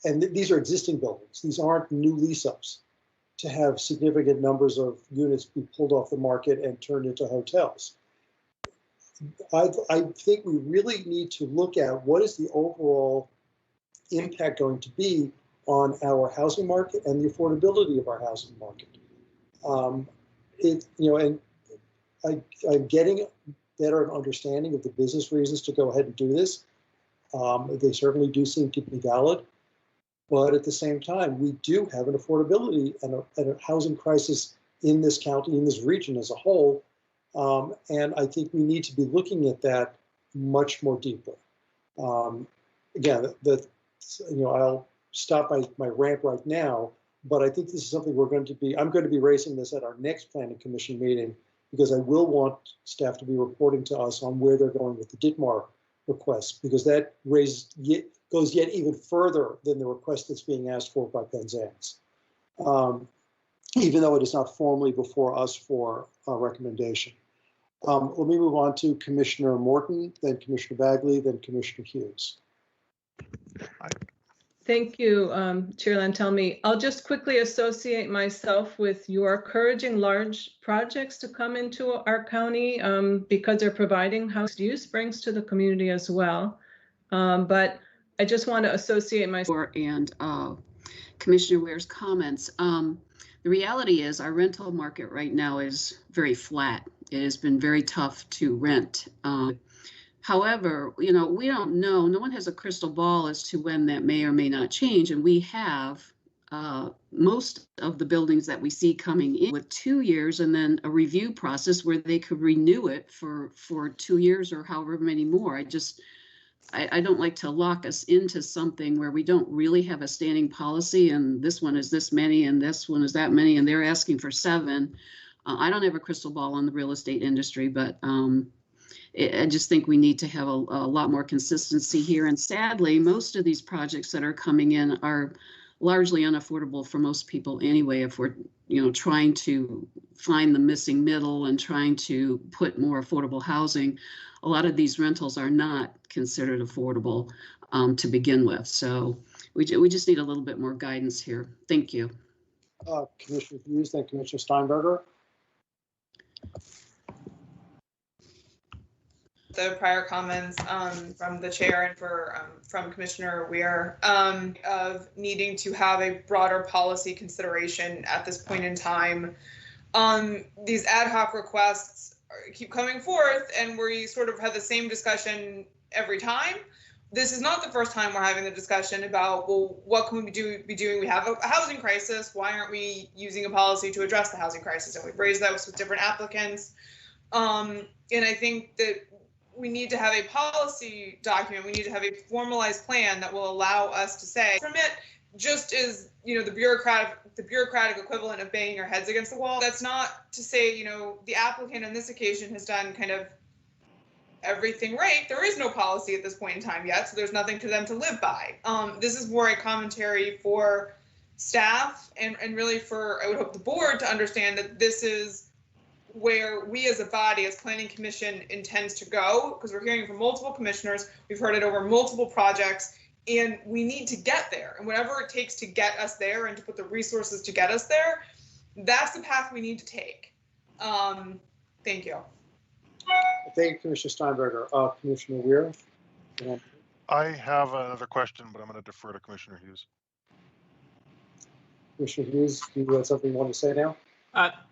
and these are existing buildings, these aren't new lease-ups, to have significant numbers of units be pulled off the market and turned into hotels. I think we really need to look at what is the overall impact going to be on our housing market and the affordability of our housing market. And I'm getting better understanding of the business reasons to go ahead and do this. They certainly do seem to be valid. But at the same time, we do have an affordability and a housing crisis in this county, in this region as a whole. And I think we need to be looking at that much more deeply. Again, I'll stop my rant right now, but I think this is something I'm going to be raising this at our next planning commission meeting, because I will want staff to be reporting to us on where they're going with the Ditmar request, because that goes yet even further than the request that's being asked for by Penzance. even though it is not formally before us for a recommendation. Let me move on to Commissioner Morton, then Commissioner Bagley, then Commissioner Hughes. Thank you, Chair Lantelmi. I'll just quickly associate myself with your encouraging large projects to come into our county because they're providing house use brings to the community as well. But I just want to associate myself. And Commissioner Ware's comments. The reality is our rental market right now is very flat. It has been very tough to rent. However, we don't know. No one has a crystal ball as to when that may or may not change. And we have most of the buildings that we see coming in with 2 years and then a review process where they could renew it for 2 years or however many more. I don't like to lock us into something where we don't really have a standing policy and this one is this many and this one is that many and they're asking for 7. I don't have a crystal ball on the real estate industry, but I just think we need to have a lot more consistency here. And sadly, most of these projects that are coming in are largely unaffordable for most people anyway. If we're trying to find the missing middle and trying to put more affordable housing, a lot of these rentals are not considered affordable to begin with. So we just need a little bit more guidance here. Thank you. Commissioner Hughes, then Commissioner Steinberger. The prior comments from the chair and from Commissioner Weir of needing to have a broader policy consideration at this point in time. These ad hoc requests keep coming forth and we sort of have the same discussion every time. This is not the first time we're having the discussion about, well, what can we be doing? We have a housing crisis. Why aren't we using a policy to address the housing crisis? And we've raised that with different applicants. And I think that we need to have a policy document. We need to have a formalized plan that will allow us to say, permit just as the bureaucratic equivalent of banging our heads against the wall. That's not to say the applicant on this occasion has done kind of everything right. There is no policy at this point in time yet, so there's nothing for them to live by. This is more a commentary for staff and really for, I would hope, the board to understand that this is where we as a body, as Planning Commission, intends to go, because we're hearing from multiple commissioners, we've heard it over multiple projects, and we need to get there. And whatever it takes to get us there and to put the resources to get us there, that's the path we need to take. Thank you. Thank you, Commissioner Steinberger. Commissioner Weir. I have another question, but I'm going to defer to Commissioner Hughes. Commissioner Hughes, do you have something you want to say now?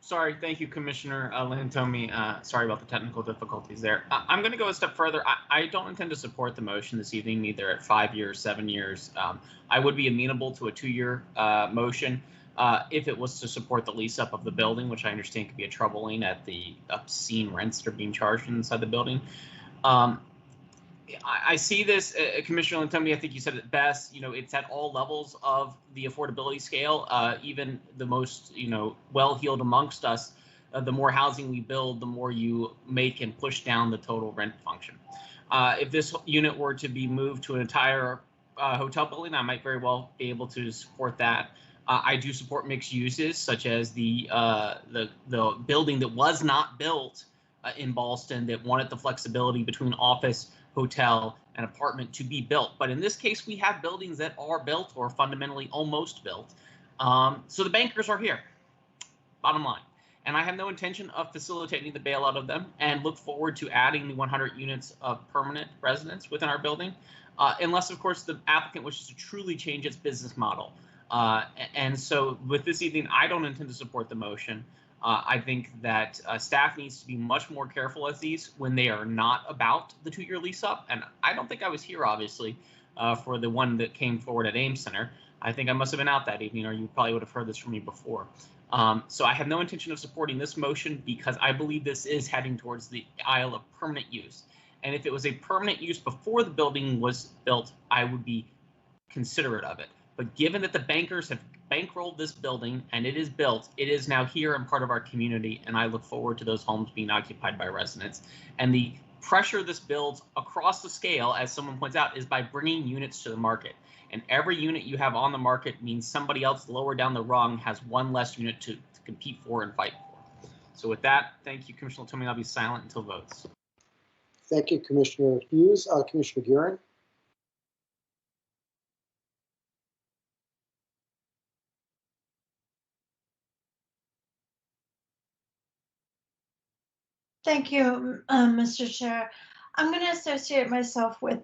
Sorry, thank you, Commissioner Lantomi. Sorry about the technical difficulties there. I'm going to go a step further. I don't intend to support the motion this evening, neither at 5 years, 7 years. I would be amenable to a 2-year motion if it was to support the lease up of the building, which I understand could be a troubling at the obscene rents that are being charged inside the building. I see this, Commissioner Lantomi, I think you said it best, it's at all levels of the affordability scale. Even the most, well-heeled amongst us, the more housing we build, the more you make and push down the total rent function. If this unit were to be moved to an entire hotel building, I might very well be able to support that. I do support mixed uses, such as the building that was not built in Ballston that wanted the flexibility between office, hotel, and apartment to be built. But in this case, we have buildings that are built or fundamentally almost built. So the bankers are here, bottom line. And I have no intention of facilitating the bailout of them and look forward to adding the 100 units of permanent residence within our building, unless, of course, the applicant wishes to truly change its business model. And so with this evening, I don't intend to support the motion. I think that staff needs to be much more careful as these when they are not about the 2-year lease up. And I don't think I was here, obviously, for the one that came forward at Ames Center. I think I must have been out that evening, or you probably would have heard this from me before. So I have no intention of supporting this motion because I believe this is heading towards the aisle of permanent use. And if it was a permanent use before the building was built, I would be considerate of it. But given that the bankers have bankrolled this building and it is built, it is now here and part of our community, and I look forward to those homes being occupied by residents. And the pressure this builds across the scale, as someone points out, is by bringing units to the market. And every unit you have on the market means somebody else lower down the rung has one less unit to compete for and fight for. So with that, thank you, Commissioner Tomei. I'll be silent until votes. Thank you, Commissioner Hughes. Commissioner Gearing? Thank you, Mr. Chair. I'm going to associate myself with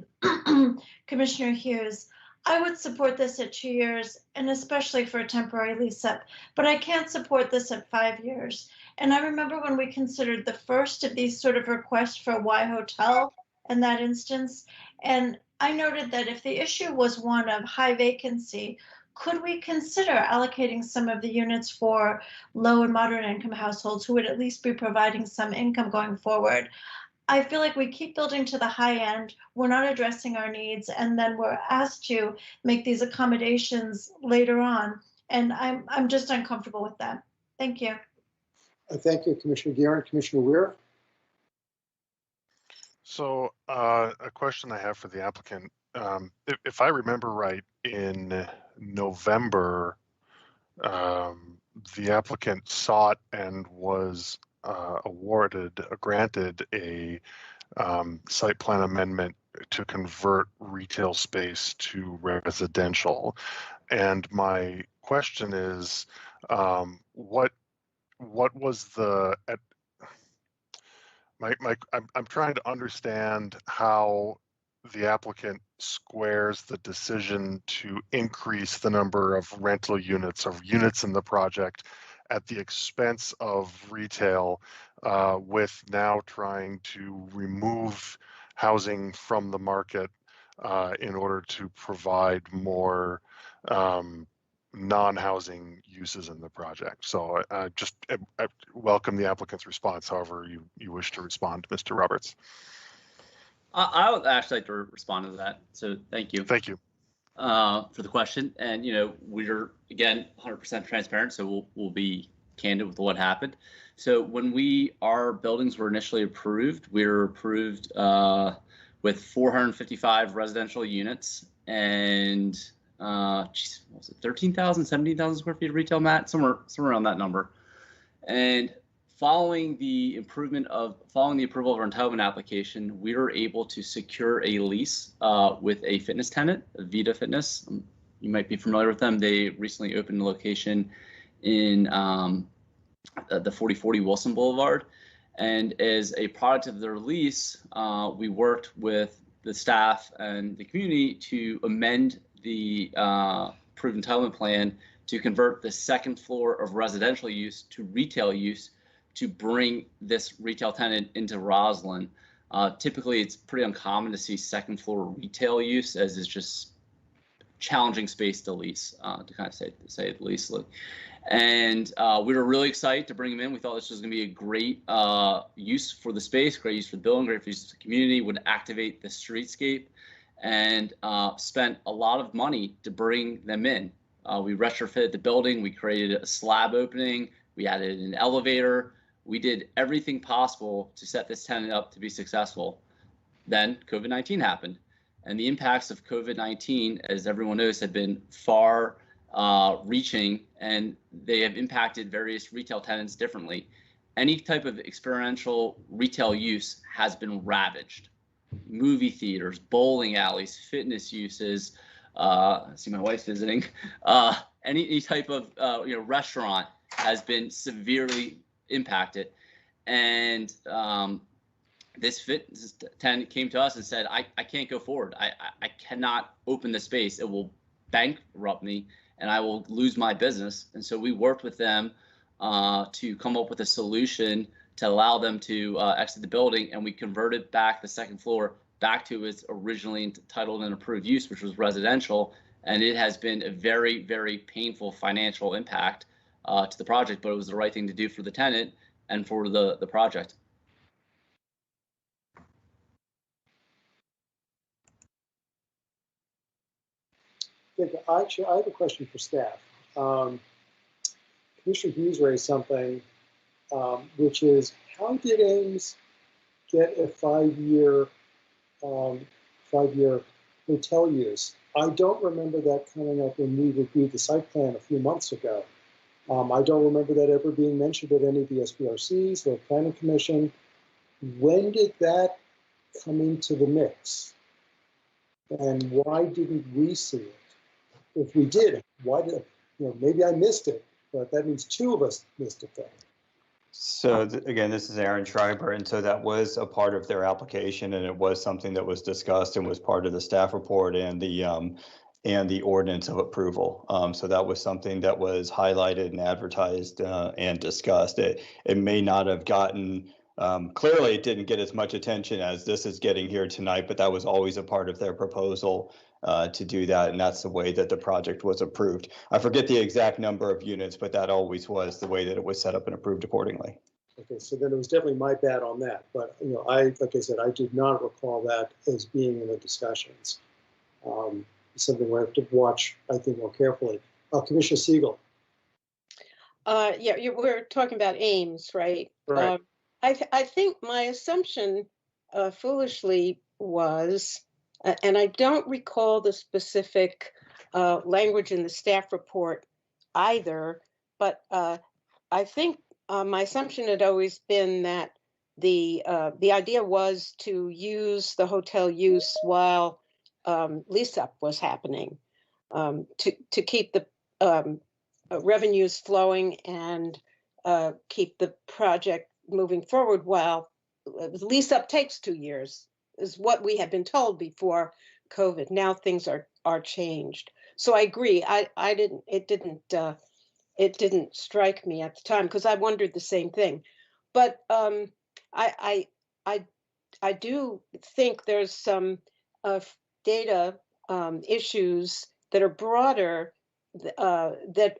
Commissioner Hughes. I would support this at 2 years, and especially for a temporary lease up, but I can't support this at 5 years. And I remember when we considered the first of these sort of requests for a Y hotel in that instance, and I noted that if the issue was one of high vacancy, could we consider allocating some of the units for low and moderate income households who would at least be providing some income going forward? I feel like we keep building to the high end, we're not addressing our needs, and then we're asked to make these accommodations later on. And I'm just uncomfortable with that. Thank you. Thank you, Commissioner Gearing. Commissioner Weir? So a question I have for the applicant, if I remember right, in November, the applicant sought and was granted a site plan amendment to convert retail space to residential. And my question is, what was the I'm trying to understand how the applicant squares the decision to increase the number of rental units, of units in the project, at the expense of retail, with now trying to remove housing from the market in order to provide more non-housing uses in the project. So I welcome the applicant's response, however you wish to respond, Mr. Roberts. I would actually like to respond to that. So thank you. Thank you for the question. And we're again 100% transparent, so we'll be candid with what happened. So when our buildings were initially approved, we were approved with 455 residential units and what was it, 13,000, 17,000 square feet of retail, Matt, somewhere around that number. And following the approval of our entitlement application, we were able to secure a lease with a fitness tenant, Vita Fitness. You might be familiar with them. They recently opened a location in the 4040 Wilson Boulevard. And as a product of their lease, we worked with the staff and the community to amend the approved entitlement plan to convert the second floor of residential use to retail use to bring this retail tenant into Roslyn. Typically, it's pretty uncommon to see second floor retail use, as it's just challenging space to lease, to kind of say the least. And we were really excited to bring him in. We thought this was going to be a great use for the space, great use for the building, great use for the community, would activate the streetscape, and spent a lot of money to bring them in. We retrofitted the building. We created a slab opening. We added an elevator. We did everything possible to set this tenant up to be successful. Then COVID-19 happened. And the impacts of COVID-19, as everyone knows, have been far reaching, and they have impacted various retail tenants differently. Any type of experiential retail use has been ravaged. Movie theaters, bowling alleys, fitness uses, I see my wife visiting, any type of restaurant has been severely impacted. And this fitness tenant came to us and said, I can't go forward. I cannot open the space. It will bankrupt me and I will lose my business. And so we worked with them to come up with a solution to allow them to exit the building, and we converted back the second floor back to its originally entitled and approved use, which was residential. And it has been a very, very painful financial impact to the project, but it was the right thing to do for the tenant and for the project. Actually, I have a question for staff. Commissioner Hughes raised something, which is, how did Ames get a 5-year hotel use. I don't remember that coming up when we reviewed the site plan a few months ago. I don't remember that ever being mentioned at any of the SPRCs or Planning Commission. When did that come into the mix? And why didn't we see it? If we did, why did, maybe I missed it, but that means 2 of us missed it then. So again, this is Aaron Schreiber, and so that was a part of their application, and it was something that was discussed and was part of the staff report and the ordinance of approval. So that was something that was highlighted and advertised and discussed. It may not have gotten, clearly it didn't get as much attention as this is getting here tonight, but that was always a part of their proposal to do that, and that's the way that the project was approved. I forget the exact number of units, but that always was the way that it was set up and approved accordingly. Okay, so then it was definitely my bad on that, but like I said, I did not recall that as being in the discussions. Something we have to watch, I think, more carefully. Commissioner Siegel. Yeah, we're talking about Ames, right? Right. I think my assumption, foolishly, was, and I don't recall the specific language in the staff report either, but I think my assumption had always been that the idea was to use the hotel use while lease up was happening, to keep the revenues flowing and keep the project moving forward while lease up takes 2 years, is what we had been told before COVID. Now things are changed. So I agree. It didn't strike me at the time because I wondered the same thing. But I do think there's some data issues that are broader that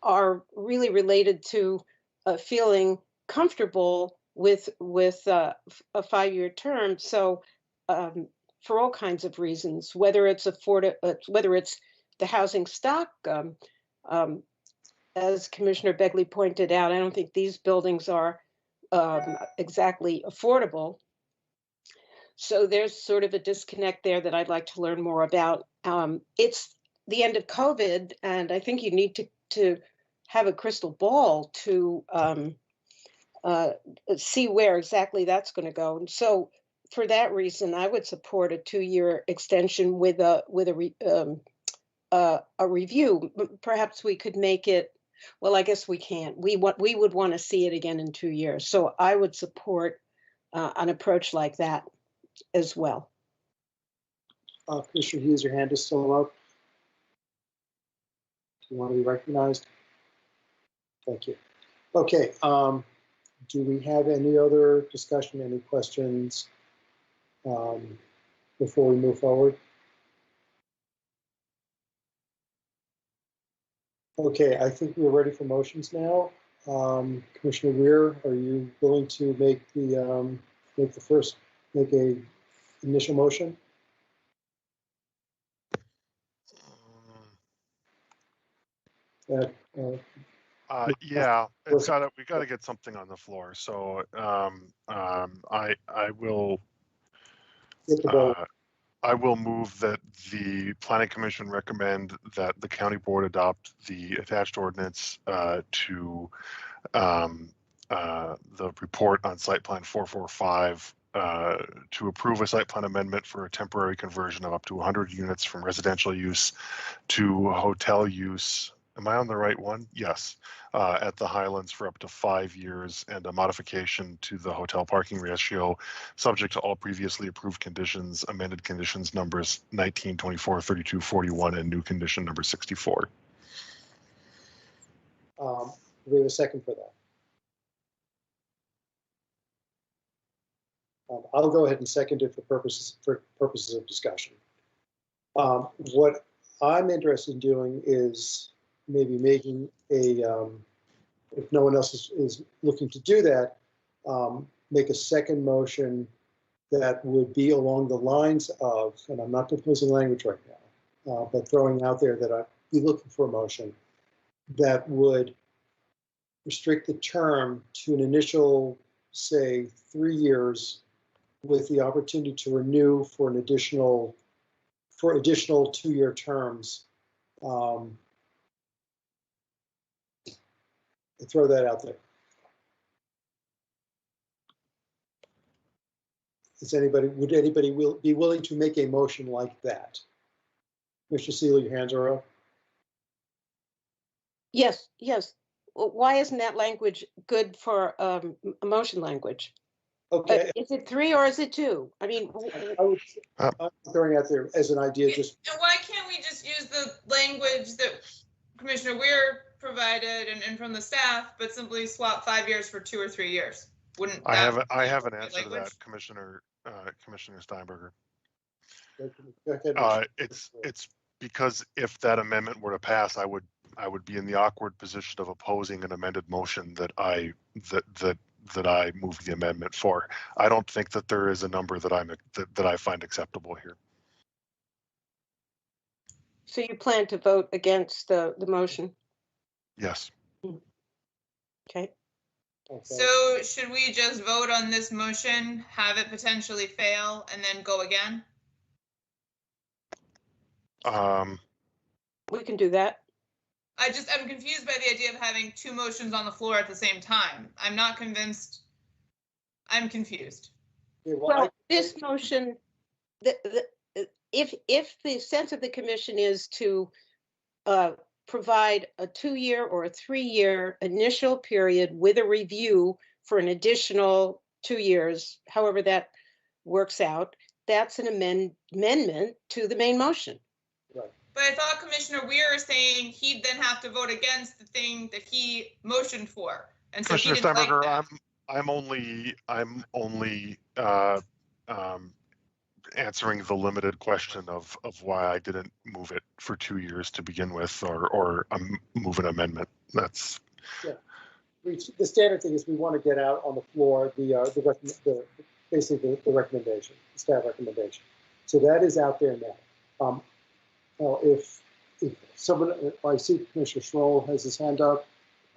are really related to feeling comfortable with a 5-year term. So for all kinds of reasons, whether it's whether it's the housing stock, as Commissioner Begley pointed out, I don't think these buildings are exactly affordable. So there's sort of a disconnect there that I'd like to learn more about. It's the end of COVID, and I think you need to have a crystal ball to see where exactly that's going to go. And so for that reason, I would support a 2-year extension with a review. Perhaps we could make it, well, I guess we can't. We would want to see it again in 2 years. So I would support an approach like that as well. Commissioner Hughes, your hand is still up. Do you want to be recognized? Thank you. Okay. Do we have any other discussion, any questions before we move forward? Okay, I think we're ready for motions now. Commissioner Weir, are you willing to make a initial motion? Yeah, we got to get something on the floor. So I will move that the Planning Commission recommend that the County Board adopt the attached ordinance to the report on Site Plan 445 to approve a site plan amendment for a temporary conversion of up to 100 units from residential use to hotel use. Am I on the right one? Yes. At the Highlands for up to 5 years, and a modification to the hotel parking ratio subject to all previously approved conditions, amended conditions numbers 19, 24, 32, 41, and new condition number 64. Do we have a second for that? I'll go ahead and second it for purposes of discussion. What I'm interested in doing is maybe making a, if no one else is looking to do that, make a second motion that would be along the lines of, and I'm not proposing language right now, but throwing out there that I'd be looking for a motion that would restrict the term to an initial say 3 years with the opportunity to renew for additional 2-year terms. I throw that out there. Would anybody be willing to make a motion like that? Mr. Seeley, your hands are up. Yes, yes. Why isn't that language good for motion language? Okay. Is it 3 or is it 2? I mean, I'm throwing out there as an idea. Just and why can't we just use the language that Commissioner Weir provided and from the staff, but simply swap 5 years for 2 or 3 years? Wouldn't I have an answer to that, Commissioner Steinberger. It's because if that amendment were to pass, I would be in the awkward position of opposing an amended motion that I moved the amendment for. I don't think that there is a number that I find acceptable here. so you plan to vote against the motion? Yes. Okay. So should we just vote on this motion, have it potentially fail, and then go again? We can do that. I'm confused by the idea of having 2 motions on the floor at the same time. I'm not convinced. I'm confused. Well, this motion, if the sense of the commission is to provide a 2-year or a 3-year initial period with a review for an additional 2 years, however that works out, that's an amendment to the main motion. Right. But I thought Commissioner Weir is saying he'd then have to vote against the thing that he motioned for. And so Commissioner he didn't Steinberger, like that. I'm only answering the limited question of why I didn't move it for 2 years to begin with, or move an amendment. That's the standard thing is we want to get out on the floor basically the recommendation, the staff recommendation. So that is out there now. Now, if someone, I see Commissioner Schroll has his hand up.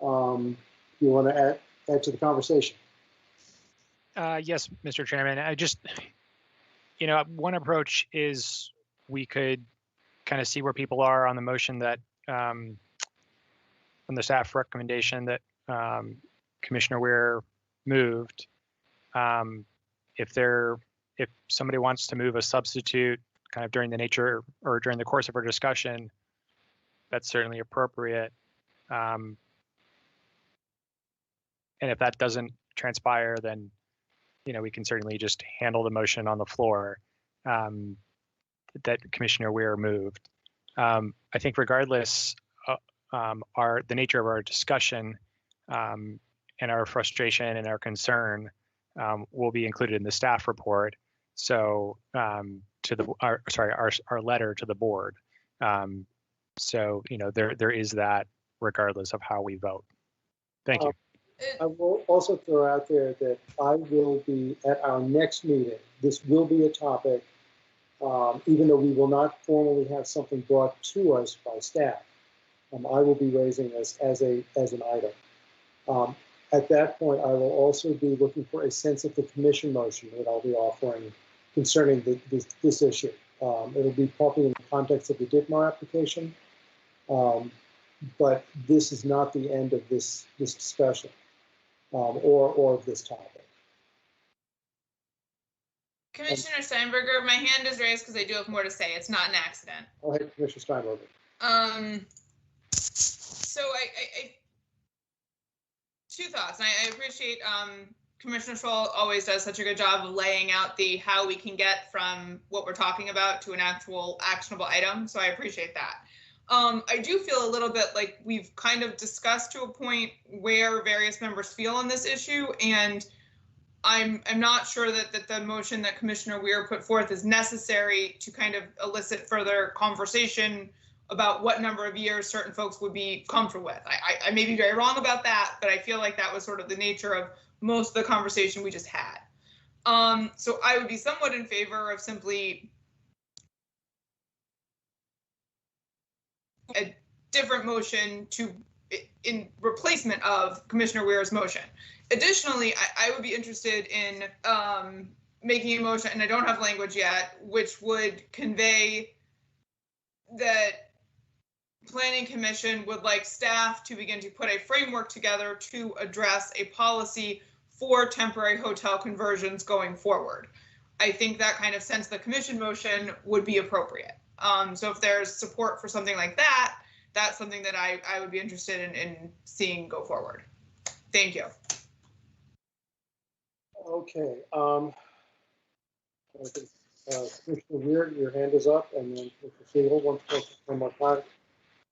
You want to add to the conversation? Yes, Mr. Chairman. I just, one approach is we could kind of see where people are on the motion that from the staff recommendation that Commissioner Weir moved. If somebody wants to move a substitute kind of during the nature or during the course of our discussion, that's certainly appropriate. And if that doesn't transpire, then we can certainly just handle the motion on the floor that Commissioner Weir moved. I think regardless, the nature of our discussion and our frustration and our concern will be included in the staff report. So our letter to the board. So there is that regardless of how we vote. Thank you. I will also throw out there that I will be at our next meeting. This will be a topic, even though we will not formally have something brought to us by staff. I will be raising this as an item. At that point, I will also be looking for a sense of the commission motion that I'll be offering concerning this issue. It'll be probably in the context of the Ditmar application, but this is not the end of this discussion. Or of this topic. Commissioner Steinberger, my hand is raised because I do have more to say. It's not an accident. Go ahead, Commissioner Steinberger. So I two thoughts. And I appreciate Commissioner Schroll always does such a good job of laying out how we can get from what we're talking about to an actual actionable item. So I appreciate that. I do feel a little bit like we've kind of discussed to a point where various members feel on this issue, and I'm not sure that the motion that Commissioner Weir put forth is necessary to kind of elicit further conversation about what number of years certain folks would be comfortable with. I may be very wrong about that, but I feel like that was sort of the nature of most of the conversation we just had. So I would be somewhat in favor of simply a different motion in replacement of Commissioner Weir's motion. Additionally, I would be interested in making a motion, and I don't have language yet, which would convey that Planning Commission would like staff to begin to put a framework together to address a policy for temporary hotel conversions going forward. I think that kind of sense the commission motion would be appropriate. So if there's support for something like that, that's something that I would be interested in seeing go forward. Thank you. Okay. I think, Commissioner Weir, your hand is up, and then Mr. Siegel, one more time.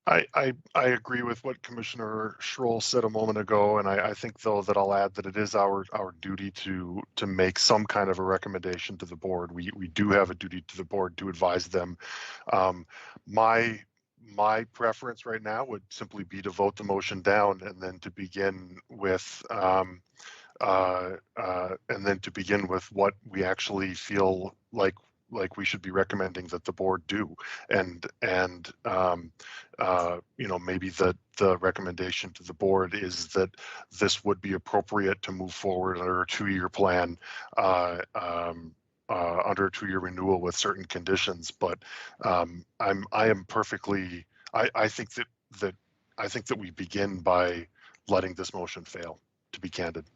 I agree with what Commissioner Schroll said a moment ago, and I think, though, that I'll add that it is our duty to make some kind of a recommendation to the board. We do have a duty to the board to advise them. My preference right now would simply be to vote the motion down and then to begin with what we actually feel like we should be recommending that the board do, and maybe the recommendation to the board is that this would be appropriate to move forward under a 2-year plan, under a 2-year renewal with certain conditions. But I think that we begin by letting this motion fail, to be candid.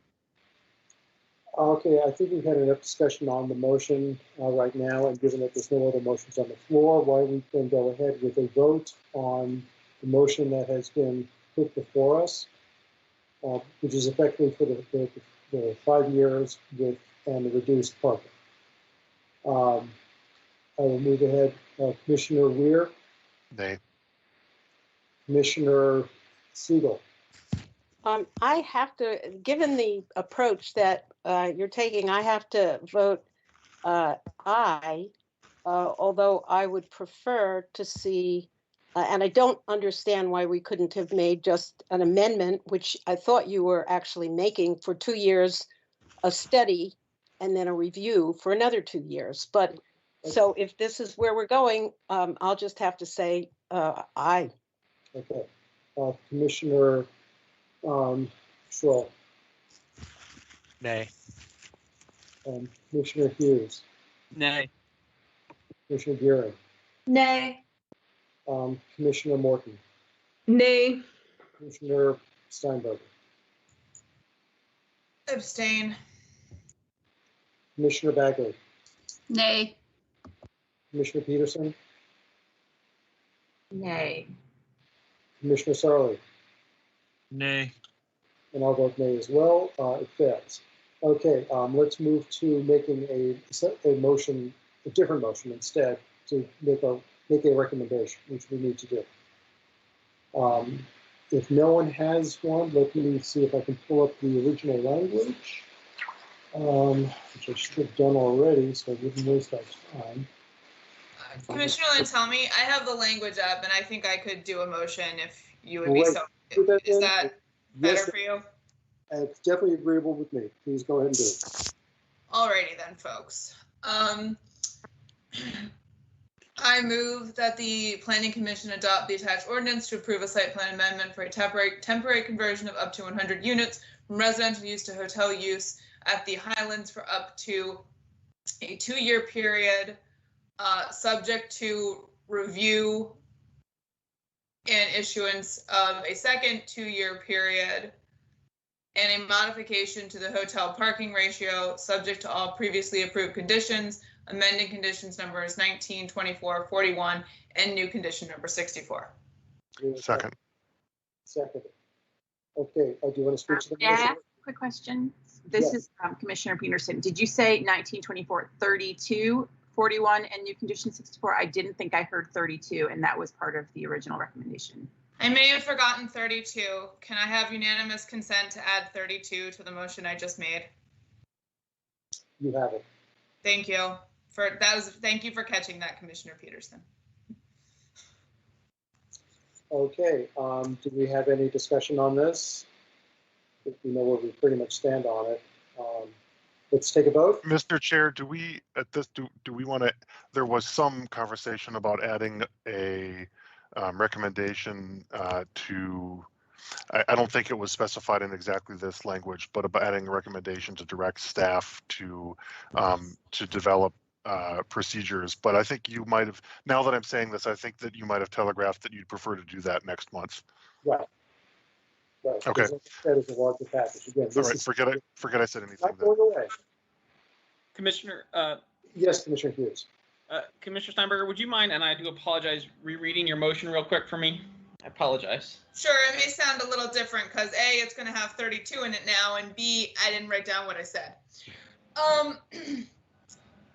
Okay, I think we've had enough discussion on the motion right now, and given that there's no other motions on the floor, why don't we then go ahead with a vote on the motion that has been put before us, which is effectively for the 5 years and the reduced parking. I will move ahead. Commissioner Weir? Nay. Commissioner Siegel? I have to, given the approach that you're taking, I have to vote aye, although I would prefer to see, and I don't understand why we couldn't have made just an amendment, which I thought you were actually making for 2 years, a study, and then a review for another 2 years. But so if this is where we're going, I'll just have to say aye. Okay. Commissioner Schroll? Nay. Commissioner Hughes? Nay. Commissioner Gearing? Nay. Commissioner Morton? Nay. Commissioner Steinberger? Abstain. Commissioner Bagley? Nay. Commissioner Peterson? Nay. Commissioner Sarli? Nay. And I'll vote nay as well. It fails. Okay, let's move to making a motion, a different motion instead, to make a recommendation, which we need to do. If no one has one, let me see if I can pull up the original language, which I should have done already, so I wouldn't waste our time. Commissioner Lynn, tell me, I have the language up, and I think I could do a motion if you would Great. be so. Is that better for you? It's definitely agreeable with me. Please go ahead and do it. Alrighty then, folks. I move that the Planning Commission adopt the attached ordinance to approve a site plan amendment for a temporary conversion of up to 100 units from residential use to hotel use at the Highlands for up to a 2-year period, subject to review and issuance of a second 2-year period, and a modification to the hotel parking ratio, subject to all previously approved conditions, amending conditions numbers 19, 24, 41, and new condition number 64. Second. Second. Okay, do you want to switch to the Yeah, motion? quick question. This is Commissioner Peterson. Did you say 19, 24, 32, 41, and new condition 64? I didn't think I heard 32, and that was part of the original recommendation. I may have forgotten 32. Can I have unanimous consent to add 32 to the motion I just made? You have it. Thank you thank you for catching that, Commissioner Peterson. Okay, do we have any discussion on this? I think we know where we pretty much stand on it. Let's take a vote. Mr. Chair, do we want to, there was some conversation about adding a recommendation to I don't think it was specified in exactly this language, but about adding a recommendation to direct staff to develop procedures. But I think you might have, now that I'm saying this, I think that you might have telegraphed that you'd prefer to do that next month. Right. Right. Okay. That is a larger package. Again, this All right. is Forget I said anything. not going away. Commissioner. Yes, Commissioner Hughes. Commissioner Steinberger, would you mind, and I do apologize, rereading your motion real quick for me? I apologize. Sure, it may sound a little different because A, it's going to have 32 in it now, and B, I didn't write down what I said.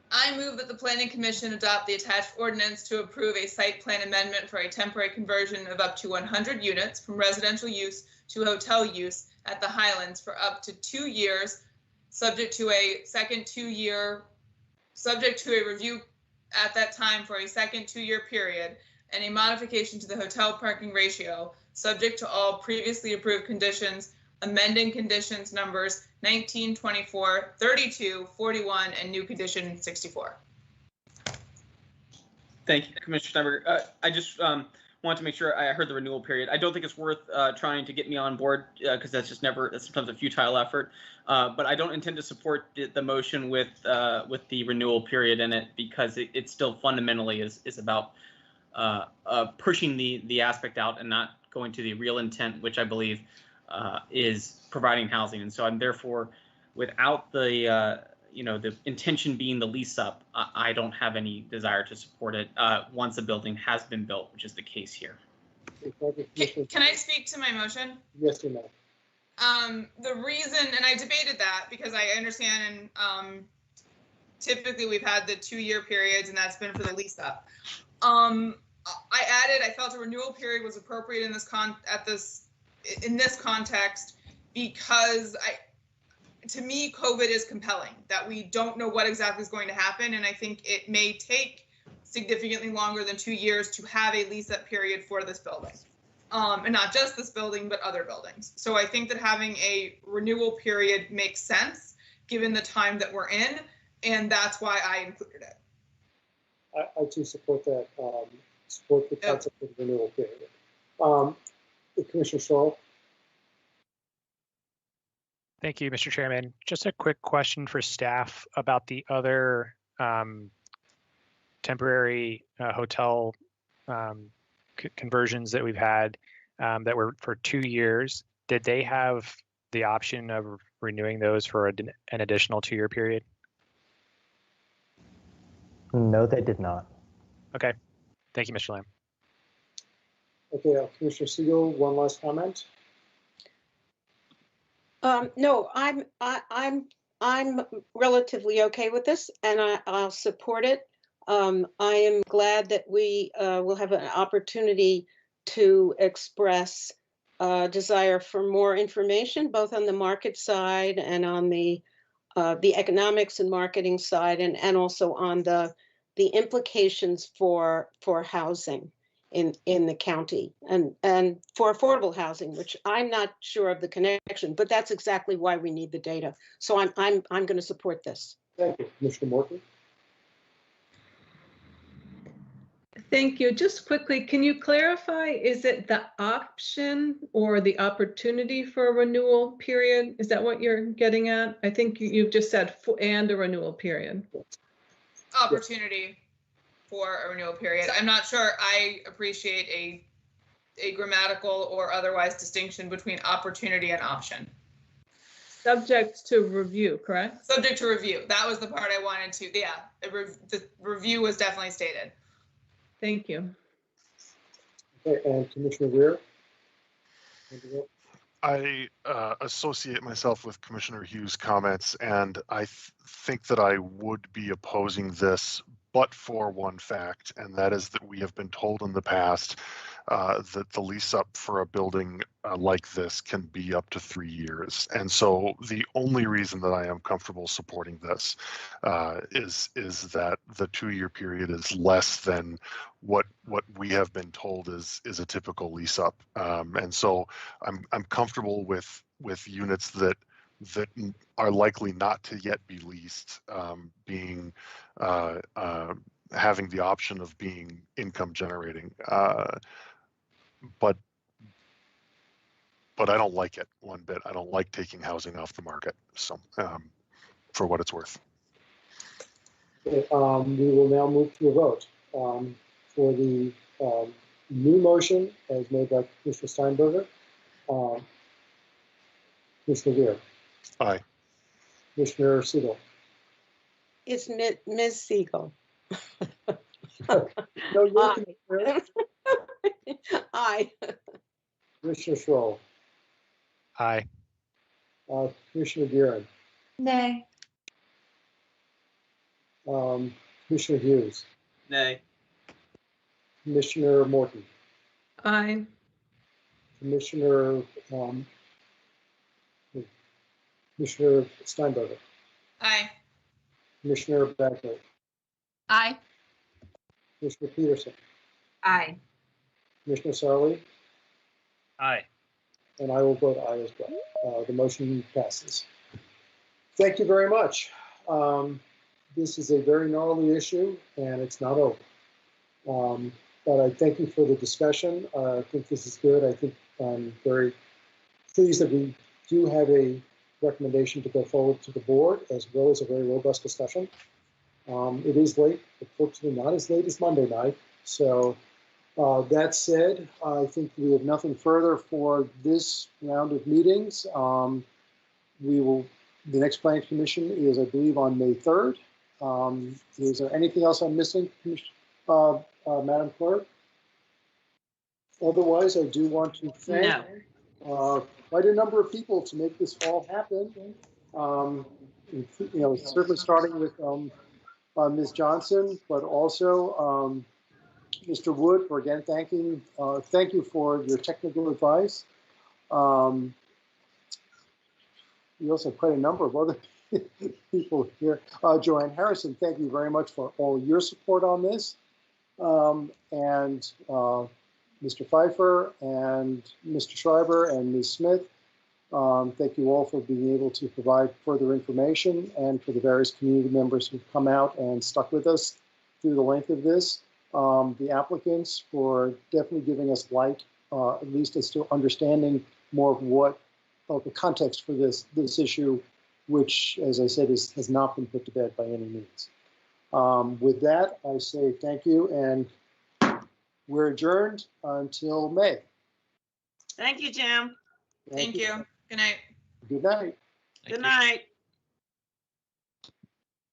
I move that the Planning Commission adopt the attached ordinance to approve a site plan amendment for a temporary conversion of up to 100 units from residential use to hotel use at the Highlands for up to 2 years, subject to a review at that time for a second 2-year period, and a modification to the hotel parking ratio, subject to all previously approved conditions, amending conditions numbers 19, 24, 32, 41, and new condition 64. Thank you, Commissioner Steinberger. I just want to make sure I heard the renewal period. I don't think it's worth trying to get me on board because that's sometimes a futile effort. But I don't intend to support the motion with the renewal period in it because it still fundamentally is about pushing the aspect out and not going to the real intent, which I believe is providing housing. And so I'm therefore, without the the intention being the lease up, I don't have any desire to support it once a building has been built, which is the case here. Can I speak to my motion? Yes, you may. The reason, and I debated that because I understand, and typically we've had the 2-year periods, and that's been for the lease up. I felt a renewal period was appropriate in this context because to me, COVID is compelling that we don't know what exactly is going to happen. And I think it may take significantly longer than 2 years to have a lease up period for this building. And not just this building, but other buildings. So I think that having a renewal period makes sense given the time that we're in. And that's why I included it. I too support that, support the concept of renewal period. Commissioner Scholl. Thank you, Mr. Chairman. Just a quick question for staff about the other temporary hotel conversions that we've had that were for 2 years. Did they have the option of renewing those for an additional 2-year period? No, they did not. Okay. Thank you, Mr. Lamb. Okay, Commissioner Siegel, one last comment. No, I'm relatively okay with this, and I'll support it. I am glad that we will have an opportunity to express desire for more information, both on the market side and on the economics and marketing side, and also on the implications for housing in the county and for affordable housing, which I'm not sure of the connection, but that's exactly why we need the data. So I'm going to support this. Thank you, Commissioner Morton. Thank you. Just quickly, can you clarify, is it the option or the opportunity for a renewal period? Is that what you're getting at? I think you've just said and a renewal period. Opportunity for a renewal period. I'm not sure I appreciate a grammatical or otherwise distinction between opportunity and option. Subject to review, correct? Subject to review. That was the part I wanted to, the review was definitely stated. Thank you. Okay, and Commissioner Weir. I associate myself with Commissioner Hughes' comments, and I think that I would be opposing this, but for one fact, and that is that we have been told in the past that the lease up for a building like this can be up to 3 years. And so the only reason that I am comfortable supporting this is that the 2-year period is less than what we have been told is a typical lease up. And so I'm comfortable with units that are likely not to yet be leased being having the option of being income generating. But but I don't like it one bit. I don't like taking housing off the market. So for what it's worth. Okay, we will now move to a vote. For the new motion as made by Commissioner Steinberger, Commissioner Weir, Aye. Commissioner Siegel. It's Ms. Siegel. No, you're Commissioner. Aye. Commissioner Schroll. Aye. Commissioner Buren. Nay. Commissioner Hughes. Nay. Commissioner Morton. Aye. Commissioner Commissioner Steinberger. Aye. Commissioner Bagley. Aye. Commissioner Peterson. Aye. Commissioner Sarli. Aye. And I will vote aye as well. The motion passes. Thank you very much. This is a very gnarly issue, and it's not over. But I thank you for the discussion. I think this is good. I think I'm very pleased that we do have a recommendation to go forward to the board, as well as a very robust discussion. It is late, but fortunately not as late as Monday night. So that said, I think we have nothing further for this round of meetings. The next Planning Commission is, I believe, on May 3rd. Is there anything else I'm missing, Madam Clerk? Otherwise, I do want to thank quite a number of people to make this all happen. Certainly starting with Ms. Johnson, but also Mr. Wood for again thank you for your technical advice. We also have quite a number of other people here. Joanne Harrison, thank you very much for all your support on this. And Mr. Pfeiffer and Mr. Schreiber and Ms. Smith, thank you all for being able to provide further information, and for the various community members who've come out and stuck with us through the length of this. The applicants for definitely giving us light, at least as to understanding more of the context for this issue, which, as I said, has not been put to bed by any means. With that, I say thank you, and we're adjourned until May. Thank you, Jim. Thank you. Good night. Good night. Good night.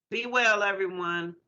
Be well, everyone.